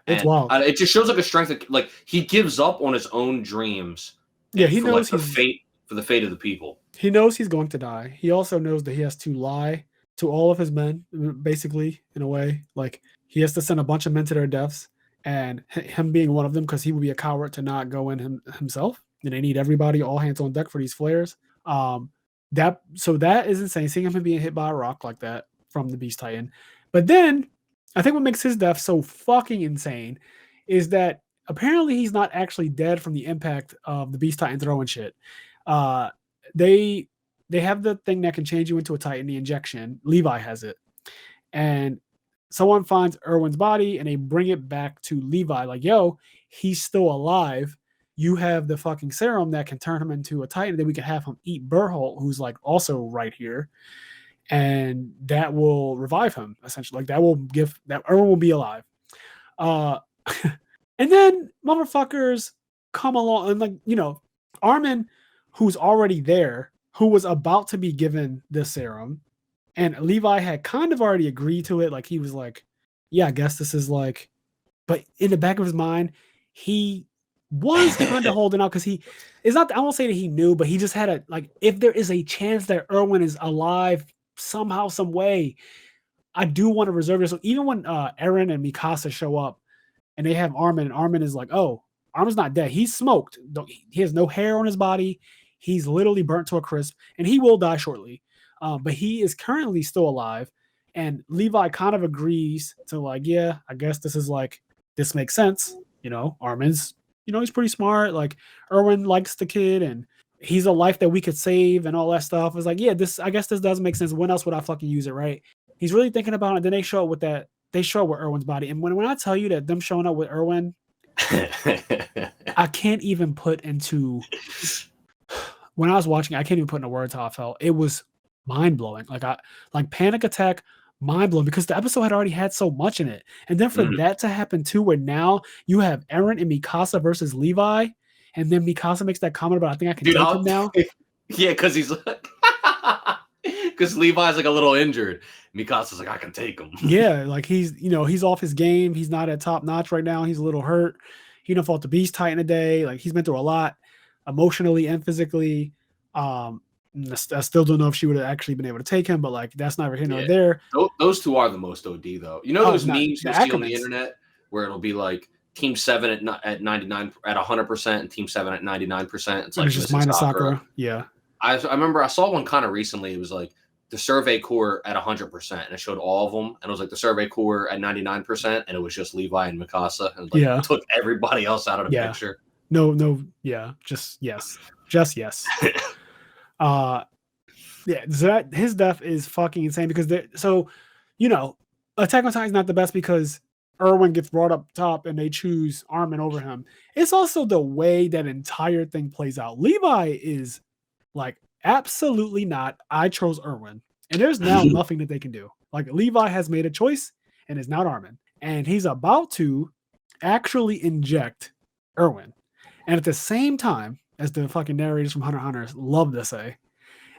it's wild. It just shows like a strength that, like, he gives up on his own dreams. Yeah, he knows for the fate of the people. He knows he's going to die. He also knows that he has to lie to all of his men, basically, in a way. Like, he has to send a bunch of men to their deaths, and him being one of them, because he would be a coward to not go in himself. And they need everybody, all hands on deck for these flares. That is insane. Seeing him being hit by a rock like that from the Beast Titan. But then, I think what makes his death so fucking insane is that apparently he's not actually dead from the impact of the Beast Titan throwing shit. Uh, they have the thing that can change you into a Titan, the injection. Levi has it. And someone finds Erwin's body and they bring it back to Levi, like, yo, he's still alive. You have the fucking serum that can turn him into a Titan. Then we can have him eat Berholt, who's like also right here. And that will revive him, essentially. Like, that will give that Erwin will be alive. And then motherfuckers come along and, like, Armin, who's already there, who was about to be given the serum, and Levi had kind of already agreed to it. Like, he was like, yeah, I guess this is like, but in the back of his mind, he was kind of holding out, because he is not, I won't say that he knew, but he just had a, like, if there is a chance that Erwin is alive somehow, some way, I do want to reserve this. So even when Eren and Mikasa show up and they have Armin, and Armin is like, oh, Armin's not dead. He's smoked. He has no hair on his body. He's literally burnt to a crisp, and he will die shortly. But he is currently still alive. And Levi kind of agrees to, like, yeah, I guess this makes sense. Armin's, he's pretty smart. Like, Erwin likes the kid, and he's a life that we could save and all that stuff. It's like, yeah, I guess this does make sense. When else would I fucking use it, right? He's really thinking about it. And then they show up with Erwin's body. And when I tell you that them showing up with Erwin, I can't even put into, when I was watching, I can't even put into words how I felt. It was mind blowing. Like panic attack, mind blowing, because the episode had already had so much in it. And then for that to happen too, where now you have Eren and Mikasa versus Levi, and then Mikasa makes that comment about, I think I can take him now. Yeah, because he's like, because Levi's like a little injured. Mikasa's like, I can take him. Yeah, like he's off his game. He's not at top notch right now. He's a little hurt. He done fought the Beast Titan today. Like, he's been through a lot, emotionally and physically. I still don't know if she would have actually been able to take him, but like, that's neither here nor there. Those two are the most OD though. Those memes you see on the internet where it'll be like Team 7 at 99 at 100% and Team 7 at 99%. It's like just minus Sakura. Yeah. I remember I saw one kind of recently. It was like the Survey Corps at 100%, and it showed all of them, and it was like the Survey Corps at 99%, and it was just Levi and Mikasa, and it took everybody else out of the picture. No, yeah, just yes. His death is fucking insane, because Attack on Titan is not the best because Erwin gets brought up top and they choose Armin over him. It's also the way that entire thing plays out. Levi is like, absolutely not. I chose Erwin, and there's now nothing that they can do. Like, Levi has made a choice and is not Armin, and he's about to actually inject Erwin. And at the same time, as the fucking narrators from Hunter x Hunter love to say,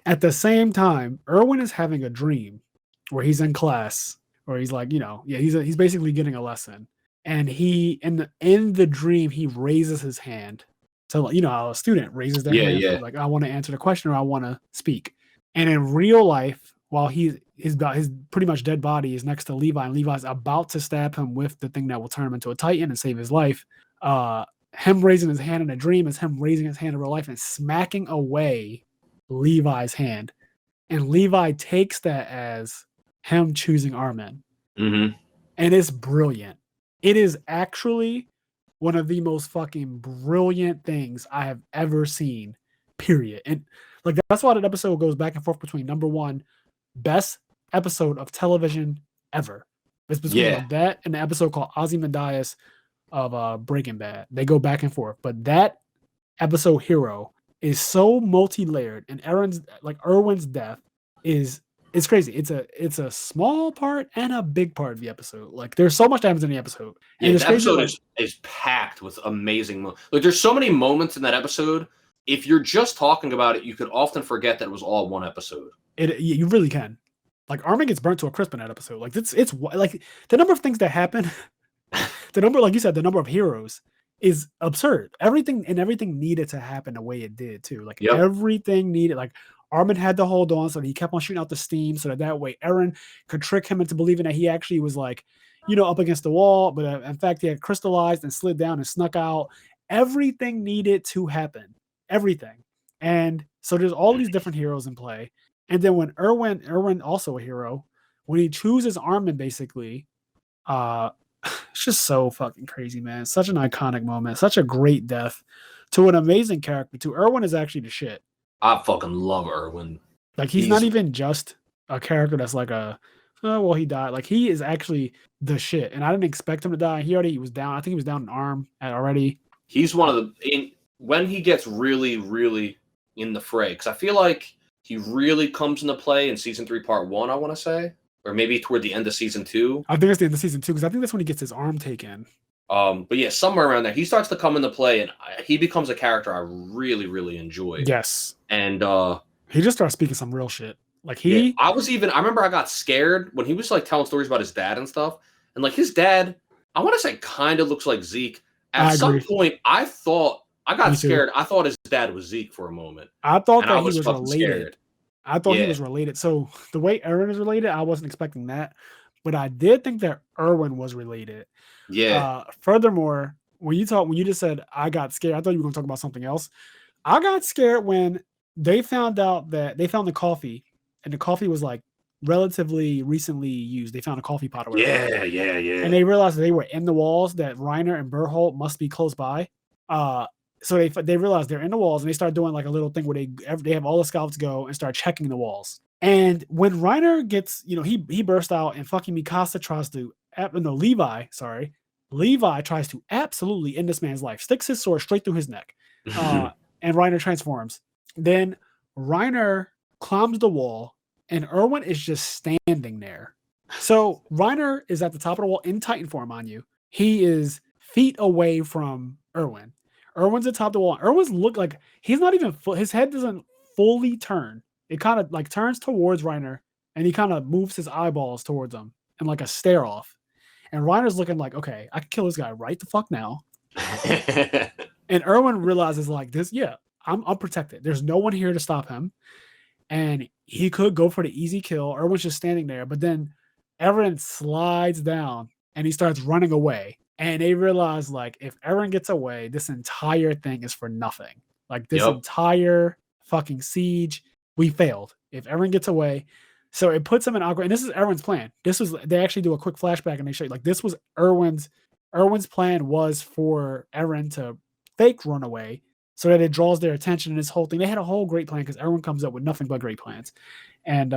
at the same time, Erwin is having a dream where he's in class, or he's like, he's basically getting a lesson. And he, in the dream, he raises his hand to, how a student raises their hand, for, like, I want to answer the question, or I want to speak. And in real life, while his pretty much dead body is next to Levi, and Levi's about to stab him with the thing that will turn him into a Titan and save his life, him raising his hand in a dream is him raising his hand in real life and smacking away Levi's hand. And Levi takes that as him choosing Armin. Mm-hmm. And it's brilliant. It is actually one of the most fucking brilliant things I have ever seen, period. And like, that's why that episode goes back and forth between number one, best episode of television ever. It's between that and the episode called Ozymandias of Breaking Bad. They go back and forth. But that episode, Hero, is so multi-layered, and Erwin's death it's crazy. It's a small part and a big part of the episode. Like, there's so much that happens in the episode. Yeah, the episode is packed with amazing like, there's so many moments in that episode. If you're just talking about it, you could often forget that it was all one episode. You really can. Like, Armin gets burnt to a crisp in that episode. Like, it's like the number of things that happen, the number, like you said, the number of heroes is absurd. Everything needed to happen the way it did too. Like, everything needed, like, Armin had to hold on, so he kept on shooting out the steam, so that way Eren could trick him into believing that he actually was like, up against the wall, but in fact he had crystallized and slid down and snuck out. Everything needed to happen, everything, and so there's all these different heroes in play. And then when Erwin also a hero, when he chooses Armin, basically, uh, it's just so fucking crazy, man. Such an iconic moment, such a great death to an amazing character. To Erwin is actually the shit. I fucking love Erwin. Like he's not even just a character that's like oh well he died. Like he is actually the shit. And I didn't expect him to die. He was down. I think he was down an arm already. He's one of the when he gets really, really in the fray, because I feel like he really comes into play in season 3, part 1, I want to say. Or maybe toward the end of season 2. I think it's the end of season 2, because I think that's when he gets his arm taken. But yeah, somewhere around there, he starts to come into play, and he becomes a character I really, really enjoy. Yes. And he just starts speaking some real shit. Like I remember I got scared when he was like telling stories about his dad and stuff. And like his dad, I want to say kind of looks like Zeke. At some point, I got scared. I thought his dad was Zeke for a moment. I thought that he was related. Scared. I thought he was related. So the way Eren is related, I wasn't expecting that. But I did think that Erwin was related. Yeah. Furthermore, when you just said I got scared, I thought you were going to talk about something else. I got scared when they found out that they found the coffee, and the coffee was like relatively recently used. They found a coffee pot or whatever. Yeah. And they realized that they were in the walls, that Reiner and Berthold must be close by. So they realized they're in the walls, and they start doing like a little thing where they have all the scouts go and start checking the walls. And when Reiner gets, he burst out, and fucking Mikasa tries to, Levi tries to absolutely end this man's life, sticks his sword straight through his neck, and Reiner transforms. Then Reiner climbs the wall, and Erwin is just standing there. So Reiner is at the top of the wall in Titan form on you. He is feet away from Erwin. Erwin's at the top of the wall. Erwin's look like he's not even his head doesn't fully turn. It kind of like turns towards Reiner, and he kind of moves his eyeballs towards him and like a stare off. And Reiner's looking like, okay, I can kill this guy right the fuck now. And Erwin realizes like this, I'm protected. There's no one here to stop him. And he could go for the easy kill. Erwin's just standing there, but then Eren slides down and he starts running away. And they realize, like, if Eren gets away, this entire thing is for nothing. Like, this entire fucking siege, we failed. If Eren gets away, so it puts him in awkward. And this is Eren's plan. They actually do a quick flashback and they show you, like, this was Erwin's plan was for Eren to fake run away so that it draws their attention and this whole thing. They had a whole great plan because Eren comes up with nothing but great plans. And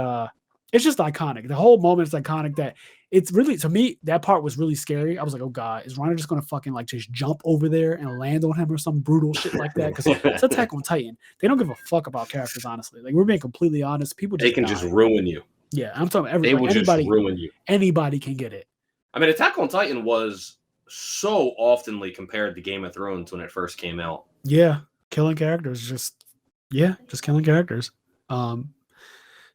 it's just iconic. The whole moment is iconic. That it's really, to me, that part was really scary. I was like, oh God, is Reiner just going to fucking like just jump over there and land on him or some brutal shit like that? Because it's Attack on Titan. They don't give a fuck about characters, honestly. Like, we're being completely honest. People just just ruin you. Yeah, I'm talking everybody. Just ruin you. Anybody can get it. I mean, Attack on Titan was so oftenly compared to Game of Thrones when it first came out. Yeah, killing characters. Just killing characters.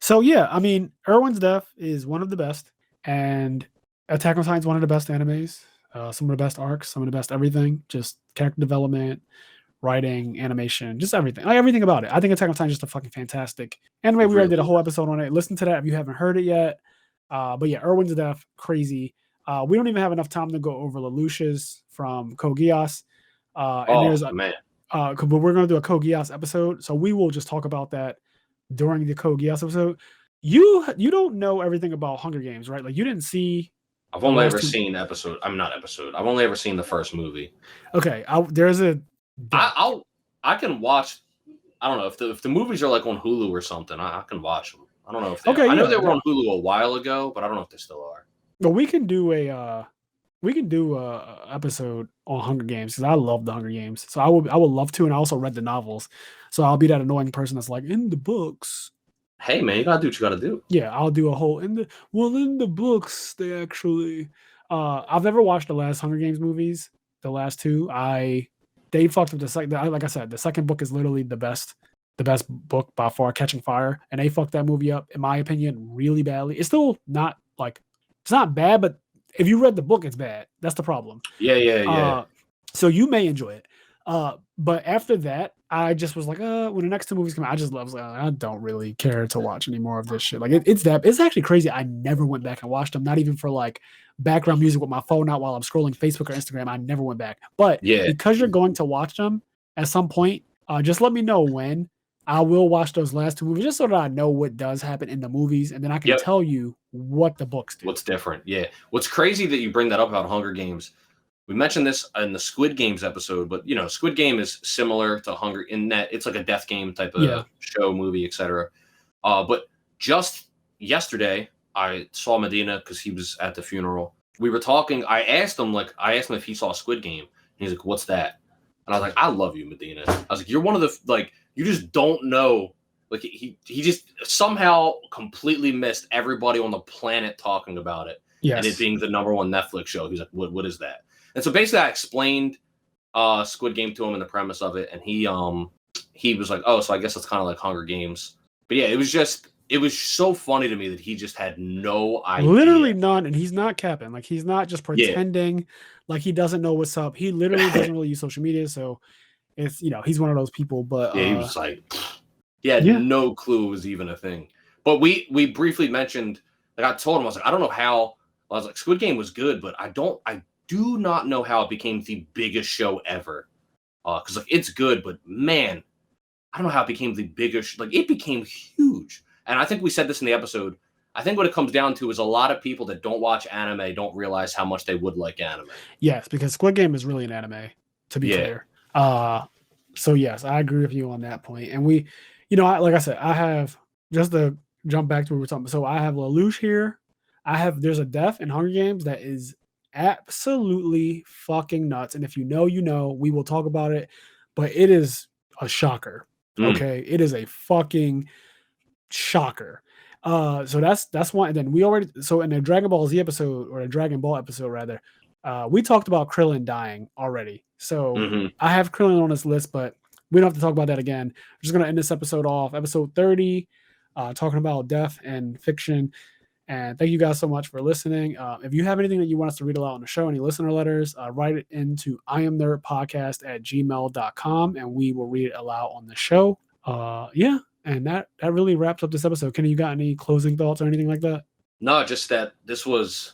So yeah, I mean, Erwin's death is one of the best, and Attack on Titan is one of the best animes. Some of the best arcs, some of the best everything. Just character development, writing, animation, just everything. Like, everything about it. I think Attack on Titan is just a fucking fantastic anime. We already did a whole episode on it. Listen to that if you haven't heard it yet. But yeah, Erwin's death, crazy. We don't even have enough time to go over Lelouch's from Code Geass. But we're going to do a Code Geass episode, so we will just talk about that during the Code Geass episode. You don't know everything about Hunger Games, right? Like, you didn't see. I've only ever seen I've only ever seen the first movie. Okay, there's a. I can watch. I don't know if the movies are like on Hulu or something. I can watch them. I don't know if they are. I know they were on Hulu a while ago, but I don't know if they still are. But we can do a episode on Hunger Games because I love the Hunger Games. So I would love to, and I also read the novels. So I'll be that annoying person that's like, in the books. Hey man, you gotta do what you gotta do. Yeah, I'll do a whole in the books. They actually, I've never watched the last Hunger Games movies. The last two, they fucked with the second. Like I said, the second book is literally the best book by far, Catching Fire, and they fucked that movie up, in my opinion, really badly. It's still not like, it's not bad, but if you read the book, it's bad. That's the problem. Yeah. So you may enjoy it. But after that, I just was like, when the next two movies come out, was like, I don't really care to watch any more of this shit. Like it's actually crazy. I never went back and watched them, not even for like background music with my phone out while I'm scrolling Facebook or Instagram. I never went back. But Yeah. because you're going to watch them at some point, just let me know when. I will watch those last two movies just so that I know what does happen in the movies, and then I can Yep. tell you what the books do. What's different? Yeah. What's crazy that you bring that up about Hunger Games. We mentioned this in the Squid Games episode, but Squid Game is similar to Hunger in that it's like a death game type of show, movie, etc. But just yesterday, I saw Medina because he was at the funeral. We were talking. I asked him if he saw Squid Game. And he's like, "What's that?" And I was like, "I love you, Medina." I was like, "You're one of the you just don't know." Like he just somehow completely missed everybody on the planet talking about it, and it being the #1 Netflix show. He's like, "What is that?" And so basically, I explained Squid Game to him and the premise of it, and he was like, "Oh, so I guess it's kind of like Hunger Games." But yeah, it was so funny to me that he just had no idea. Literally none, and he's not capping. Like he's not just pretending like he doesn't know what's up. He literally doesn't really use social media, so it's he's one of those people. But yeah, he was like, he had no clue it was even a thing. But we briefly mentioned, like I told him, I was like, I don't know how. I was like, Squid Game was good, but I do not know how it became the biggest show ever. Because like it's good, but man, I don't know how it became the biggest. Like it became huge, and I think we said this in the episode. I think what it comes down to is a lot of people that don't watch anime don't realize how much they would like anime. Yes, because Squid Game is really an anime, to be clear. So yes, I agree with you on that point. And we, like I said, I have just to jump back to what we were talking about. So I have Lelouch here. There's a death in Hunger Games that is absolutely fucking nuts. And if you know, we will talk about it, but it is a shocker. Okay. It is a fucking shocker. So that's one. And then we already, so in the Dragon Ball Z episode, or a Dragon Ball episode rather, we talked about Krillin dying already. So I have Krillin on this list, but we don't have to talk about that again. I'm just going to end this episode off, episode 30, talking about death and fiction. And thank you guys so much for listening. If you have anything that you want us to read aloud on the show, any listener letters, write it into IMNerdPodcast@gmail.com, and we will read it aloud on the show. And that really wraps up this episode. Kenny, you got any closing thoughts or anything like that? No, just that this was,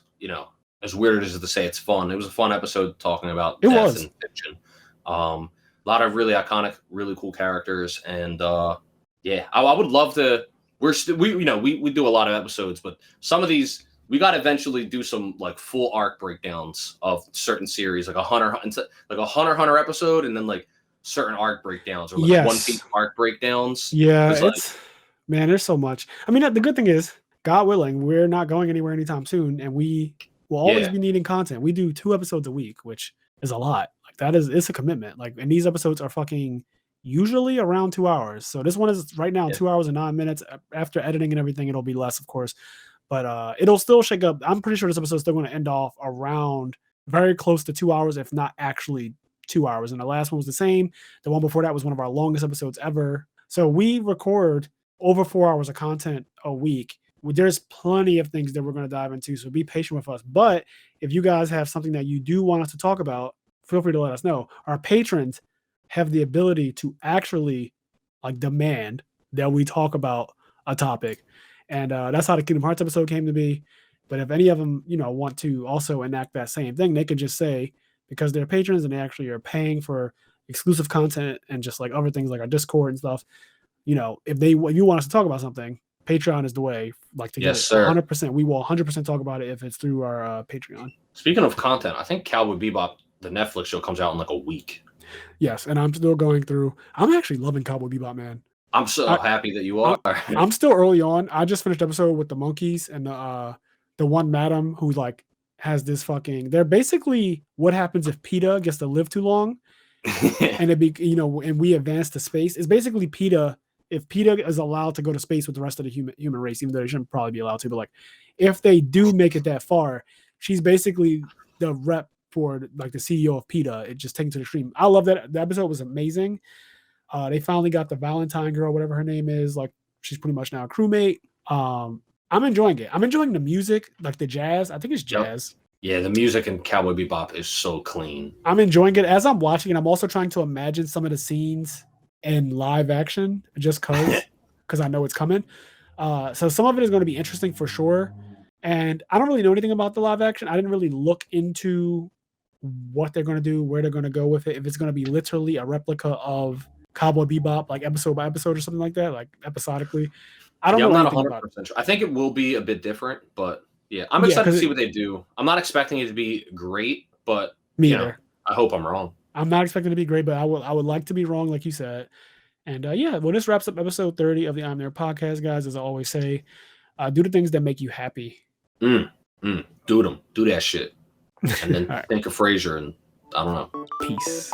as weird as it is to say, it's fun. It was a fun episode talking about death and fiction. A lot of really iconic, really cool characters, and I would love to. We do a lot of episodes, but some of these we got to eventually do some like full arc breakdowns of certain series, like a Hunter episode, and then like certain arc breakdowns or like One Piece arc breakdowns. Yeah, man, there's so much. I mean, the good thing is, God willing, we're not going anywhere anytime soon, and we will always be needing content. We do 2 episodes a week, which is a lot. Like it's a commitment. Like, and these episodes are fucking usually around 2 hours. So this one is right now 2 hours and 9 minutes. After editing and everything, it'll be less, of course, but it'll still shake up. I'm pretty sure this episode is still going to end off around very close to 2 hours, if not actually 2 hours. And the last one was the same. The one before that was one of our longest episodes ever. So we record over 4 hours of content a week. There's plenty of things that we're going to dive into, so be patient with us. But if you guys have something that you do want us to talk about, feel free to let us know. Our patrons have the ability to actually like demand that we talk about a topic. And that's how the Kingdom Hearts episode came to be. But if any of them, want to also enact that same thing, they could just say, because they're patrons and they actually are paying for exclusive content and just like other things like our Discord and stuff, if you want us to talk about something, Patreon is the way, like to get it 100%. We will 100% talk about it if it's through our Patreon. Speaking of content, I think Cowboy Bebop, the Netflix show, comes out in like a week. Yes, and I'm still going through. I'm actually loving Cowboy Bebop, man. I'm so happy that you are. I'm still early on. I just finished episode with the monkeys and the one madam who like has this fucking. They're basically what happens if PETA gets to live too long, and and we advance to space. It's basically PETA. If PETA is allowed to go to space with the rest of the human race, even though they shouldn't probably be allowed to, but like if they do make it that far, she's basically the rep for like the CEO of PETA. It just taken to the stream. I love that. The episode was amazing. They finally got the Valentine girl, whatever her name is. Like she's pretty much now a crewmate. I'm enjoying it. I'm enjoying the music, like the jazz. I think it's jazz. Yeah, the music in Cowboy Bebop is so clean. I'm enjoying it as I'm watching it. I'm also trying to imagine some of the scenes in live action just because I know it's coming. So some of it is going to be interesting for sure. And I don't really know anything about the live action. I didn't really look into what they're going to do, where they're going to go with it. If it's going to be literally a replica of Cowboy Bebop, like episode by episode or something like that, like episodically. I don't Yeah, I'm know not anything about it. 100% sure. I think it will be a bit different, but yeah, I'm Yeah, excited to because see what they do. I'm not expecting it to be great, but me you know, either. I hope I'm wrong. I'm not expecting to be great, but I would like to be wrong, like you said. And yeah, well, this wraps up episode 30 of the IMNerd podcast, guys. As I always say, do the things that make you happy. Do them, do that shit, and then All right, think of Frasier, and I don't know. peace.